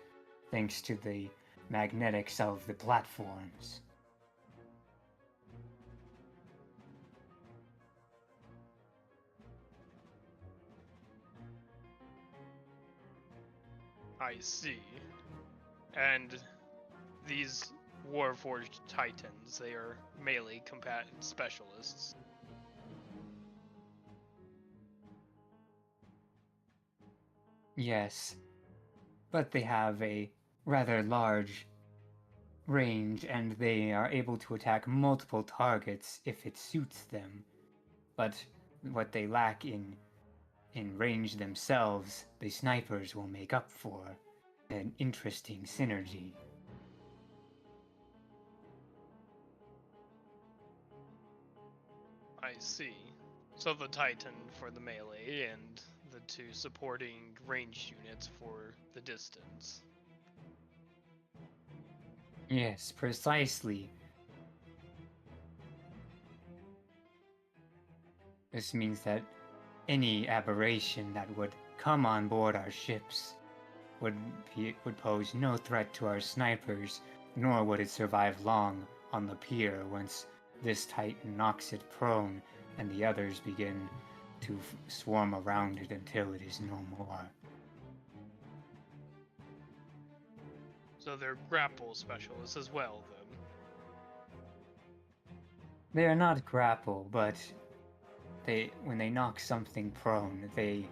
thanks to the magnetics of the platforms. I see. And these Warforged Titans, they are melee combatant specialists. Yes, but they have a rather large range, and they are able to attack multiple targets if it suits them. But what they lack in range themselves, the snipers will make up for. An interesting synergy. I see. So the Titan for the melee and the 2 supporting ranged units for the distance. Yes, precisely. This means that any aberration that would come on board our ships would pose no threat to our snipers, nor would it survive long on the pier once this Titan knocks it prone and the others begin to swarm around it until it is no more. So they're grapple specialists as well, then. They are not grapple, but when they knock something prone, they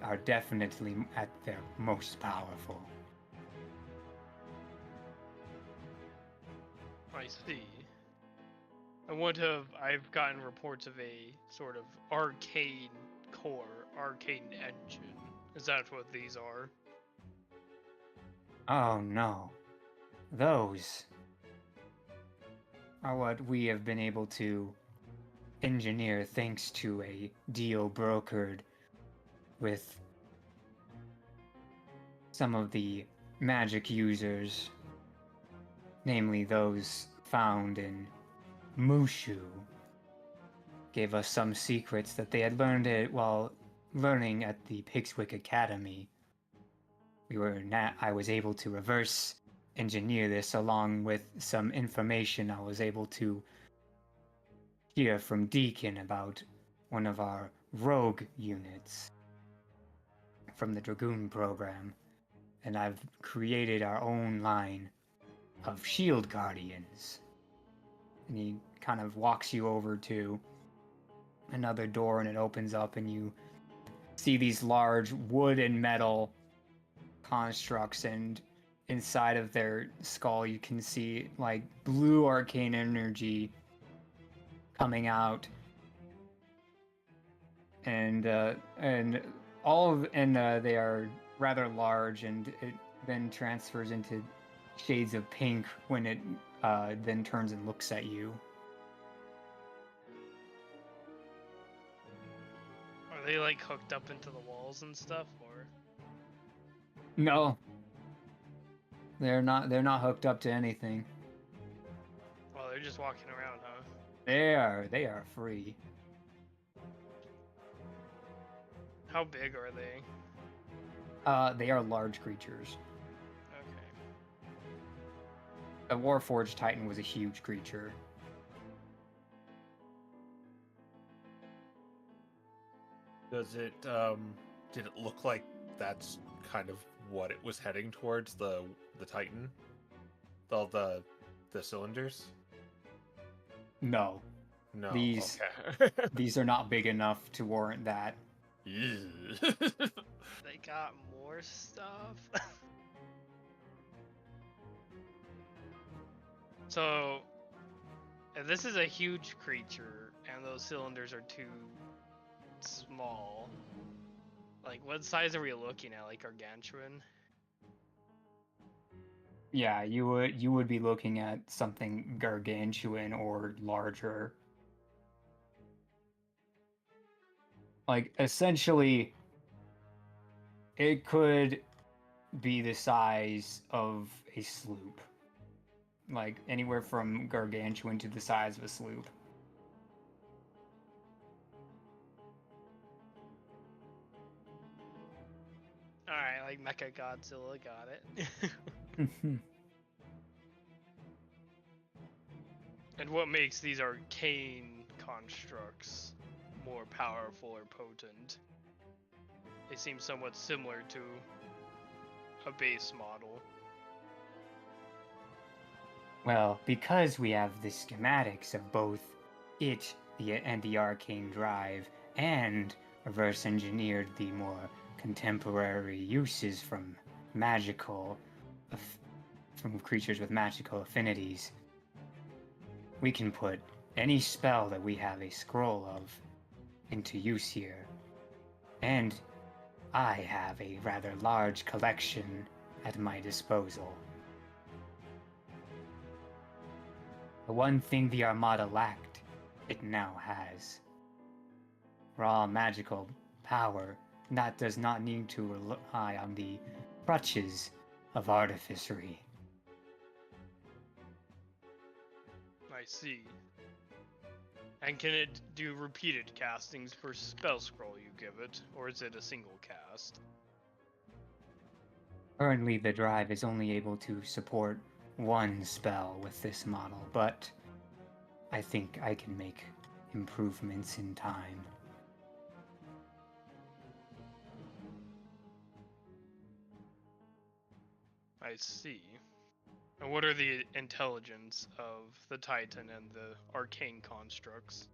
are definitely at their most powerful. I see. I've gotten reports of a sort of arcane core, arcane engine. Is that what these are? Oh no. Those are what we have been able to engineer thanks to a deal brokered with some of the magic users, namely those found in Mushu. Gave us some secrets that they had learned while learning at the Pixwick Academy. I was able to reverse engineer this along with some information I was able to hear from Deacon about one of our rogue units from the Dragoon program, and I've created our own line of shield guardians. And he kind of walks you over to another door, and it opens up, and you see these large wood and metal constructs, and inside of their skull you can see like blue arcane energy coming out, and they are rather large, and it then transfers into shades of pink when it then turns and looks at you. Are they like hooked up into the walls and stuff, or? No, they're not. They're not hooked up to anything. Well, they're just walking around, huh? They are free. How big are they? They are large creatures. Okay. A Warforged Titan was a huge creature. Does it did it look like that's kind of what it was heading towards, the Titan? All the cylinders? No, No. These- Okay. these are not big enough to warrant that. Ew. They got more stuff. So, if this is a huge creature and those cylinders are too small, like what size are we looking at? Like gargantuan? Yeah, you would be looking at something gargantuan or larger. Like essentially, it could be the size of a sloop. Like anywhere from gargantuan to the size of a sloop. Alright, like Mecha Godzilla, got it. And what makes these arcane constructs more powerful or potent? They seem somewhat similar to a base model. Well, because we have the schematics of both it and the arcane drive, and reverse engineered the more contemporary uses from from creatures with magical affinities, we can put any spell that we have a scroll of into use here. And I have a rather large collection at my disposal. The one thing the Armada lacked, it now has. Raw magical power that does not need to rely on the crutches of artificery. I see. And can it do repeated castings per spell scroll you give it, or is it a single cast? Currently, the drive is only able to support one spell with this model, but I think I can make improvements in time. I see. And what are the intelligence of the Titan and the arcane constructs?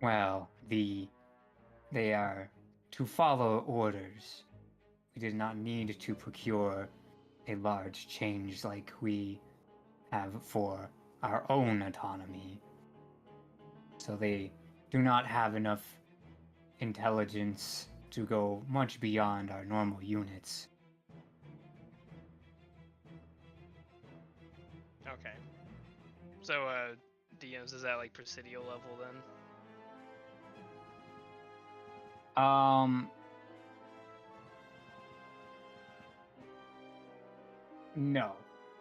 Well, they are to follow orders. We did not need to procure a large change like we have for our own autonomy. So they do not have enough intelligence to go much beyond our normal units. Okay. So, DMs, is that like Presidio level then? No.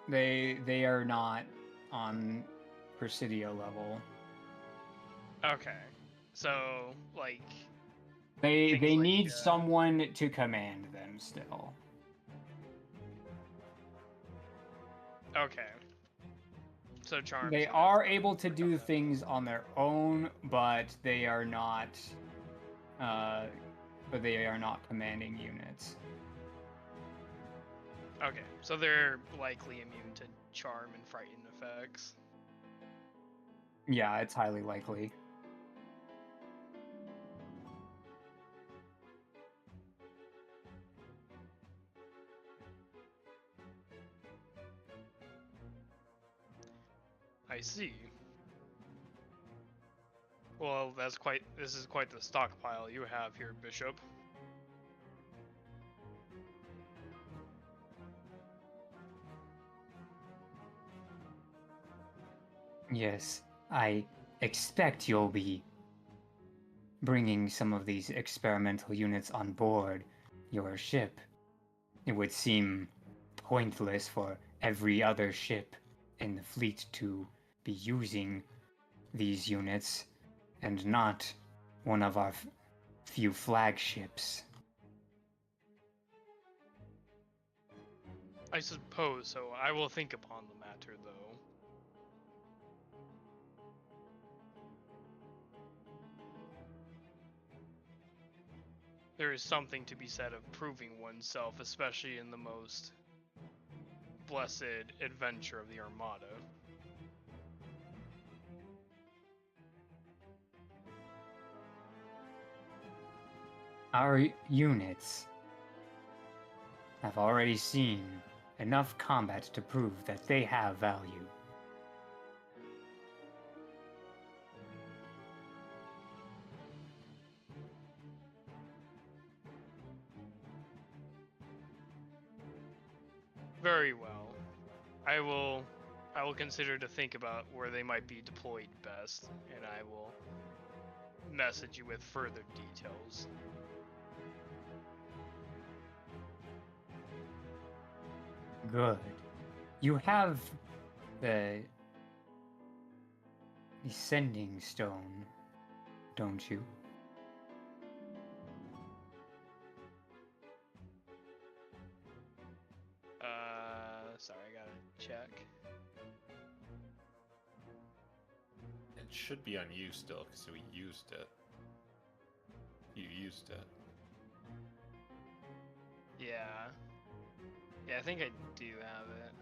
They are not on Presidio level. Okay. So, like... They things like, need someone to command them still. Okay. So charms. They are able to do things on their own, but they are not commanding units. Okay, so they're likely immune to charm and frighten effects. Yeah, it's highly likely. I see. Well, this is quite the stockpile you have here, Bishop. Yes, I expect you'll be bringing some of these experimental units on board your ship. It would seem pointless for every other ship in the fleet to be using these units and not one of our few flagships. I suppose so. I will think upon the matter, though. There is something to be said of proving oneself, especially in the most blessed adventure of the Armada. Our units have already seen enough combat to prove that they have value. Very well. I will consider to think about where they might be deployed best, and I will message you with further details. Good. You have the sending stone, don't you? Sorry, I gotta check. It should be on you still, because we used it. You used it. Yeah. Yeah, I think I do have it.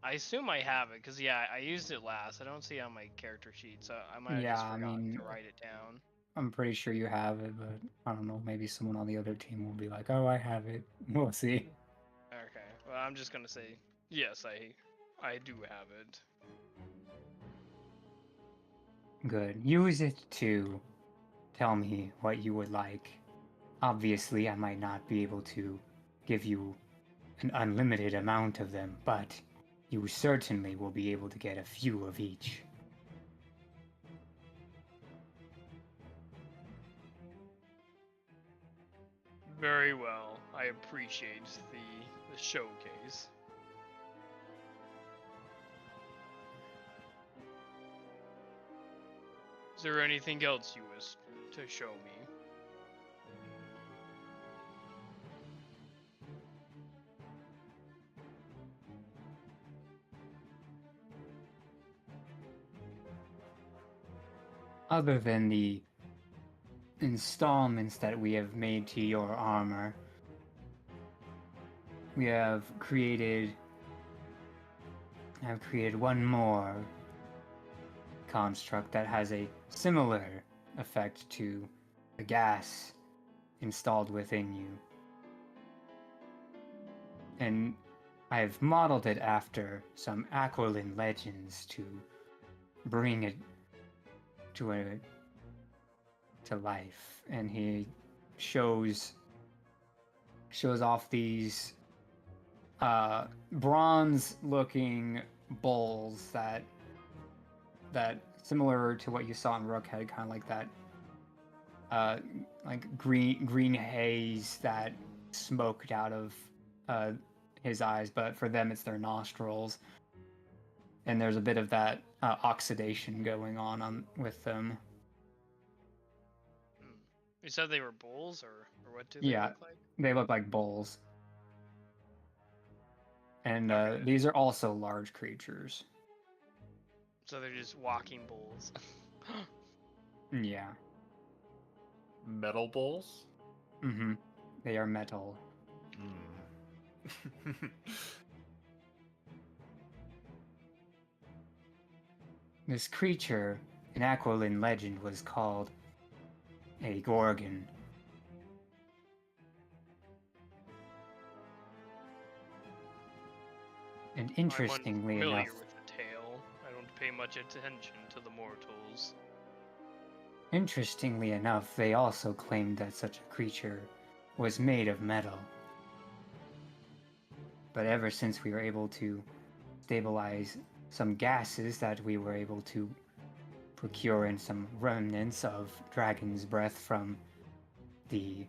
I assume I have it, because, yeah, I used it last. I don't see it on my character sheet, so I might have Yeah, just I forgotten mean, to write it down. I'm pretty sure you have it, but I don't know, maybe someone on the other team will be like, oh, I have it. We'll see. Okay, well, I'm just gonna say, yes, I do have it. Good. Use it to tell me what you would like. Obviously, I might not be able to give you an unlimited amount of them, but you certainly will be able to get a few of each. Very well. I appreciate the showcase. Is there anything else you wish to show me? Other than the installments that we have made to your armor, we have created one more construct that has a similar effect to the gas installed within you. And I've modeled it after some Aquilin legends to bring it to life. And he shows off these bronze-looking bowls that similar to what you saw in Rook had, kind of like that like green haze that smoked out of his eyes, but for them it's their nostrils, and there's a bit of that oxidation going on with them. You said they were bulls, or what do they Yeah, look like? they look like bowls, and Okay. these are also large creatures. So they're just walking bulls. Yeah. Metal bowls? Mm-hmm. They are metal. This creature in Aquilin legend was called a Gorgon. And interestingly I'm unfamiliar enough, with the tale. I don't pay much attention to the mortals. Interestingly enough, they also claimed that such a creature was made of metal. But ever since we were able to stabilize some gases that we were able to procure in some remnants of dragon's breath from the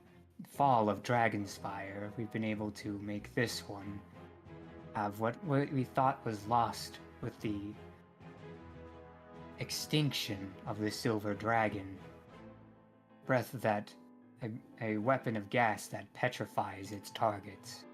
fall of Dragonspire, we've been able to make this one have what we thought was lost with the extinction of the silver dragon. Breath that a weapon of gas that petrifies its targets.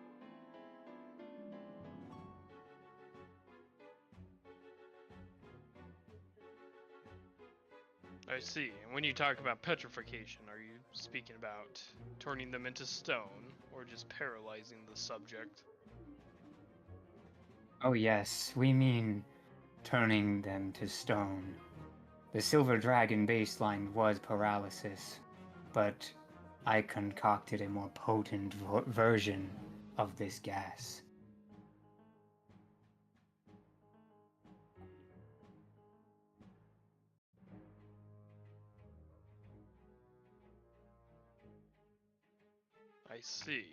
I see. And when you talk about petrification, are you speaking about turning them into stone, or just paralyzing the subject? Oh yes, we mean turning them to stone. The silver dragon baseline was paralysis, but I concocted a more potent version of this gas. I see.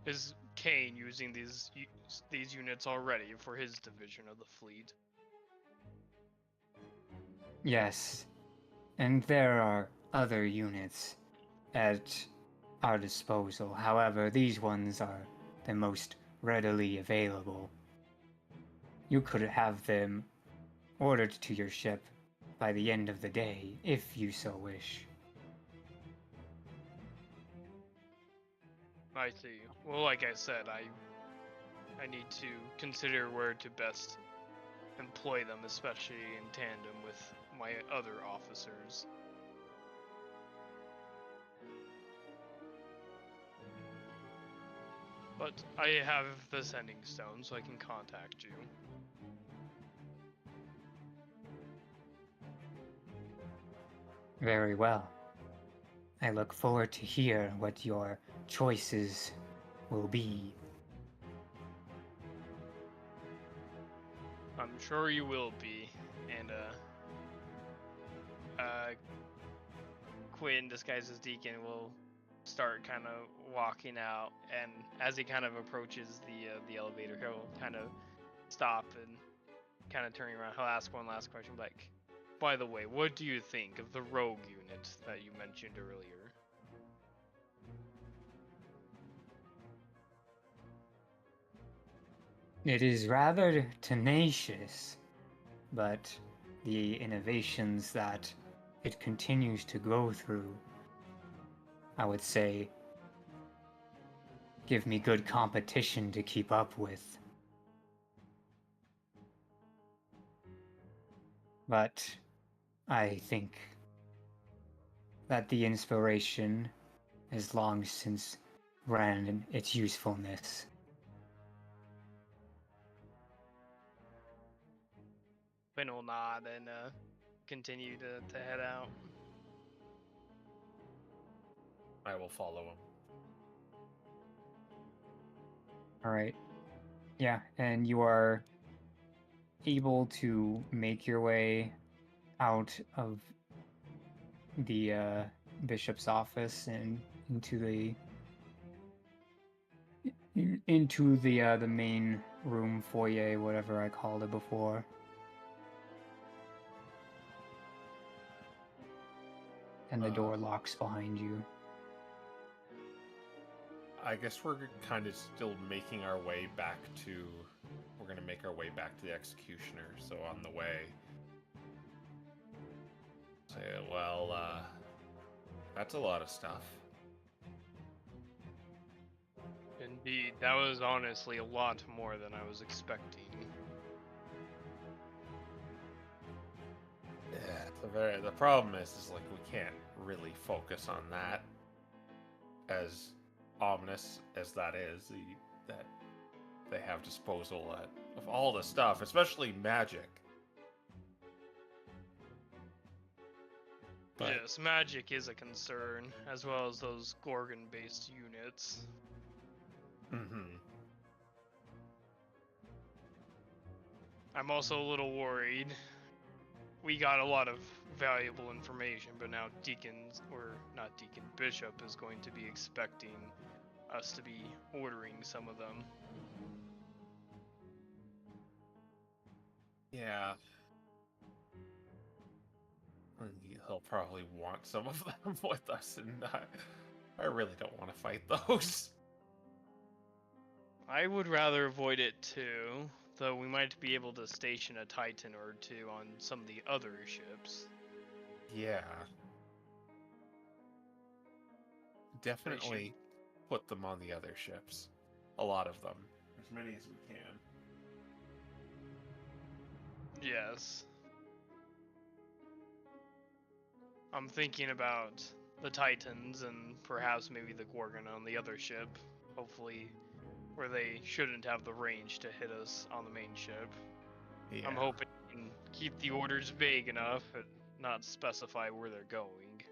Is Kane using these units already for his division of the fleet? Yes, and there are other units at our disposal. However, these ones are the most readily available. You could have them ordered to your ship by the end of the day, if you so wish. I see. Well, like I said, I need to consider where to best employ them, especially in tandem with my other officers. But I have the sending stone, so I can contact you. Very well. I look forward to hear what your choices will be. I'm sure you will be, and Quin, disguised as Deacon, will start kind of walking out, and as he kind of approaches the elevator, he'll kind of stop and kind of turning around. He'll ask one last question, like, "By the way, what do you think of the rogue unit that you mentioned earlier?" It is rather tenacious, but the innovations that it continues to go through, I would say, give me good competition to keep up with. But I think that the inspiration has long since ran its usefulness. Quinn will nod and continue to head out. I will follow him. All right. Yeah, and you are able to make your way out of the bishop's office and into the main room, foyer, whatever I called it before. And the door locks behind you. I guess we're kind of still making our way back to... We're going to make our way back to the executioner, so on the way... Say, well, that's a lot of stuff. Indeed, that was honestly a lot more than I was expecting. Yeah, the problem is like we can't really focus on that, as ominous as that is, that they have disposal of all the stuff, especially magic. But, yes, magic is a concern, as well as those Gorgon-based units. mm-hmm. I'm also a little worried we got a lot of valuable information, but now Bishop is going to be expecting us to be ordering some of them. Yeah. He'll probably want some of them with us, and I really don't want to fight those. I would rather avoid it too, though we might be able to station a Titan or two on some of the other ships. Yeah. Definitely put them on the other ships. A lot of them. As many as we can. Yes. I'm thinking about the Titans and perhaps maybe the Gorgon on the other ship. Hopefully, where they shouldn't have the range to hit us on the main ship. Yeah. I'm hoping we can keep the orders vague enough and not specify where they're going.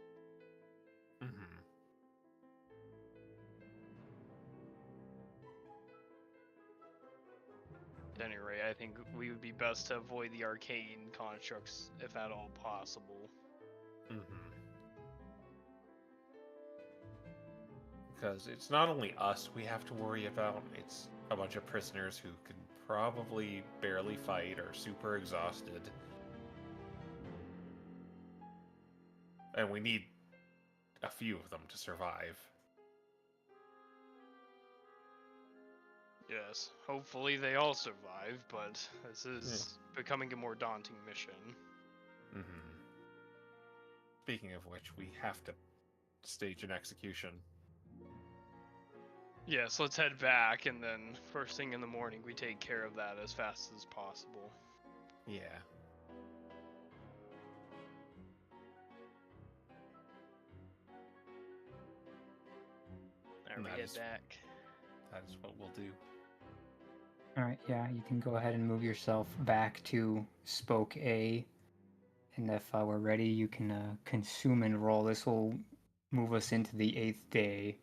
Mm-hmm. At any rate, I think we would be best to avoid the arcane constructs if at all possible. Mm-hmm. Because it's not only us we have to worry about, it's a bunch of prisoners who can probably barely fight or super exhausted. And we need a few of them to survive. Yes, hopefully they all survive, but this is becoming a more daunting mission. Mm-hmm. Speaking of which, we have to stage an execution. Yes, let's head back, and then first thing in the morning we take care of that as fast as possible. Yeah. There we head back. That is what we'll do. All right, yeah, you can go ahead and move yourself back to Spoke A. And if we're ready, you can consume and roll. This will move us into the 8th day.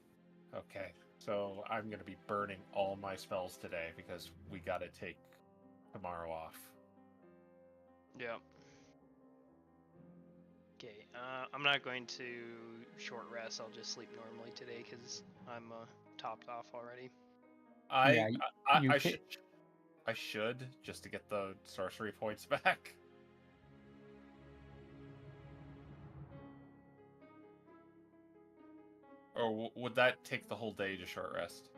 Okay, so I'm going to be burning all my spells today because we got to take tomorrow off. Yep. Okay, I'm not going to short rest. I'll just sleep normally today because I'm topped off already. Yeah, I should just to get the sorcery points back. Or would that take the whole day to short rest?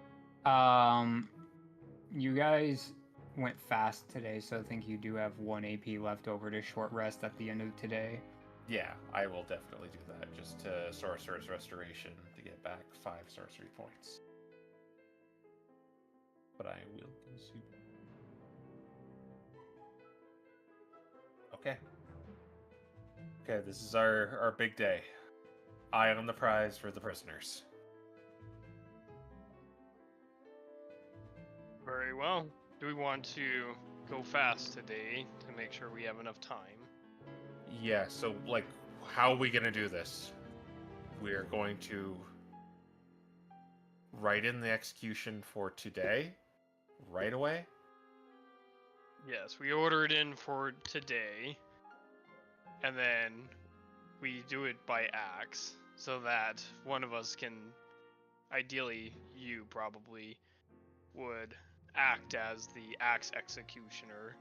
You guys went fast today, so I think you do have 1 AP left over to short rest at the end of today. Yeah, I will definitely do that, just to Sorcerer's Restoration to get back 5 sorcery points. But I will consume. Okay. Okay, this is our big day. Eye on the prize for the prisoners. Very well. Do we want to go fast today to make sure we have enough time? Yeah, so, like, how are we going to do this? We're going to write in the execution for today, right away? Yes, we order it in for today, and then we do it by axe, so that one of us can, ideally you probably, would act as the axe executioner,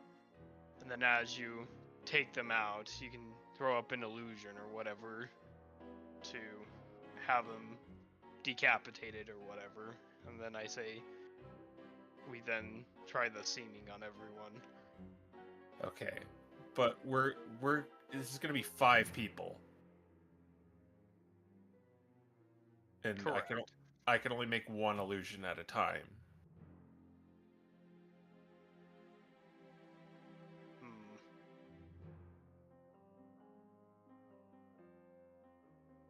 and then as you take them out, you can throw up an illusion or whatever to have them decapitated or whatever, and then I say we then try the seeming on everyone. Okay, but this is gonna be 5 people, and Correct. I can only make 1 illusion at a time.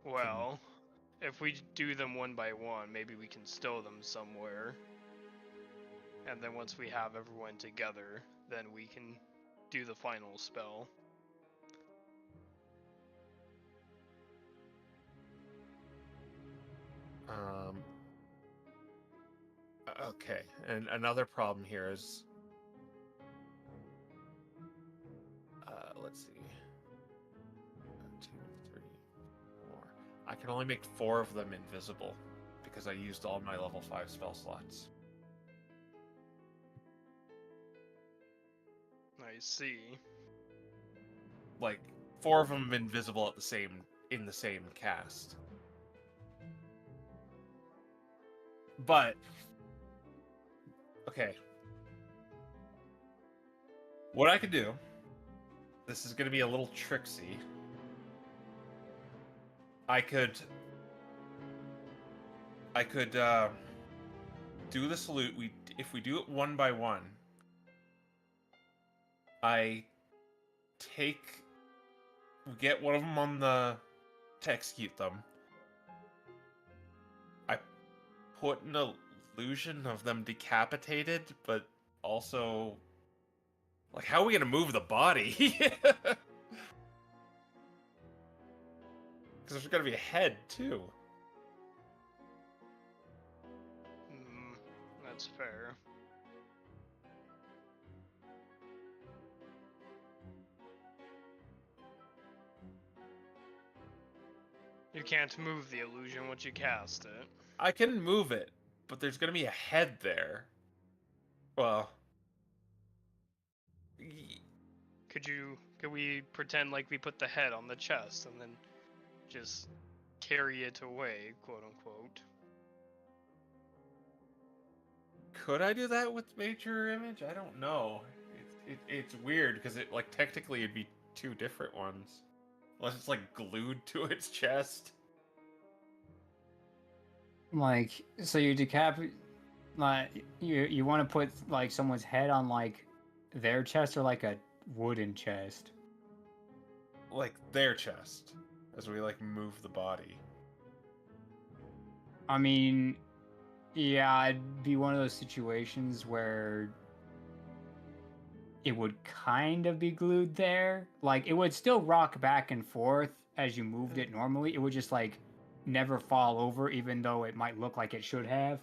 Well, if we do them one by one, maybe we can stow them somewhere. And then once we have everyone together, then we can do the final spell. Okay, and another problem here is, let's see. I can only make 4 of them invisible because I used all my level 5 spell slots. I see. Like 4 of them invisible in the same cast. But okay. What I could do, this is going to be a little tricksy. I could do the salute. If we do it one by one, we get one of them on to execute them. I put an illusion of them decapitated, but also, like, how are we gonna move the body? Because there's gonna be a head too. That's fair. You can't move the illusion once you cast it. I can move it, but there's gonna be a head there. Well, Could we pretend like we put the head on the chest and then just carry it away, quote unquote? could I do that with Major Image? I don't know. It's weird because it, like, technically it'd be 2 different ones, unless it's like glued to its chest. Like, so you like, you want to put like someone's head on like their chest or like a wooden chest? Like their chest, as we like move the body. I mean, yeah, it'd be one of those situations where it would kind of be glued there. Like, it would still rock back and forth as you moved it normally. It would just like never fall over, even though it might look like it should have.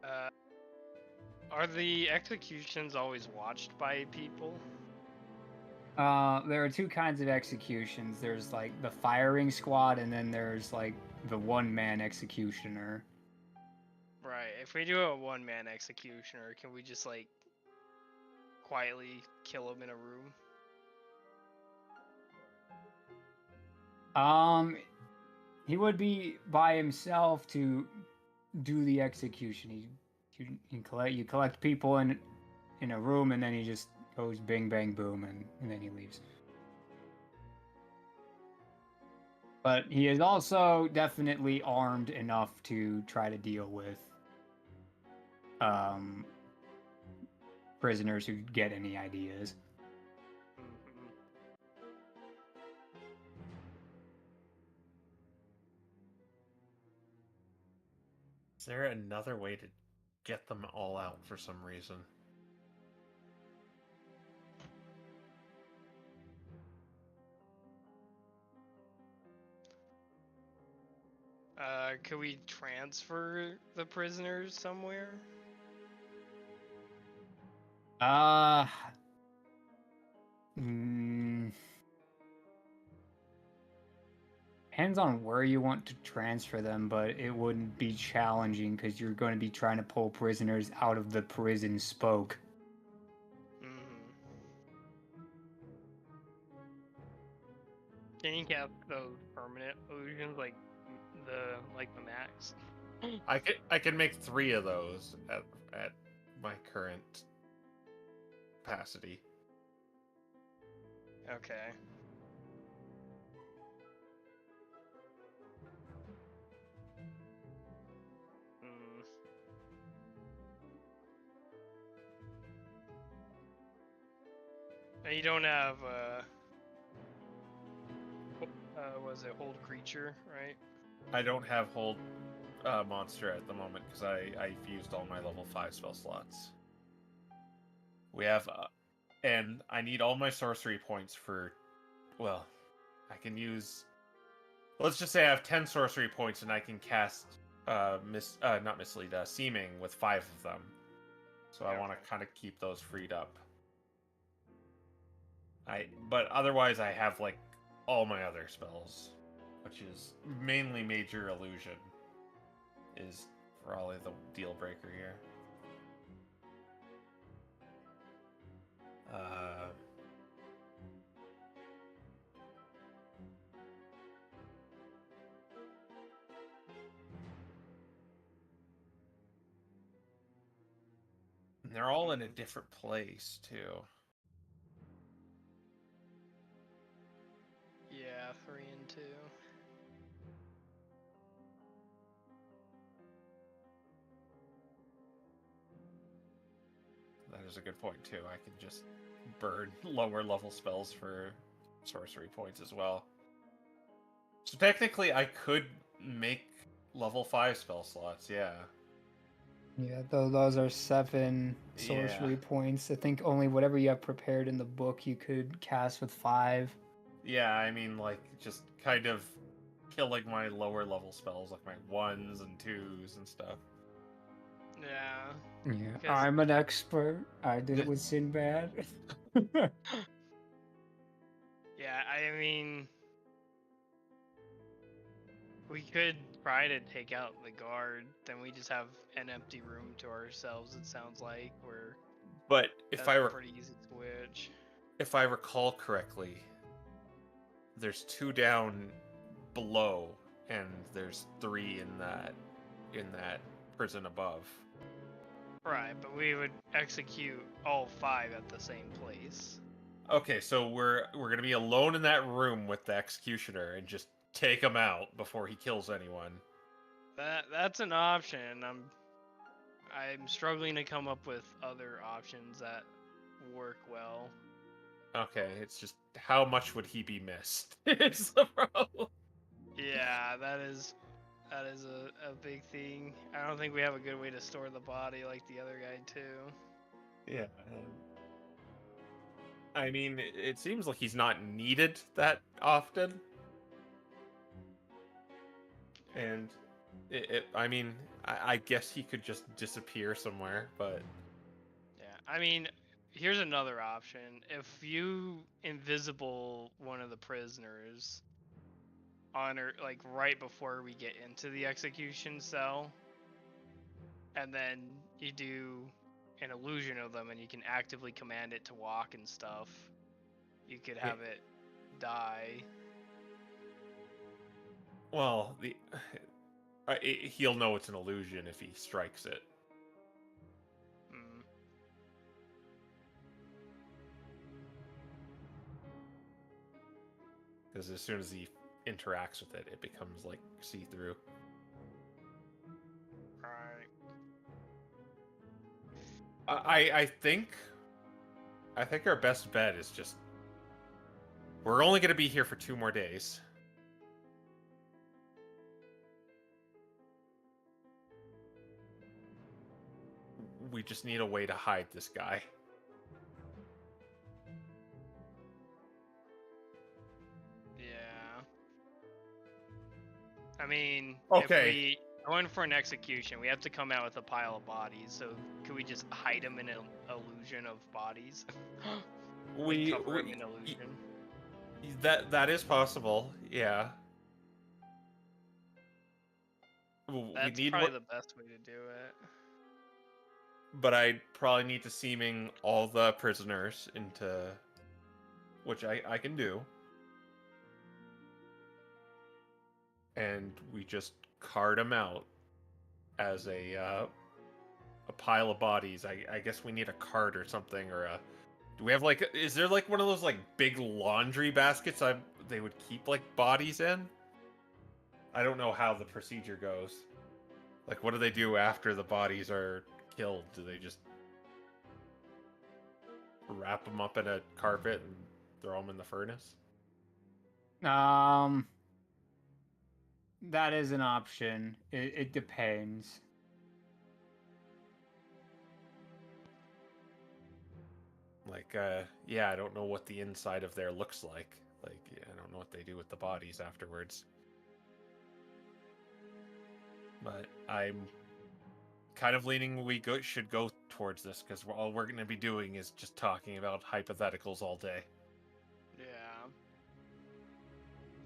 Yeah. Are the executions always watched by people? There are 2 kinds of executions. There's like the firing squad, and then there's like the one-man executioner. Right. If we do a one-man executioner, can we just like quietly kill him in a room? He would be by himself to do the execution. You collect people in a room, and then he just goes bing bang boom, and then he leaves. But he is also definitely armed enough to try to deal with prisoners who get any ideas. Is there another way to get them all out for some reason? Could we transfer the prisoners somewhere? Depends on where you want to transfer them, but it wouldn't be challenging because you're going to be trying to pull prisoners out of the prison spoke. Can you cast those permanent illusions like the max? I can make 3 of those at my current capacity. Okay. And you don't have was it hold creature, right? I don't have hold monster at the moment because I've used all my level 5 spell slots. We have and I need all my sorcery points for, well, I can use, let's just say I have 10 sorcery points and I can cast not mislead, seeming with 5 of them. So I want to kind of keep those freed up. But otherwise I have like all my other spells, which is mainly Major Illusion, is probably the deal breaker here. And they're all in a different place too. Yeah, 3 and 2. That is a good point too. I can just burn lower level spells for sorcery points as well. So technically I could make level 5 spell slots, yeah. Yeah, those are 7 sorcery points. I think only whatever you have prepared in the book you could cast with 5. Yeah, I mean, like, just kind of killing my lower level spells, like my 1s and 2s and stuff. Yeah. Yeah, 'Cause- I'm an expert. I did it with Sinbad. Yeah, I mean, we could try to take out the guard, then we just have an empty room to ourselves, it sounds like, where But that's a pretty easy switch. if I recall correctly, there's 2 down below, and there's 3 in that prison above. Right, but we would execute all 5 at the same place. Okay, so we're gonna be alone in that room with the executioner and just take him out before he kills anyone. That's an option. I'm struggling to come up with other options that work well. Okay, it's just how much would he be missed? It's the problem. Yeah, that is a big thing. I don't think we have a good way to store the body like the other guy too. Yeah. I mean, it seems like he's not needed that often. And I mean, I guess he could just disappear somewhere, but... Yeah, I mean, here's another option. If you invisible one of the prisoners on or like right before we get into the execution cell, and then you do an illusion of them and you can actively command it to walk and stuff, you could have it die. Well, he'll know it's an illusion if he strikes it. Mm. Because as soon as he interacts with it, it becomes like see-through. Right. I think our best bet is just we're only going to be here for 2 more days. We just need a way to hide this guy. Yeah. I mean, Okay. if we go in for an execution, we have to come out with a pile of bodies. So could we just hide them in an illusion of bodies? We cover him in illusion. That is possible. Yeah. That's we need probably the best way to do it. But I probably need to seaming all the prisoners into, which I can do. And we just cart them out as a pile of bodies. I guess we need a cart or something, or a... Do we have like... Is there like one of those like big laundry baskets they would keep like bodies in? I don't know how the procedure goes. Like, what do they do after the bodies are killed? Do they just wrap them up in a carpet and throw them in the furnace? That is an option. It depends. Like, yeah, I don't know what the inside of there looks like. Like, yeah, I don't know what they do with the bodies afterwards. But I'm kind of leaning we should go towards this because all we're going to be doing is just talking about hypotheticals all day. Yeah.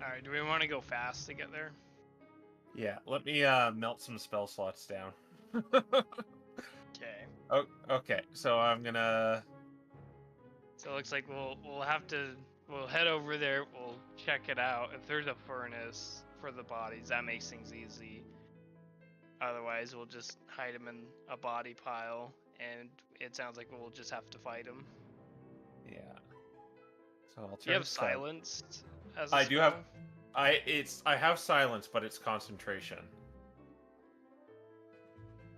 Alright, do we want to go fast to get there? Yeah, let me melt some spell slots down. Okay. Oh, okay, so I'm gonna. So it looks like we'll head over there, we'll check it out. If there's a furnace for the bodies, that makes things easy. Otherwise, we'll just hide them in a body pile, and it sounds like we'll just have to fight them. Yeah. So I'll Do you turn have silent. silence as a I do have. spell? I have silence, but it's concentration.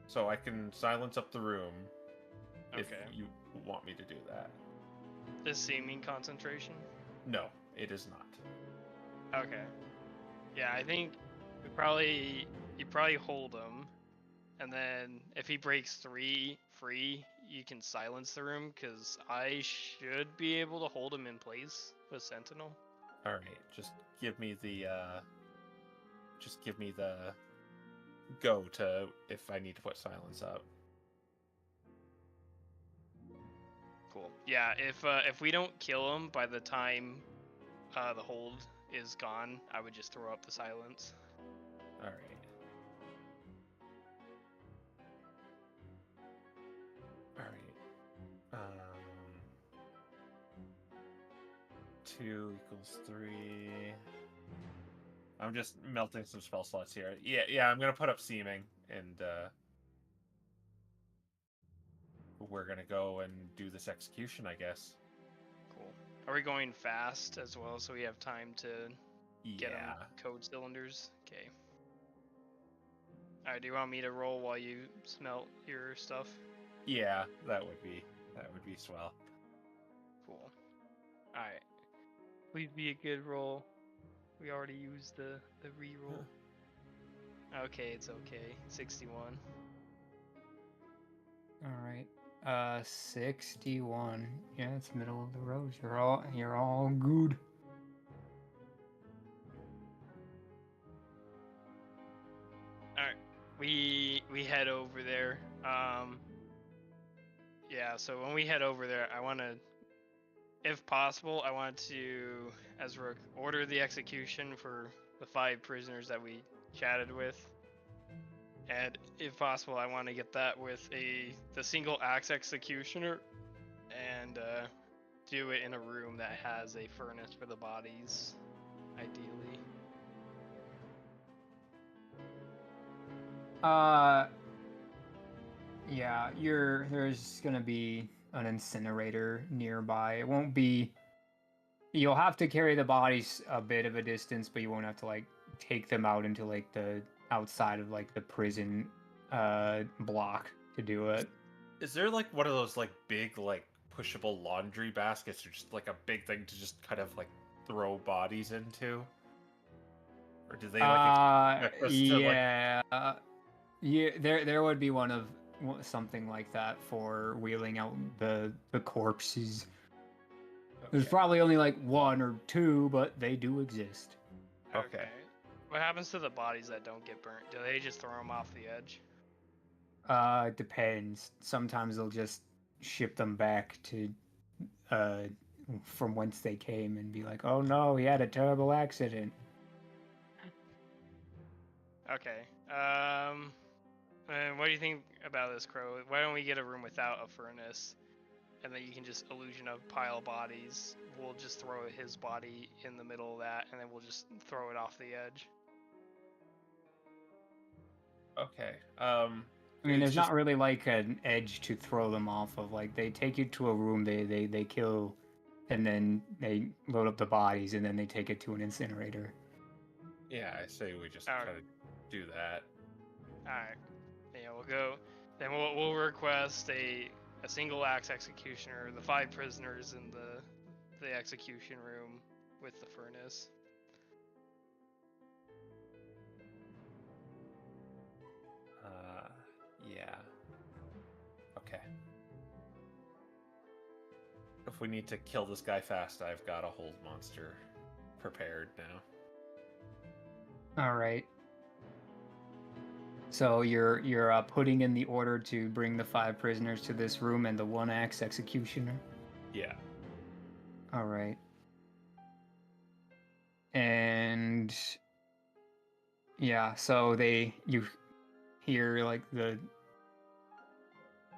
So I can silence up the room if Okay. you want me to do that. Does seeming concentration? No, it is not. Okay. Yeah, I think you probably hold him, and then if he breaks 3 free, you can silence the room, because I should be able to hold him in place with Sentinel. All right, just give me the go to if I need to put silence up. Cool. Yeah, if we don't kill him by the time the hold is gone, I would just throw up the silence. All right. 2 equals 3. I'm just melting some spell slots here. Yeah, I'm gonna put up seeming, and we're gonna go and do this execution, I guess. Cool. Are we going fast as well, so we have time to get Yeah. them code cylinders? Okay. Alright, do you want me to roll while you smelt your stuff? Yeah, that would be swell. Cool. Alright. Please be a good roll. We already used the re-roll. Okay, it's okay. 61. All right. 61. Yeah, it's middle of the road. You're all good. Alright. We head over there. Yeah, so when we head over there, I want to, if possible, I want to, as Rook, order the execution for the 5 prisoners that we chatted with. And if possible, I want to get that with the single axe executioner, and do it in a room that has a furnace for the bodies, ideally. Yeah, there's gonna be an incinerator nearby. It won't be. You'll have to carry the bodies a bit of a distance, but you won't have to like take them out into like the outside of like the prison block to do it. Is there like one of those like big like pushable laundry baskets, or just like a big thing to just kind of like throw bodies into? Or do they like expect us to, like... Yeah. Yeah, there would be one of something like that for wheeling out the corpses. There's Okay. probably only like 1 or 2, but they do exist. Okay. What happens to the bodies that don't get burnt? Do they just throw them off the edge? It depends. Sometimes they'll just ship them back to from whence they came and be like, "Oh no, he had a terrible accident." Okay. And what do you think about this, Crow? Why don't we get a room without a furnace, and then you can just illusion of pile bodies. We'll just throw his body in the middle of that, and then we'll just throw it off the edge. Okay. I mean, It's there's just- not really like an edge to throw them off of. Like they take you to a room, they kill, and then they load up the bodies, and then they take it to an incinerator. Yeah, I say we just Alright. kind of do that. Alright. Yeah, we'll go. Then we'll request a single axe executioner, the 5 prisoners in the execution room with the furnace. Yeah. Okay. If we need to kill this guy fast, I've got a hold monster prepared now. All right. So you're putting in the order to bring the 5 prisoners to this room and the 1-axe executioner. Yeah. All right. And yeah, so you hear like the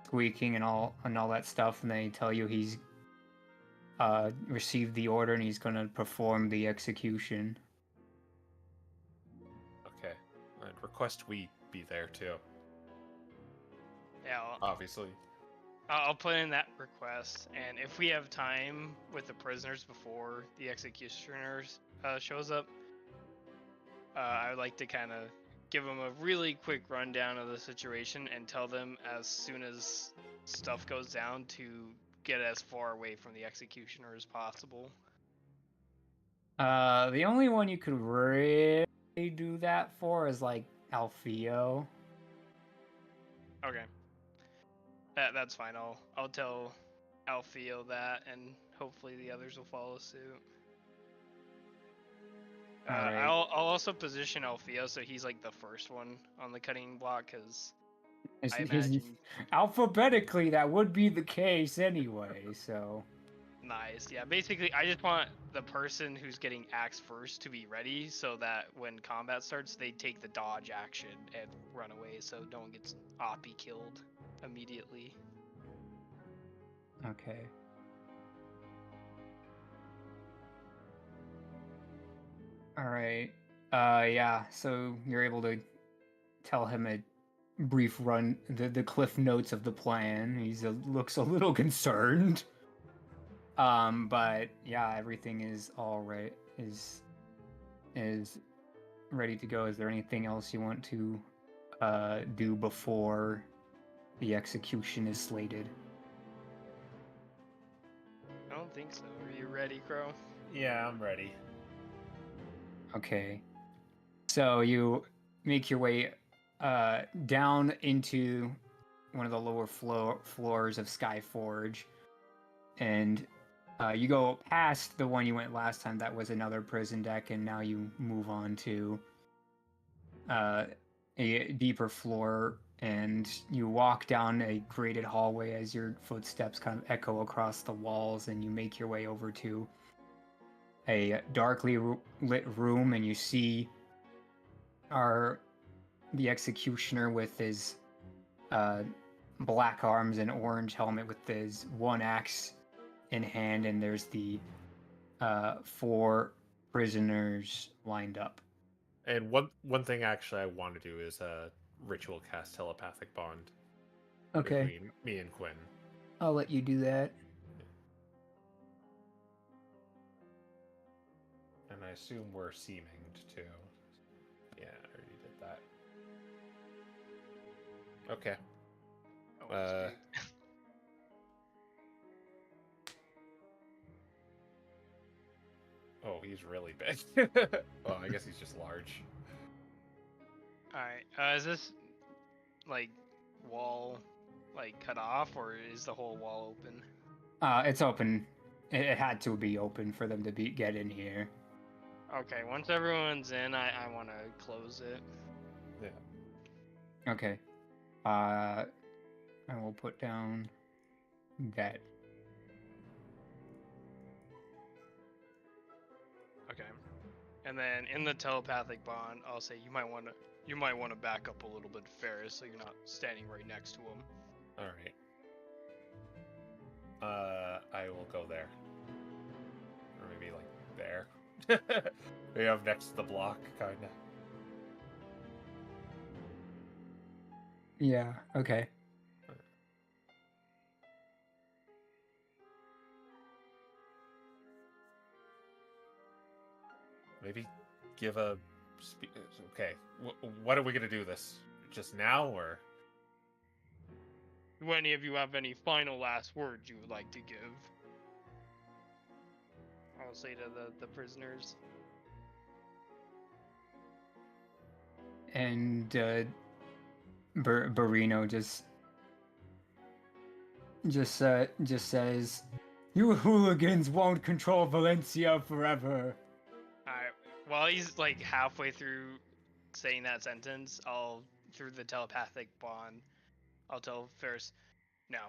squeaking and all that stuff, and they tell you he's received the order and he's gonna perform the execution. Okay. I'd request we be there too. Yeah, Obviously. I'll put in that request, and if we have time with the prisoners before the executioners shows up, I would like to kind of give them a really quick rundown of the situation and tell them as soon as stuff goes down to get as far away from the executioner as possible. The only one you could really do that for is like Alfio. Okay. That's fine. I'll tell Alfio that, and hopefully the others will follow suit. Alright. I'll also position Alfio so he's like the first one on the cutting block, because I imagine alphabetically that would be the case anyway. So nice. Yeah, basically I just want the person who's getting axed first to be ready, so that when combat starts they take the dodge action and run away, so no one gets Oppie killed immediately. okay. All right. Yeah. So you're able to tell him a brief run, the cliff notes of the plan. He's looks a little concerned. But yeah, everything is all right. Is ready to go. Is there anything else you want to do before the execution is slated? I don't think so. Are you ready, Crow? Yeah, I'm ready. Okay. So you make your way down into one of the lower floors of Skyforge, and you go past the one you went last time that was another prison deck, and now you move on to a deeper floor, and you walk down a grated hallway as your footsteps kind of echo across the walls, and you make your way over to a darkly lit room, and you see the executioner with his black arms and orange helmet with his 1-axe in hand, and there's the 4 prisoners lined up. And one thing actually I want to do is ritual cast telepathic bond between me and Quin. I'll let you do that. And I assume we're seeming too. Yeah, I already did that. Okay. Oh, that's great. Oh, he's really big. Well, I guess he's just large. Alright, is this like wall like cut off, or is the whole wall open? It's open. It had to be open for them to get in here. Okay, once everyone's in, I want to close it. Yeah. Okay. I will put down that. Okay. And then in the telepathic bond, I'll say you might want to back up a little bit, Faris, so you're not standing right next to him. All right. I will go there, or maybe like there. We have next to the block, kinda. Yeah. Okay. Maybe give a. Okay. What are we gonna do this? Just now, or? Do any of you have any final last words you would like to give? I'll say to the prisoners. And Barino just says, "You hooligans won't control Valencia forever." Alright, while he's like halfway through saying that sentence, I'll through the telepathic bond, I'll tell Faris, no.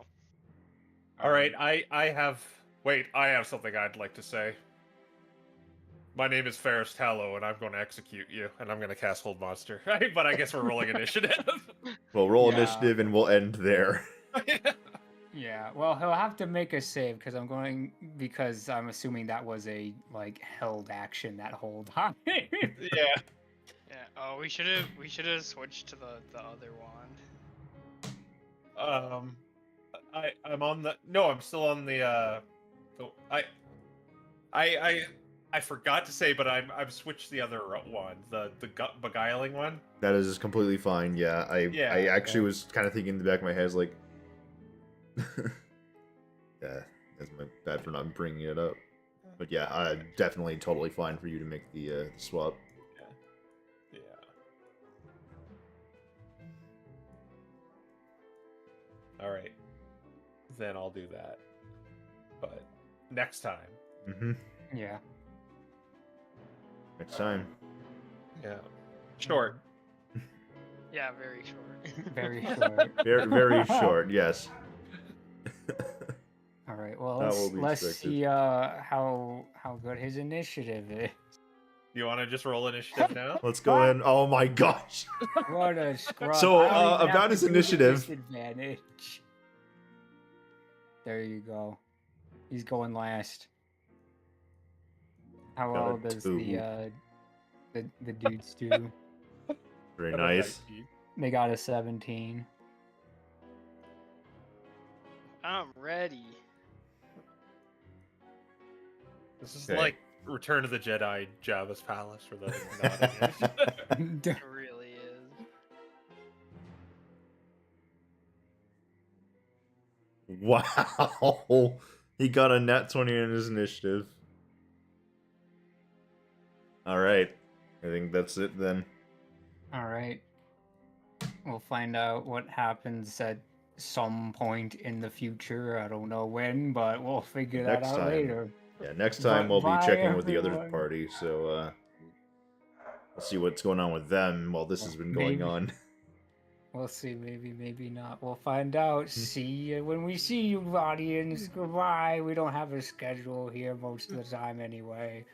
All right, I have something I'd like to say. My name is Faris Tallow, and I'm going to execute you, and I'm going to cast Hold Monster. But I guess we're rolling initiative. Well, roll Yeah. initiative and we'll end there. Yeah, well, he'll have to make a save because I'm assuming that was a like held action that whole time. Yeah. Yeah. Oh, we should have switched to the other wand. I'm still on the I forgot to say, but I've switched the other one, the beguiling one. That is completely fine. Yeah, I actually okay. was kind of thinking in the back of my head, I was like, yeah, that's my bad for not bringing it up. But yeah, definitely totally fine for you to make the swap. Yeah. All right, then I'll do that. But next time. Mm-hmm. Yeah. Next time. Yeah. Short. Yeah, very short. Very short. Very, very short. Yes. All right. Well, That will be let's expected. see how good his initiative is. You want to just roll initiative now? Let's go in. Oh my gosh. What a scrub. So, I don't even about have his to do the initiative. disadvantage. There you go. He's going last. How Got a well does 2. the dudes do? Very Got a nice. 19. They got a 17. I'm ready. This is Okay. like Return of the Jedi, Jabba's palace for the non-English. It really is. Wow. He got a nat 20 in his initiative. Alright. I think that's it then. All right. We'll find out what happens at some point in the future. I don't know when, but we'll figure that Next out time. later. Yeah, next time we'll be Bye, checking with the other everyone. party, so we'll see what's going on with them while this has been going Maybe. on. We'll see. Maybe not. We'll find out. See you when we see you, audience. Goodbye. We don't have a schedule here most of the time anyway.